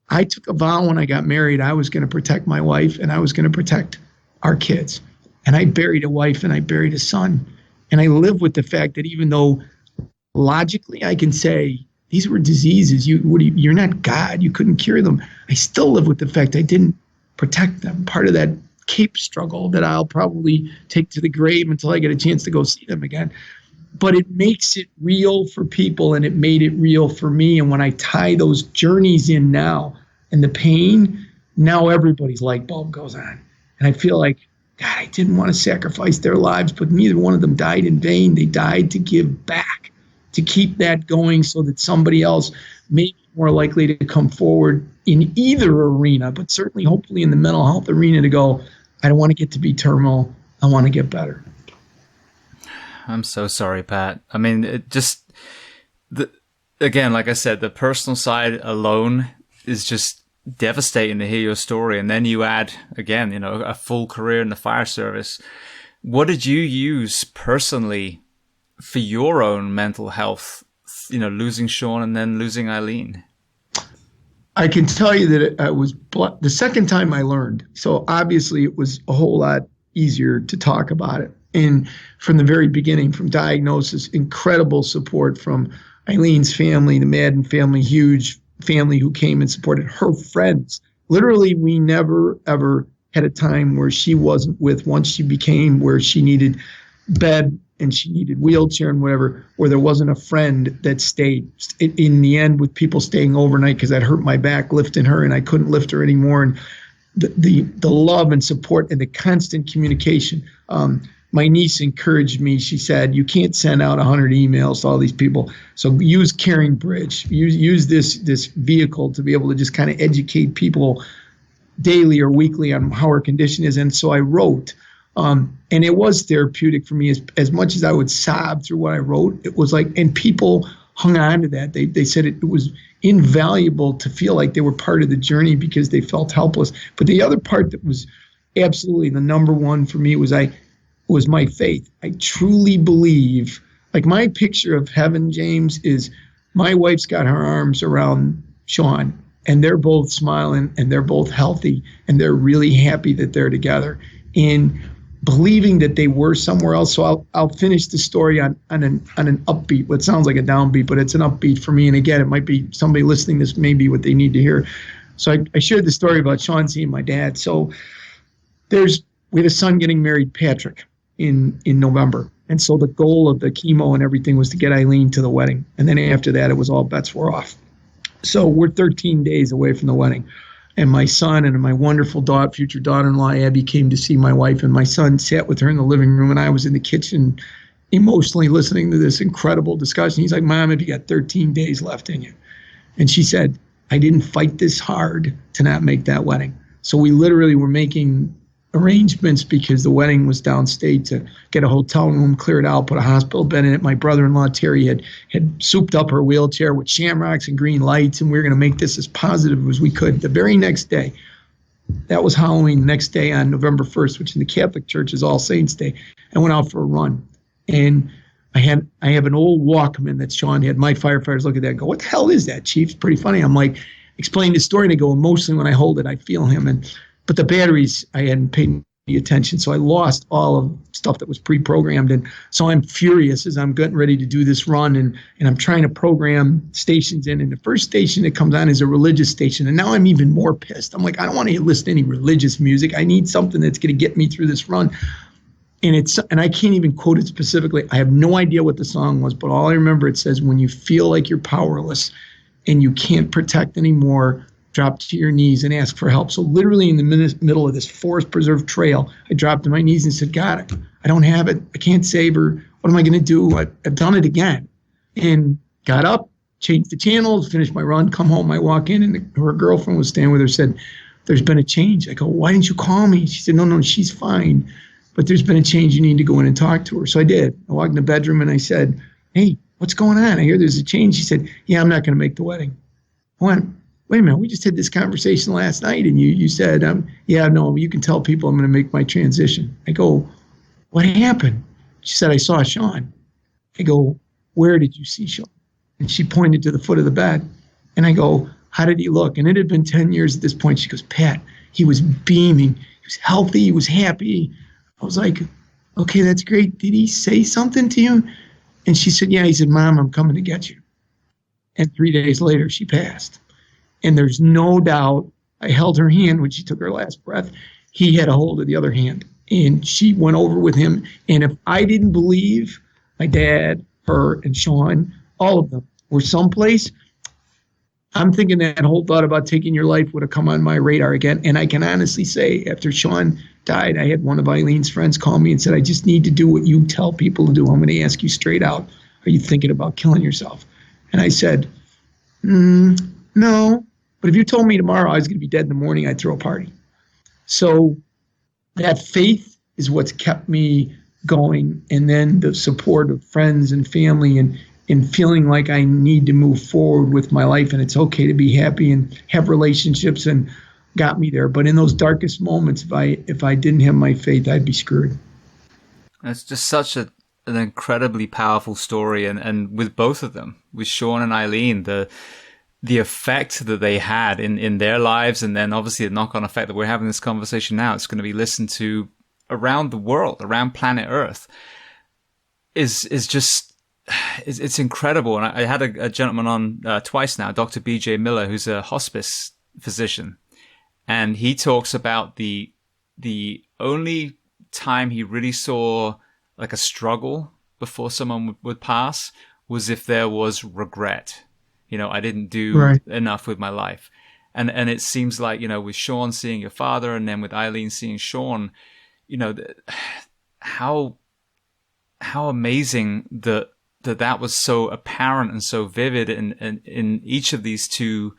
I took a vow when I got married. I was going to protect my wife and I was going to protect our kids. And I buried a wife and I buried a son. And I live with the fact that even though logically I can say, these were diseases. You're not God. You couldn't cure them. I still live with the fact I didn't protect them. Part of that cape struggle that I'll probably take to the grave until I get a chance to go see them again. But it makes it real for people, and it made it real for me. And when I tie those journeys in now and the pain, now everybody's light bulb goes on. And I feel like, God, I didn't want to sacrifice their lives, but neither one of them died in vain. They died to give back, to keep that going so that somebody else may be more likely to come forward in either arena, but certainly hopefully in the mental health arena, to go, I don't want to get to be terminal. I want to get better. I'm so sorry, Pat. I mean, again, like I said, the personal side alone is just devastating to hear your story. And then you add, again, a full career in the fire service. What did you use personally for your own mental health, losing Sean and then losing Eileen? I can tell you that it was the second time I learned. So obviously it was a whole lot easier to talk about it. And from the very beginning, from diagnosis, incredible support from Eileen's family, the Madden family, huge family who came and supported her friends. Literally, we never, ever had a time where she wasn't with, once she became where she needed bed and she needed wheelchair and whatever, where there wasn't a friend that stayed. In the end, with people staying overnight because I'd hurt my back lifting her and I couldn't lift her anymore. And the love and support and the constant communication. My niece encouraged me. She said, you can't send out 100 emails to all these people. So use Caring Bridge. Use this vehicle to be able to just kind of educate people daily or weekly on how her condition is. And so I wrote, and it was therapeutic for me as much as I would sob through what I wrote. It was like, and people hung on to that. They said it was invaluable to feel like they were part of the journey because they felt helpless. But the other part that was absolutely the number one for me was my faith. I truly believe, like my picture of heaven, James, is my wife's got her arms around Sean and they're both smiling and they're both healthy and they're really happy that they're together, and believing that they were somewhere else. So I'll finish the story on an upbeat, what sounds like a downbeat, but it's an upbeat for me. And again, it might be somebody listening, this may be what they need to hear. So I shared the story about Sean seeing my dad. So we had a son getting married, Patrick, in November. And so the goal of the chemo and everything was to get Eileen to the wedding. And then after that, it was all bets were off. So we're 13 days away from the wedding. And my son and my wonderful future daughter-in-law, Abby, came to see my wife. And my son sat with her in the living room. And I was in the kitchen emotionally listening to this incredible discussion. He's like, Mom, have you got 13 days left in you? And she said, I didn't fight this hard to not make that wedding. So we literally were making arrangements because the wedding was downstate to get a hotel room, clear it out, put a hospital bed in it. My brother-in-law, Terry, had souped up her wheelchair with shamrocks and green lights, and we were going to make this as positive as we could. The very next day, that was Halloween, the next day on November 1st, which in the Catholic Church is All Saints Day, I went out for a run. And I have an old Walkman that Sean had. My firefighters look at that and go, what the hell is that, Chief? It's pretty funny. I'm like, explain the story, and I go, emotionally when I hold it, I feel him. But the batteries, I hadn't paid any attention, so I lost all of stuff that was pre-programmed. And so I'm furious as I'm getting ready to do this run, and I'm trying to program stations in. And the first station that comes on is a religious station. And now I'm even more pissed. I'm like, I don't want to listen to any religious music. I need something that's going to get me through this run. And I can't even quote it specifically. I have no idea what the song was, but all I remember, it says, when you feel like you're powerless and you can't protect anymore, drop to your knees and ask for help. So literally in the middle of this forest preserve trail, I dropped to my knees and said, God, I don't have it. I can't save her. What am I going to do? I've done it again. And got up, changed the channels, finished my run, come home. I walk in, and her girlfriend was standing with her, said, there's been a change. I go, why didn't you call me? She said, no, she's fine. But there's been a change. You need to go in and talk to her. So I did. I walked in the bedroom and I said, hey, what's going on? I hear there's a change. She said, yeah, I'm not going to make the wedding. I went, wait a minute, we just had this conversation last night, and you said, yeah, no, you can tell people I'm going to make my transition. I go, what happened? She said, I saw Sean. I go, where did you see Sean? And she pointed to the foot of the bed. And I go, how did he look? And it had been 10 years at this point. She goes, Pat, he was beaming. He was healthy. He was happy. I was like, okay, that's great. Did he say something to you? And she said, yeah. He said, Mom, I'm coming to get you. And 3 days later, she passed. And there's no doubt, I held her hand when she took her last breath. He had a hold of the other hand, and she went over with him. And if I didn't believe my dad, her, and Sean, all of them were someplace, I'm thinking that whole thought about taking your life would have come on my radar again. And I can honestly say, after Sean died, I had one of Eileen's friends call me and said, I just need to do what you tell people to do. I'm going to ask you straight out, are you thinking about killing yourself? And I said, no. But if you told me tomorrow I was going to be dead in the morning, I'd throw a party. So that faith is what's kept me going. And then the support of friends and family and feeling like I need to move forward with my life and it's okay to be happy and have relationships and got me there. But in those darkest moments, if I didn't have my faith, I'd be screwed. It's just such an incredibly powerful story. And with both of them, with Sean and Eileen, the effect that they had in their lives, and then obviously the knock-on effect that we're having this conversation now, it's going to be listened to around the world, around planet Earth, is just, it's incredible. And I had a gentleman on twice now, Dr. B.J. Miller, who's a hospice physician, and he talks about the only time he really saw like a struggle before someone would pass was if there was regret. I didn't do enough with my life. And it seems like, with Sean seeing your father and then with Eileen seeing Sean, how amazing that was so apparent and so vivid in each of these two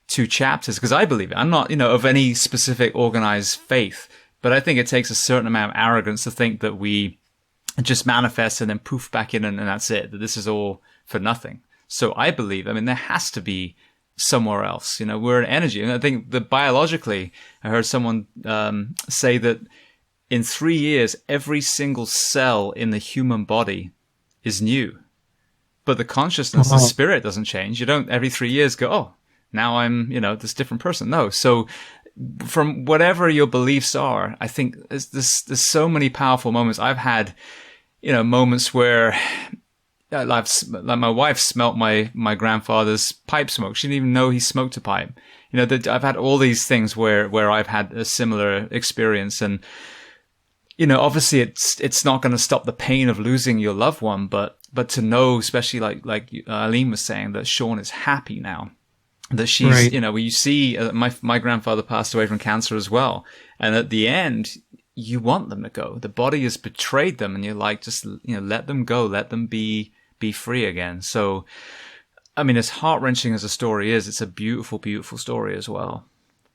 chapters. Because I believe it. I'm not, of any specific organized faith, but I think it takes a certain amount of arrogance to think that we just manifest and then poof back in and that's it, that this is all for nothing. So I believe, there has to be somewhere else. We're an energy. And I think that biologically, I heard someone say that in 3 years, every single cell in the human body is new. But the consciousness, the spirit doesn't change. You don't every 3 years go, oh, now I'm, this different person. No. So from whatever your beliefs are, I think there's so many powerful moments. I've had, moments where like my wife smelt my grandfather's pipe smoke. She didn't even know he smoked a pipe. I've had all these things where I've had a similar experience, and obviously it's not going to stop the pain of losing your loved one, but to know, especially like Eileen was saying, that Sean is happy now, that she's you see my grandfather passed away from cancer as well, and at the end you want them to go. The body has betrayed them, and you're like, just let them go, let them be free again. So, as heart-wrenching as a story is, it's a beautiful, beautiful story as well.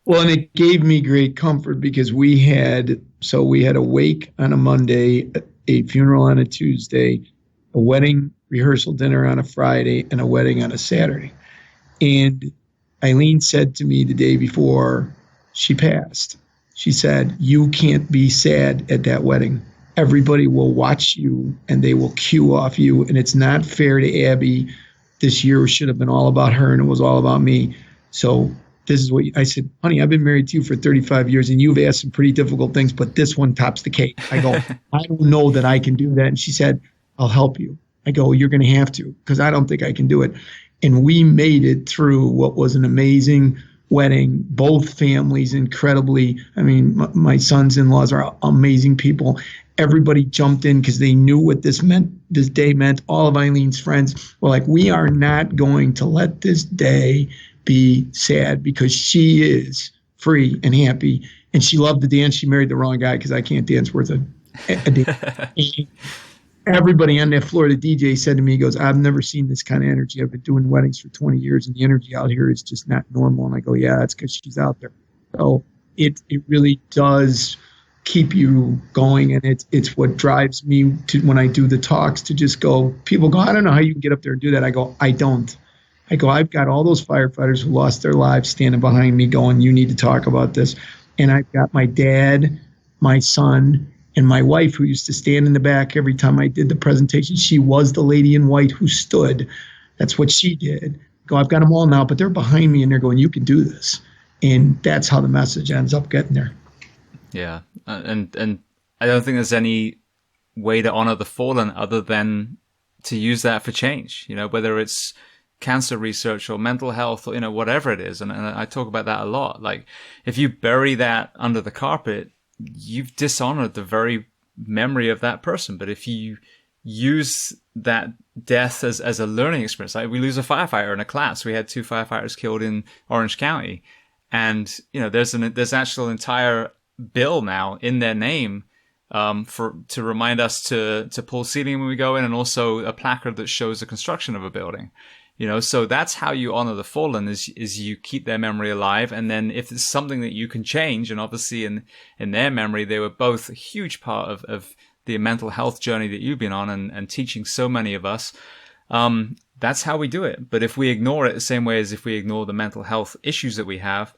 Well, and it gave me great comfort because we had a wake on a Monday, a funeral on a Tuesday, a wedding rehearsal dinner on a Friday, and a wedding on a Saturday. And Eileen said to me the day before she passed, she said, you can't be sad at that wedding. Everybody will watch you and they will cue off you. And it's not fair to Abby. This year should have been all about her and it was all about me. So this is what I said, honey, I've been married to you for 35 years and you've asked some pretty difficult things, but this one tops the cake. I go, I don't know that I can do that. And she said, I'll help you. I go, you're going to have to, because I don't think I can do it. And we made it through what was an amazing wedding. Both families incredibly, my sons-in-laws are amazing people. Everybody jumped in because they knew what this day meant. All of Eileen's friends were like, we are not going to let this day be sad because she is free and happy. And she loved to dance. She married the wrong guy because I can't dance worth a dance. Everybody on that floor, the DJ said to me, he goes, I've never seen this kind of energy. I've been doing weddings for 20 years and the energy out here is just not normal. And I go, yeah, that's because she's out there. So it really does keep you going. And it's what drives me to, when I do the talks, to just go, people go, I don't know how you can get up there and do that. I go, I don't. I go, I've got all those firefighters who lost their lives standing behind me going, you need to talk about this. And I've got my dad, my son, and my wife, who used to stand in the back every time I did the presentation. She was the lady in white who stood. That's what she did. Go, I've got them all now, but they're behind me and they're going, you can do this. And that's how the message ends up getting there. Yeah. And I don't think there's any way to honor the fallen other than to use that for change, whether it's cancer research or mental health or, whatever it is. And I talk about that a lot. Like, if you bury that under the carpet, you've dishonored the very memory of that person. But if you use that death as a learning experience, like we lose a firefighter in a class. We had 2 firefighters killed in Orange County. And, there's actual entire bill now in their name to remind us to pull seating when we go in, and also a placard that shows the construction of a building. So that's how you honor the fallen, is you keep their memory alive. And then if it's something that you can change, and obviously in their memory, they were both a huge part of the mental health journey that you've been on and teaching so many of us. That's how we do it. But if we ignore it the same way as if we ignore the mental health issues that we have,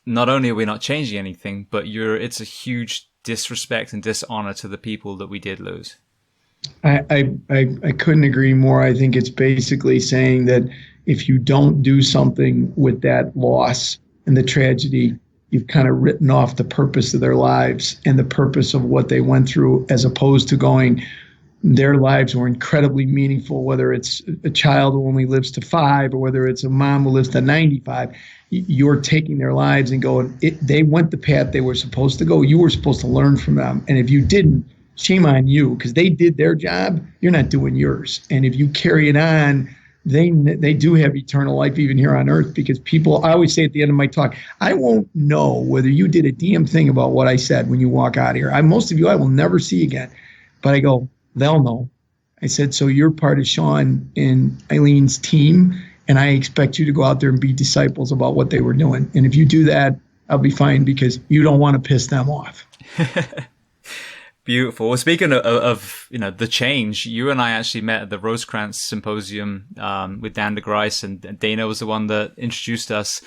not only are we not changing anything, but it's a huge disrespect and dishonor to the people that we did lose. I couldn't agree more. I think it's basically saying that if you don't do something with that loss and the tragedy, you've kind of written off the purpose of their lives and the purpose of what they went through, as opposed to going, their lives were incredibly meaningful, whether it's a child who only lives to 5 or whether it's a mom who lives to 95. You're taking their lives and going, they went the path they were supposed to go. You were supposed to learn from them. And if you didn't, shame on you, because they did their job. You're not doing yours. And if you carry it on, they do have eternal life even here on earth, because people, I always say at the end of my talk, I won't know whether you did a damn thing about what I said when you walk out of here. Most of you I will never see again. But I go, they'll know. I said, so you're part of Sean and Eileen's team, and I expect you to go out there and be disciples about what they were doing. And if you do that, I'll be fine, because you don't want to piss them off. Beautiful. Well, speaking of the change, you and I actually met at the Rosecrance Symposium with Dan DeGrice, and Dana was the one that introduced us.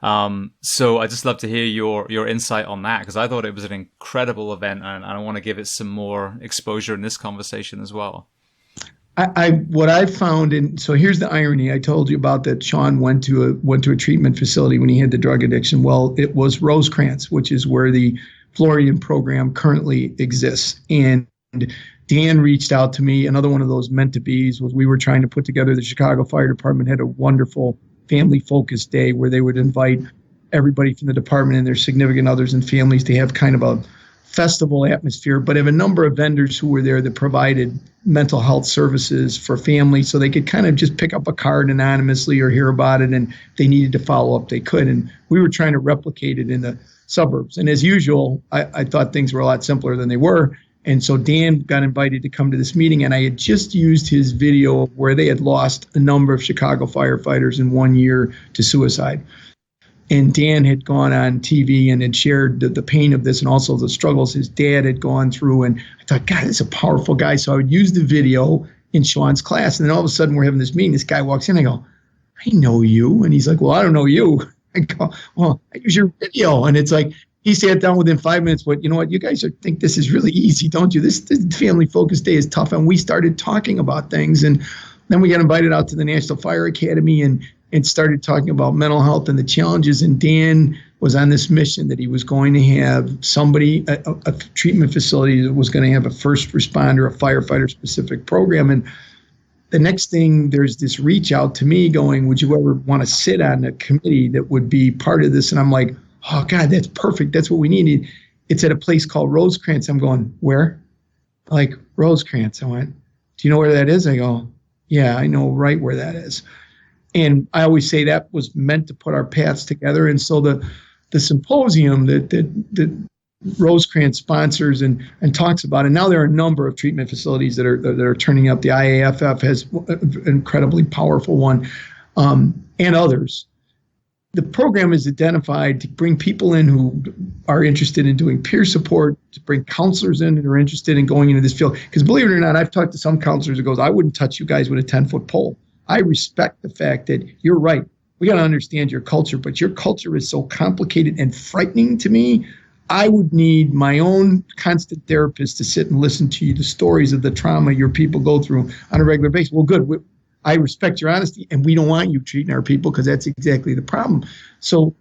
So I just love to hear your insight on that, because I thought it was an incredible event, and I want to give it some more exposure in this conversation as well. What I found, and so here's the irony. I told you about that Sean went to a treatment facility when he had the drug addiction. Well, it was Rosecrance, which is where the Florian program currently exists. And Dan reached out to me. Another one of those meant-to-be's was, we were trying to put together, the Chicago Fire Department had a wonderful family-focused day where they would invite everybody from the department and their significant others and families to have kind of a festival atmosphere, but have a number of vendors who were there that provided mental health services for families, so they could kind of just pick up a card anonymously or hear about it, and if they needed to follow up, they could. And we were trying to replicate it in the suburbs. And as usual, I thought things were a lot simpler than they were. And so Dan got invited to come to this meeting, and I had just used his video where they had lost a number of Chicago firefighters in 1 year to suicide. And Dan had gone on TV and had shared the pain of this and also the struggles his dad had gone through. And I thought, God, this is a powerful guy. So I would use the video in Sean's class. And then all of a sudden we're having this meeting. This guy walks in. I go, I know you. And he's like, well, I don't know you. I go, well, I use your video. And it's like, he sat down within 5 minutes. But you know what? You guys think this is really easy, don't you? This family focused day is tough. And we started talking about things. And then we got invited out to the National Fire Academy and started talking about mental health and the challenges. And Dan was on this mission that he was going to have somebody, a treatment facility that was going to have a first responder, a firefighter specific program. And the next thing, there's this reach out to me going, would you ever want to sit on a committee that would be part of this? And I'm like, oh God, that's perfect. That's what we need. It's at a place called Rosecrance. I'm going, where? Like, Rosecrance. I went, do you know where that is? I go, yeah, I know right where that is. And I always say that was meant to put our paths together. And so the symposium that Rosecrance sponsors and talks about, and now there are a number of treatment facilities that are turning up. The IAFF has an incredibly powerful one, and others. The program is identified to bring people in who are interested in doing peer support, to bring counselors in that are interested in going into this field. Because believe it or not, I've talked to some counselors that goes, I wouldn't touch you guys with a 10-foot pole. I respect the fact that you're right. We got to understand your culture, but your culture is so complicated and frightening to me. I would need my own constant therapist to sit and listen to you, the stories of the trauma your people go through on a regular basis. Well, good. I respect your honesty, and we don't want you treating our people, because that's exactly the problem. So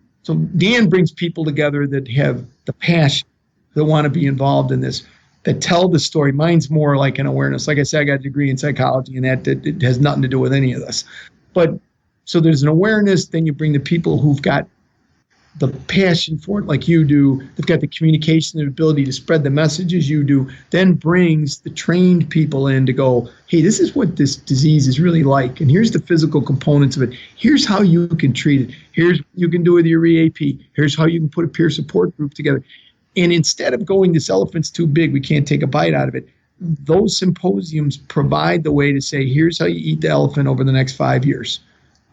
Dan brings people together that have the passion, that want to be involved in this, that tell the story. Mine's more like an awareness. Like I said, I got a degree in psychology, and that it has nothing to do with any of this. But So there's an awareness. Then you bring the people who've got the passion for it like you do. They've got the communication and ability to spread the message as you do. Then brings the trained people in to go, hey, this is what this disease is really like. And here's the physical components of it. Here's how you can treat it. Here's what you can do with your EAP. Here's how you can put a peer support group together. And instead of going, this elephant's too big, we can't take a bite out of it, those symposiums provide the way to say, here's how you eat the elephant over the next 5 years.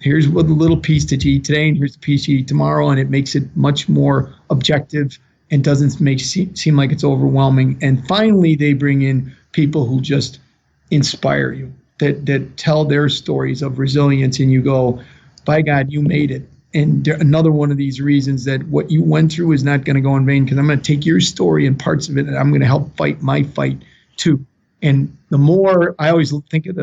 Here's what the little piece that you eat today, and here's the piece you eat tomorrow, and it makes it much more objective and doesn't seem like it's overwhelming. And finally, they bring in people who just inspire you, that tell their stories of resilience, and you go, by God, you made it. And another one of these reasons that what you went through is not going to go in vain, because I'm going to take your story and parts of it, and I'm going to help fight my fight too. And the more I always think of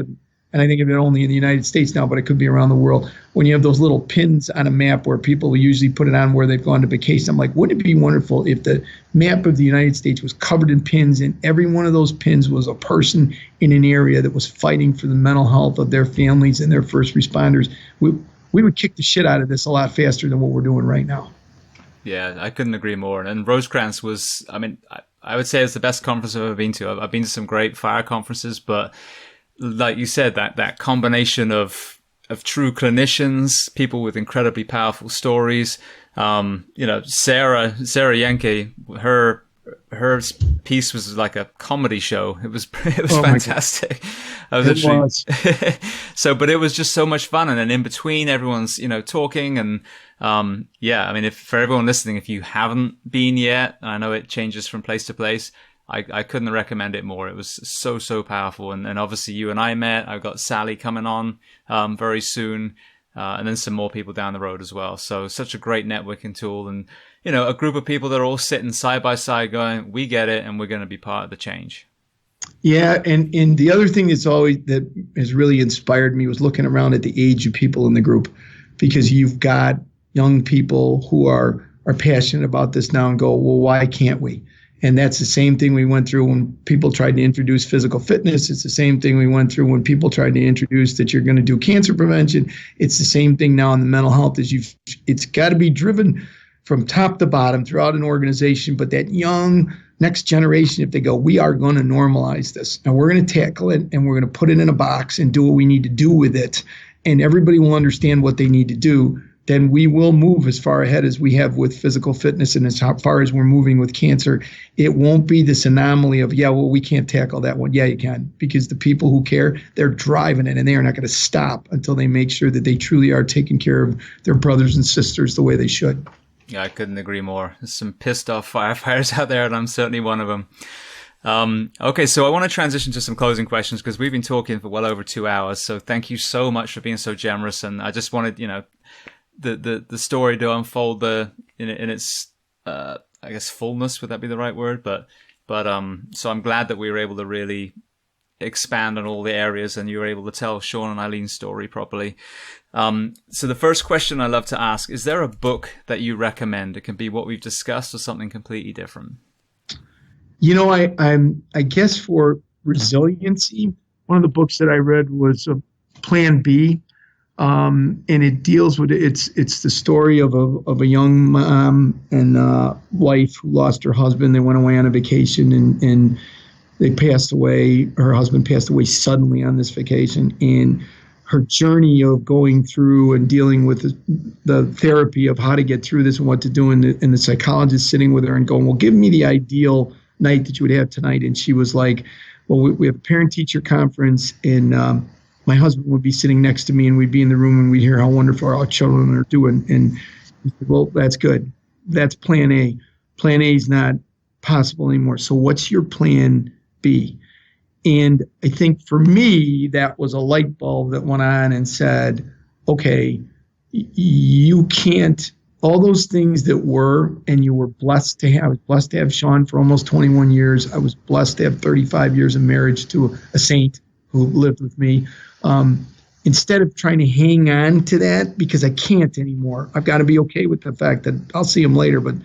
and I think of it only in the United States now, but it could be around the world, when you have those little pins on a map where people will usually put it on where they've gone to vacation. I'm like, wouldn't it be wonderful if the map of the United States was covered in pins, and every one of those pins was a person in an area that was fighting for the mental health of their families and their first responders? We would kick the shit out of this a lot faster than what we're doing right now. Yeah, I couldn't agree more. And Rosecrans was, I mean, I would say it's the best conference I've ever been to. I've been to some great fire conferences, but like you said, that combination of true clinicians, people with incredibly powerful stories. Sarah Yankee, her piece was like a comedy show. It was fantastic. It was. So, but it was just so much fun. And then in between, everyone's talking, and I mean, if for everyone listening, if you haven't been yet, I know it changes from place to place, I couldn't recommend it more. It was so powerful. And obviously you and I met. I've got Sally coming on very soon, and then some more people down the road as well. So such a great networking tool, and a group of people that are all sitting side by side going, we get it, and we're going to be part of the change. Yeah, and the other thing that has really inspired me was looking around at the age of people in the group, because you've got young people who are passionate about this now and go, well, why can't we? And that's the same thing we went through when people tried to introduce physical fitness. It's the same thing we went through when people tried to introduce that you're going to do cancer prevention. It's the same thing now in the mental health. It's got to be driven from top to bottom throughout an organization. But that young next generation, if they go, we are going to normalize this, and we're going to tackle it, and we're going to put it in a box and do what we need to do with it, and everybody will understand what they need to do, then we will move as far ahead as we have with physical fitness, and as far as we're moving with cancer. It won't be this anomaly of, we can't tackle that one. Yeah, you can, because the people who care, they're driving it, and they are not going to stop until they make sure that they truly are taking care of their brothers and sisters the way they should. Yeah, I couldn't agree more. There's some pissed off firefighters out there, and I'm certainly one of them. Okay, so I want to transition to some closing questions, because we've been talking for well over 2 hours. So thank you so much for being so generous. And I just wanted, the story to unfold in its I guess fullness. Would that be the right word? But so I'm glad that we were able to really expand on all the areas, and you were able to tell Sean and Eileen's story properly. So the first question I love to ask, is there a book that you recommend? It can be what we've discussed or something completely different. I guess for resiliency, one of the books that I read was Plan B. And it deals with it's the story of a young mom and wife who lost her husband. They went away on a vacation, and they passed away. Her husband passed away suddenly on this vacation, and her journey of going through and dealing with the therapy of how to get through this and what to do, and the psychologist sitting with her and going, well, give me the ideal night that you would have tonight. And she was like, well, we have a parent-teacher conference, and my husband would be sitting next to me, and we'd be in the room, and we'd hear how wonderful our children are doing. And he said, well, that's good. That's plan A. Plan A is not possible anymore. So what's your plan B? And I think for me, that was a light bulb that went on and said, okay, you can't, all those things that were, and you were blessed to have, I was blessed to have Sean for almost 21 years. I was blessed to have 35 years of marriage to a saint who lived with me. Instead of trying to hang on to that, because I can't anymore, I've got to be okay with the fact that I'll see him later, but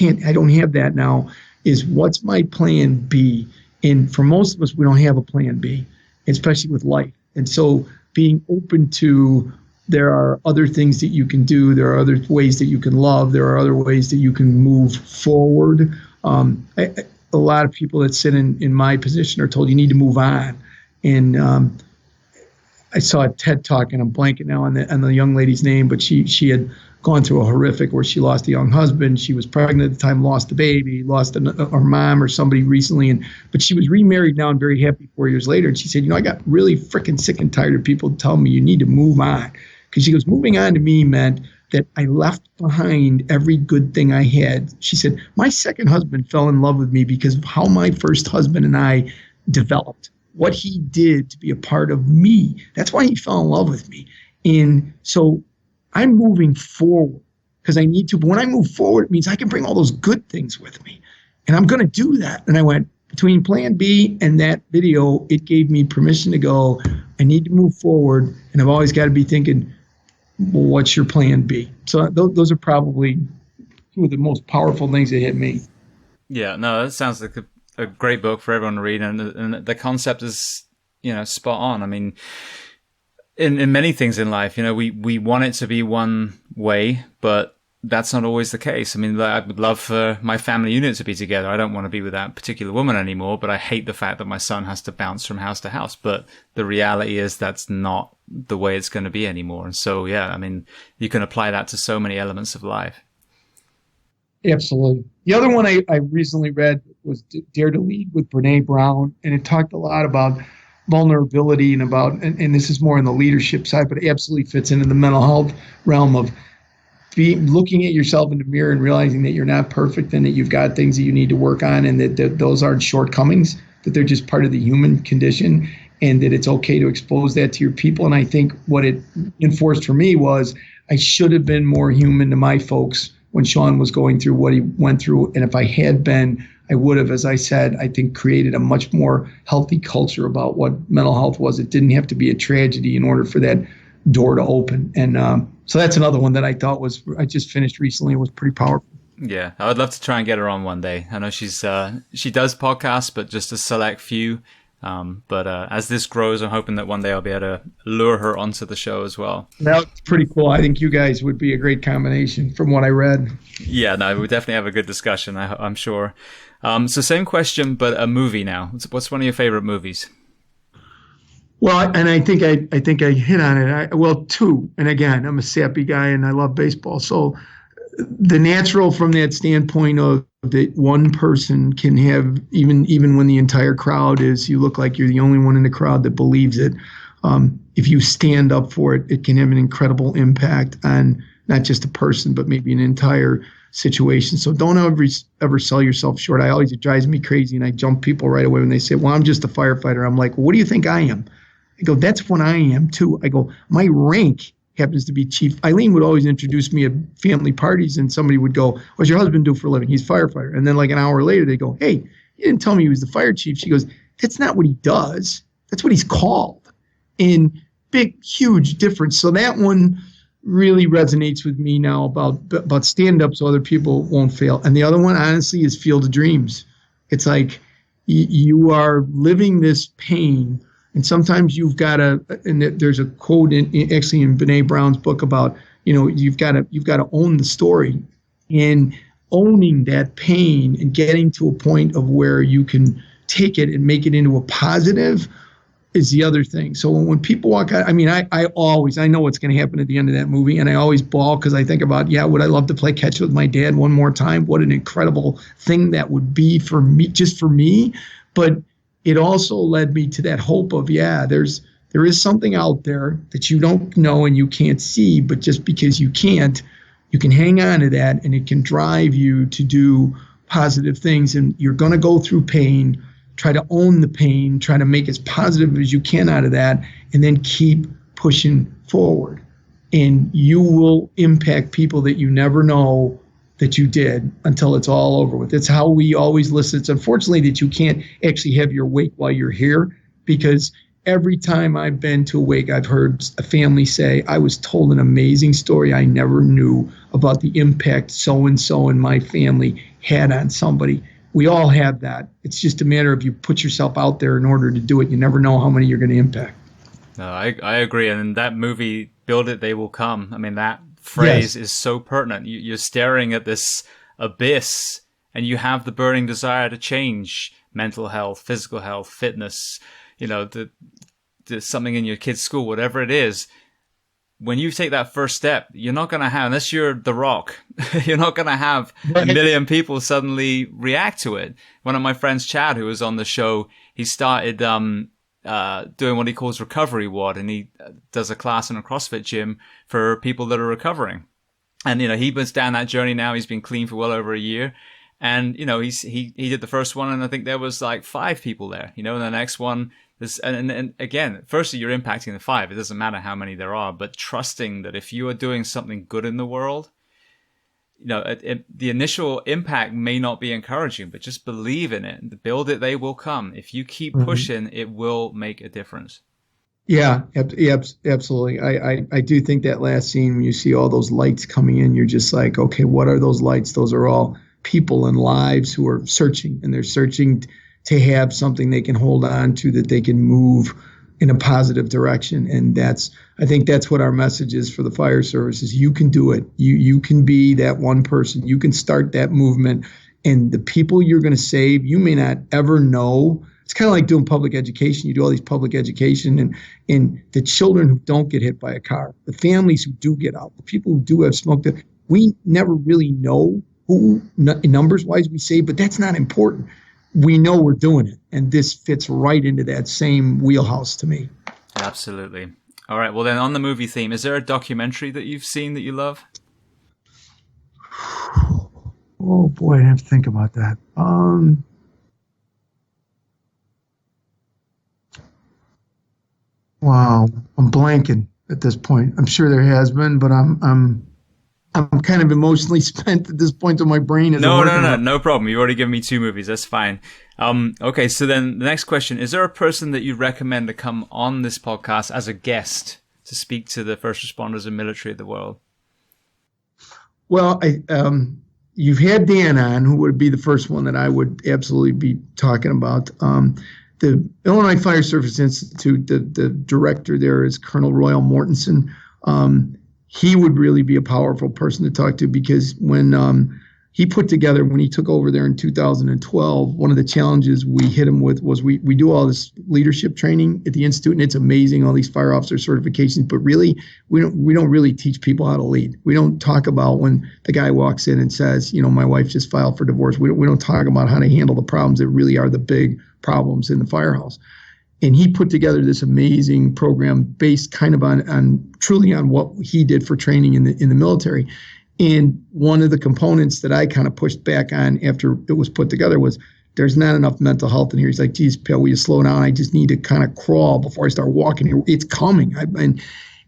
I don't have that now, is what's my plan B? And for most of us, we don't have a plan B, especially with life. And so being open to there are other things that you can do. There are other ways that you can love. There are other ways that you can move forward. A lot of people that sit in my position are told you need to move on. And I saw a TED Talk, and I'm blanking now on the young lady's name, but she had gone through a horrific where she lost a young husband. She was pregnant at the time, lost the baby, lost her mom or somebody recently. But she was remarried now and very happy 4 years later. And she said, I got really freaking sick and tired of people telling me you need to move on. Because she goes, moving on to me meant that I left behind every good thing I had. She said, my second husband fell in love with me because of how my first husband and I developed, what he did to be a part of me. That's why he fell in love with me. And so I'm moving forward because I need to. But when I move forward, it means I can bring all those good things with me. And I'm going to do that. And I went, between plan B and that video, it gave me permission to go, I need to move forward. And I've always got to be thinking, well, what's your plan B? So those are probably two of the most powerful things that hit me. Yeah, no, that sounds like a great book for everyone to read. And the concept is, spot on. I mean, in many things in life, we want it to be one way, but that's not always the case. I mean, I would love for my family unit to be together. I don't want to be with that particular woman anymore, but I hate the fact that my son has to bounce from house to house. But the reality is that's not the way it's going to be anymore. And so, yeah, I mean, you can apply that to so many elements of life. Absolutely. The other one I recently read was Dare to Lead with Brene Brown, and it talked a lot about vulnerability and this is more on the leadership side, but it absolutely fits into the mental health realm of looking at yourself in the mirror and realizing that you're not perfect and that you've got things that you need to work on and that those aren't shortcomings, that they're just part of the human condition and that it's okay to expose that to your people. And I think what it enforced for me was I should have been more human to my folks when Sean was going through what he went through. And if I had been, I would have, as I said, I think created a much more healthy culture about what mental health was. It didn't have to be a tragedy in order for that door to open. And so that's another one that I thought I just finished recently. It was pretty powerful. Yeah, I would love to try and get her on one day. I know she does podcasts, but just a select few. But as this grows, I'm hoping that one day I'll be able to lure her onto the show as well. That's pretty cool. I think you guys would be a great combination from what I read. Yeah, no, we definitely have a good discussion, I'm sure. So same question, but a movie now. What's one of your favorite movies? Well, and I think I hit on it. Two. And again, I'm a sappy guy and I love baseball. So the natural from that standpoint of that one person can have, even when the entire crowd is, you look like you're the only one in the crowd that believes it. If you stand up for it, it can have an incredible impact on not just a person, but maybe an entire situation. So don't ever sell yourself short. It drives me crazy and I jump people right away when they say, well, I'm just a firefighter. I'm like, well, what do you think I am? I go, that's what I am too. I go, my rank happens to be chief. Eileen would always introduce me at family parties and somebody would go, what's your husband do for a living? He's a firefighter. And then like an hour later, they go, hey, you didn't tell me he was the fire chief. She goes, that's not what he does. That's what he's called. And big, huge difference. So that one really resonates with me now about stand up so other people won't fail. And the other one, honestly, is Field of Dreams. It's like you are living this pain. And sometimes you've got to, and there's a quote actually in Brene Brown's book about, you've got to own the story, and owning that pain and getting to a point of where you can take it and make it into a positive is the other thing. So when people walk out, I mean, I know what's going to happen at the end of that movie, and I always bawl because I think about, would I love to play catch with my dad one more time? What an incredible thing that would be for me, just for me. But it also led me to that hope of, there is something out there that you don't know and you can't see, but just because you can't, you can hang on to that and it can drive you to do positive things. And you're going to go through pain, try to own the pain, try to make as positive as you can out of that, and then keep pushing forward. And you will impact people that you never know that you did until it's all over with. It's how we always listen. It's unfortunately that you can't actually have your wake while you're here, because every time I've been to a wake, I've heard a family say, I was told an amazing story I never knew about the impact so-and-so in my family had on somebody. We all have that. It's just a matter of you put yourself out there in order to do it. You never know how many you're going to impact. No, I agree. And in that movie, Build It, They Will Come. I mean, that phrase Yes. is so pertinent. You're staring at this abyss and you have the burning desire to change mental health, physical health, fitness, something in your kid's school, whatever it is. When you take that first step, you're not going to have, unless you're The Rock, you're not going to have a million people suddenly react to it. One of my friends, Chad, who was on the show, he started doing what he calls Recovery Ward, and he does a class in a CrossFit gym for people that are recovering. And, he was down that journey now. He's been clean for well over a year. And, he did the first one, and I think there was like 5 people there, and the next one, and again, firstly, you're impacting the 5. It doesn't matter how many there are, but trusting that if you are doing something good in the world, the initial impact may not be encouraging, but just believe in it. Build it, they will come. If you keep pushing, it will make a difference. Yeah, absolutely. I do think that last scene, when you see all those lights coming in, you're just like, okay, what are those lights? Those are all people and lives who are searching, and they're searching to have something they can hold on to, that they can move in a positive direction. And I think that's what our message is for the fire service is you can do it. You can be that one person. You can start that movement, and the people you're going to save, you may not ever know. It's kind of like doing public education. You do all these public education, and the children who don't get hit by a car, the families who do get out, the people who do have smoked, we never really know who numbers wise we save, but that's not important. We know we're doing it. And this fits right into that same wheelhouse to me. Absolutely. All right. Well, then on the movie theme, is there a documentary that you've seen that you love? Oh, boy, I have to think about that. Wow, I'm blanking at this point. I'm sure there has been, but I'm kind of emotionally spent at this point, so my brain is No problem. You've already given me 2 movies. That's fine. Okay, so then the next question, is there a person that you recommend to come on this podcast as a guest to speak to the first responders and military of the world? Well, you've had Dan on, who would be the first one that I would absolutely be talking about. The Illinois Fire Service Institute, the director there is Colonel Royal Mortensen. He would really be a powerful person to talk to, because when he took over there in 2012, one of the challenges we hit him with was we do all this leadership training at the Institute, and it's amazing, all these fire officer certifications, but really we don't really teach people how to lead. We don't talk about when the guy walks in and says, my wife just filed for divorce. We don't talk about how to handle the problems that really are the big problems in the firehouse. And he put together this amazing program based kind of on truly on what he did for training in the military. And one of the components that I kind of pushed back on after it was put together was there's not enough mental health in here. He's like, geez, Pale, will you slow down? I just need to kind of crawl before I start walking here. It's coming. And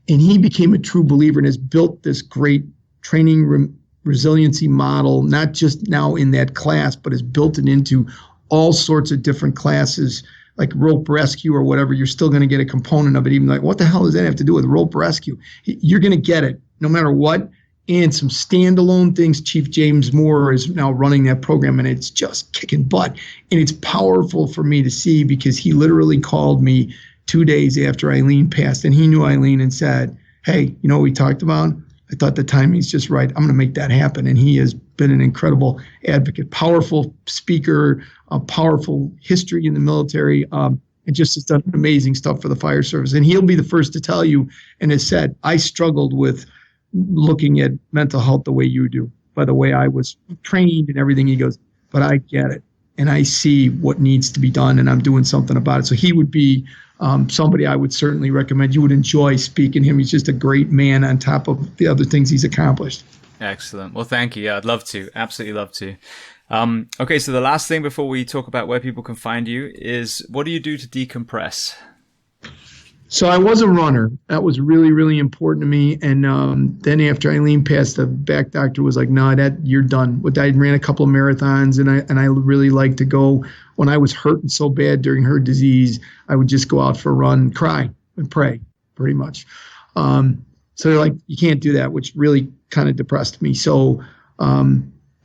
he became a true believer and has built this great training resiliency model, not just now in that class, but has built it into all sorts of different classes, like rope rescue or whatever. You're still going to get a component of it, even like, what the hell does that have to do with rope rescue? You're going to get it no matter what. And some standalone things. Chief James Moore is now running that program, and it's just kicking butt. And it's powerful for me to see, because he literally called me 2 days after Eileen passed, and he knew Eileen and said, hey, you know what we talked about? I thought the timing's just right. I'm going to make that happen. And he has been an incredible advocate, powerful speaker, a powerful history in the military, and just has done amazing stuff for the fire service. And he'll be the first to tell you, and has said, I struggled with looking at mental health the way you do, by the way I was trained and everything. He goes, but I get it, and I see what needs to be done, and I'm doing something about it. So he would be somebody I would certainly recommend. You would enjoy speaking to him. He's just a great man on top of the other things he's accomplished. Excellent. Well, thank you. Yeah, I'd love to. Absolutely love to. Okay, so the last thing before we talk about where people can find you is, what do you do to decompress? So I was a runner. That was really, really important to me. And then after Eileen passed, the back doctor was like, "No, you're done." I ran a couple of marathons, and I really liked to go. When I was hurting so bad during her disease, I would just go out for a run, cry, and pray, pretty much. So they're like, "You can't do that," which really kind of depressed me. So I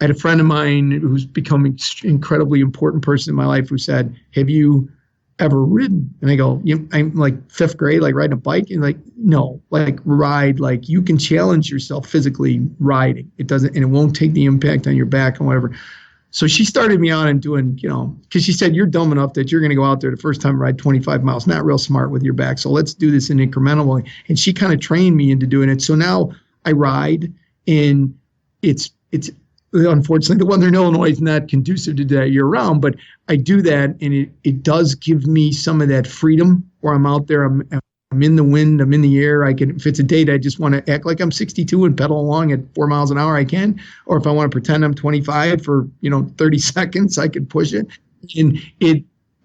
had a friend of mine who's become an incredibly important person in my life who said, "Have you ever ridden? And I go, I'm like fifth grade, like riding a bike. And like, no, like ride, like you can challenge yourself physically riding. It doesn't, and it won't take the impact on your back and whatever. So she started me on and doing, because she said, you're dumb enough that you're going to go out there the first time, ride 25 miles, not real smart with your back. So let's do this in incremental way. And she kind of trained me into doing it. So now I ride, and it's unfortunately the weather in Illinois is not conducive to that year round, but I do that, and it does give me some of that freedom where I'm out there, I'm in the wind, I'm in the air. I can, if it's a date, I just want to act like I'm 62 and pedal along at 4 miles an hour, I can. Or if I want to pretend I'm 25 for 30 seconds, I can push it, and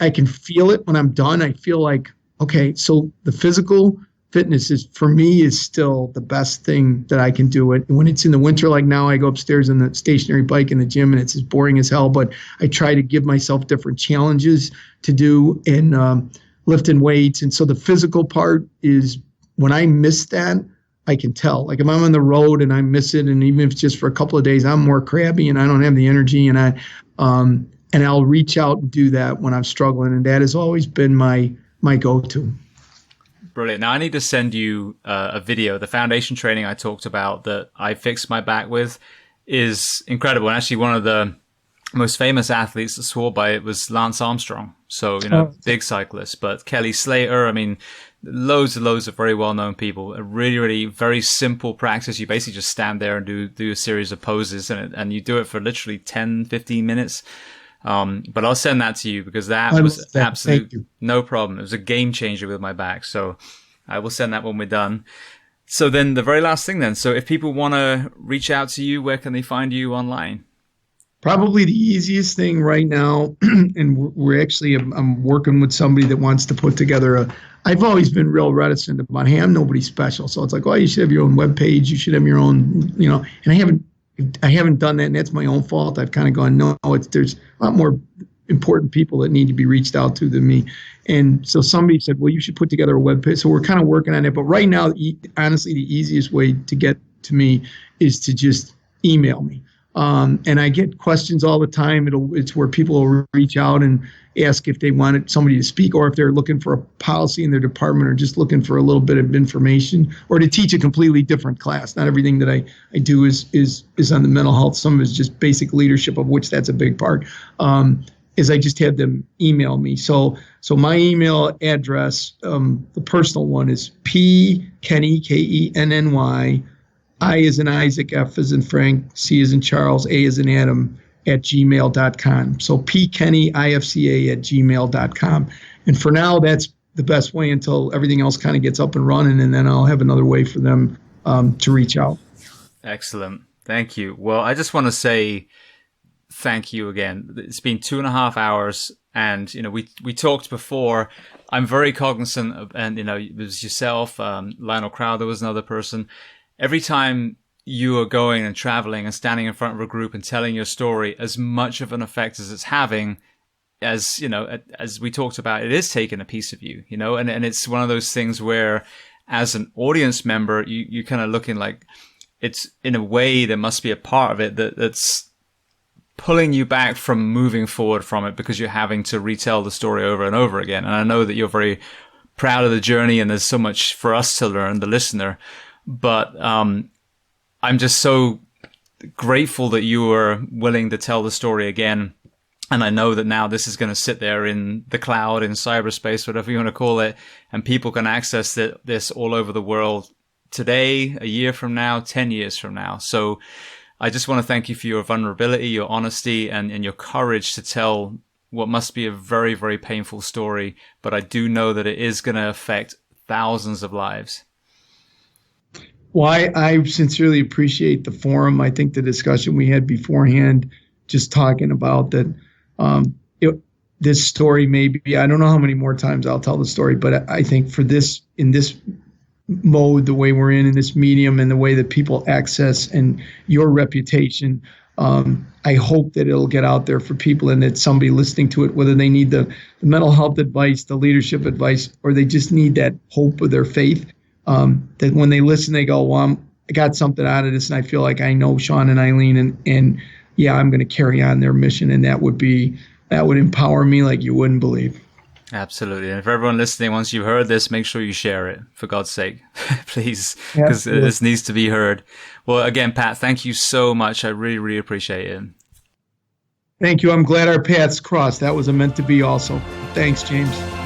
I can feel it when I'm done. I feel like, okay, so the physical fitness is, for me, is still the best thing that I can do. It when it's in the winter, like now, I go upstairs on the stationary bike in the gym, and it's as boring as hell. But I try to give myself different challenges to do, and lifting weights. And so the physical part is, when I miss that, I can tell. Like if I'm on the road and I miss it, and even if it's just for a couple of days, I'm more crabby and I don't have the energy, and I'll reach out and do that when I'm struggling, and that has always been my go-to. Brilliant. Now I need to send you a video. The foundation training I talked about that I fixed my back with is incredible. And actually, one of the most famous athletes that swore by it was Lance Armstrong. So, big cyclist. But Kelly Slater, I mean, loads and loads of very well-known people. A really, really very simple practice. You basically just stand there and do a series of poses, and you do it for literally 10, 15 minutes. But I'll send that to you, because that was absolute no problem. It was a game changer with my back. So I will send that when we're done. So then the very last thing then. So if people want to reach out to you, where can they find you online? Probably the easiest thing right now, and we're actually, I'm working with somebody that wants to put together I've always been real reticent about, hey, I'm nobody special. So it's like, oh, you should have your own webpage. You should have your own, and I haven't done that, and that's my own fault. I've kind of gone, no, there's a lot more important people that need to be reached out to than me. And so somebody said, well, you should put together a webpage. So we're kind of working on it. But right now, honestly, the easiest way to get to me is to just email me. And I get questions all the time. It's where people will reach out and ask if they wanted somebody to speak, or if they're looking for a policy in their department, or just looking for a little bit of information, or to teach a completely different class. Not everything that I do is on the mental health. Some of it is just basic leadership, of which that's a big part. Is I just had them email me. So my email address, the personal one, is pkenny, Kenny, I as in Isaac, F as in Frank, C as in Charles, A as in Adam, @gmail.com. So pkennyifca@gmail.com. And for now, that's the best way until everything else kind of gets up and running, and then I'll have another way for them to reach out. Excellent. Thank you. Well, I just want to say thank you again. It's been 2.5 hours, and we talked before. I'm very cognizant of, and it was yourself, Lionel Crowder was another person. Every time you are going and traveling and standing in front of a group and telling your story, as much of an effect as it's having, as we talked about, it is taking a piece of you, and it's one of those things where, as an audience member, you kind of looking like, it's, in a way, there must be a part of it that's pulling you back from moving forward from it, because you're having to retell the story over and over again. And I know that you're very proud of the journey, and there's so much for us to learn, the listener. But I'm just so grateful that you were willing to tell the story again. And I know that now this is going to sit there in the cloud, in cyberspace, whatever you want to call it, and people can access this all over the world today, a year from now, 10 years from now. So I just want to thank you for your vulnerability, your honesty, and your courage to tell what must be a very, very painful story. But I do know that it is going to affect thousands of lives. Well, I sincerely appreciate the forum. I think the discussion we had beforehand, just talking about that, this story, maybe, I don't know how many more times I'll tell the story, but I think for this, in this mode, the way we're in this medium, and the way that people access and your reputation, I hope that it'll get out there for people, and that somebody listening to it, whether they need the mental health advice, the leadership advice, or they just need that hope of their faith, that when they listen, they go, well, I got something out of this, and I feel like I know Sean and Eileen, and yeah, I'm going to carry on their mission. And that would empower me like you wouldn't believe. Absolutely. And for everyone listening, once you've heard this, make sure you share it, for God's sake, please, Yeah, because this needs to be heard. Well, again, Pat, thank you so much. I really, really appreciate it. Thank you. I'm glad our paths crossed. That was a meant to be also. Thanks, James.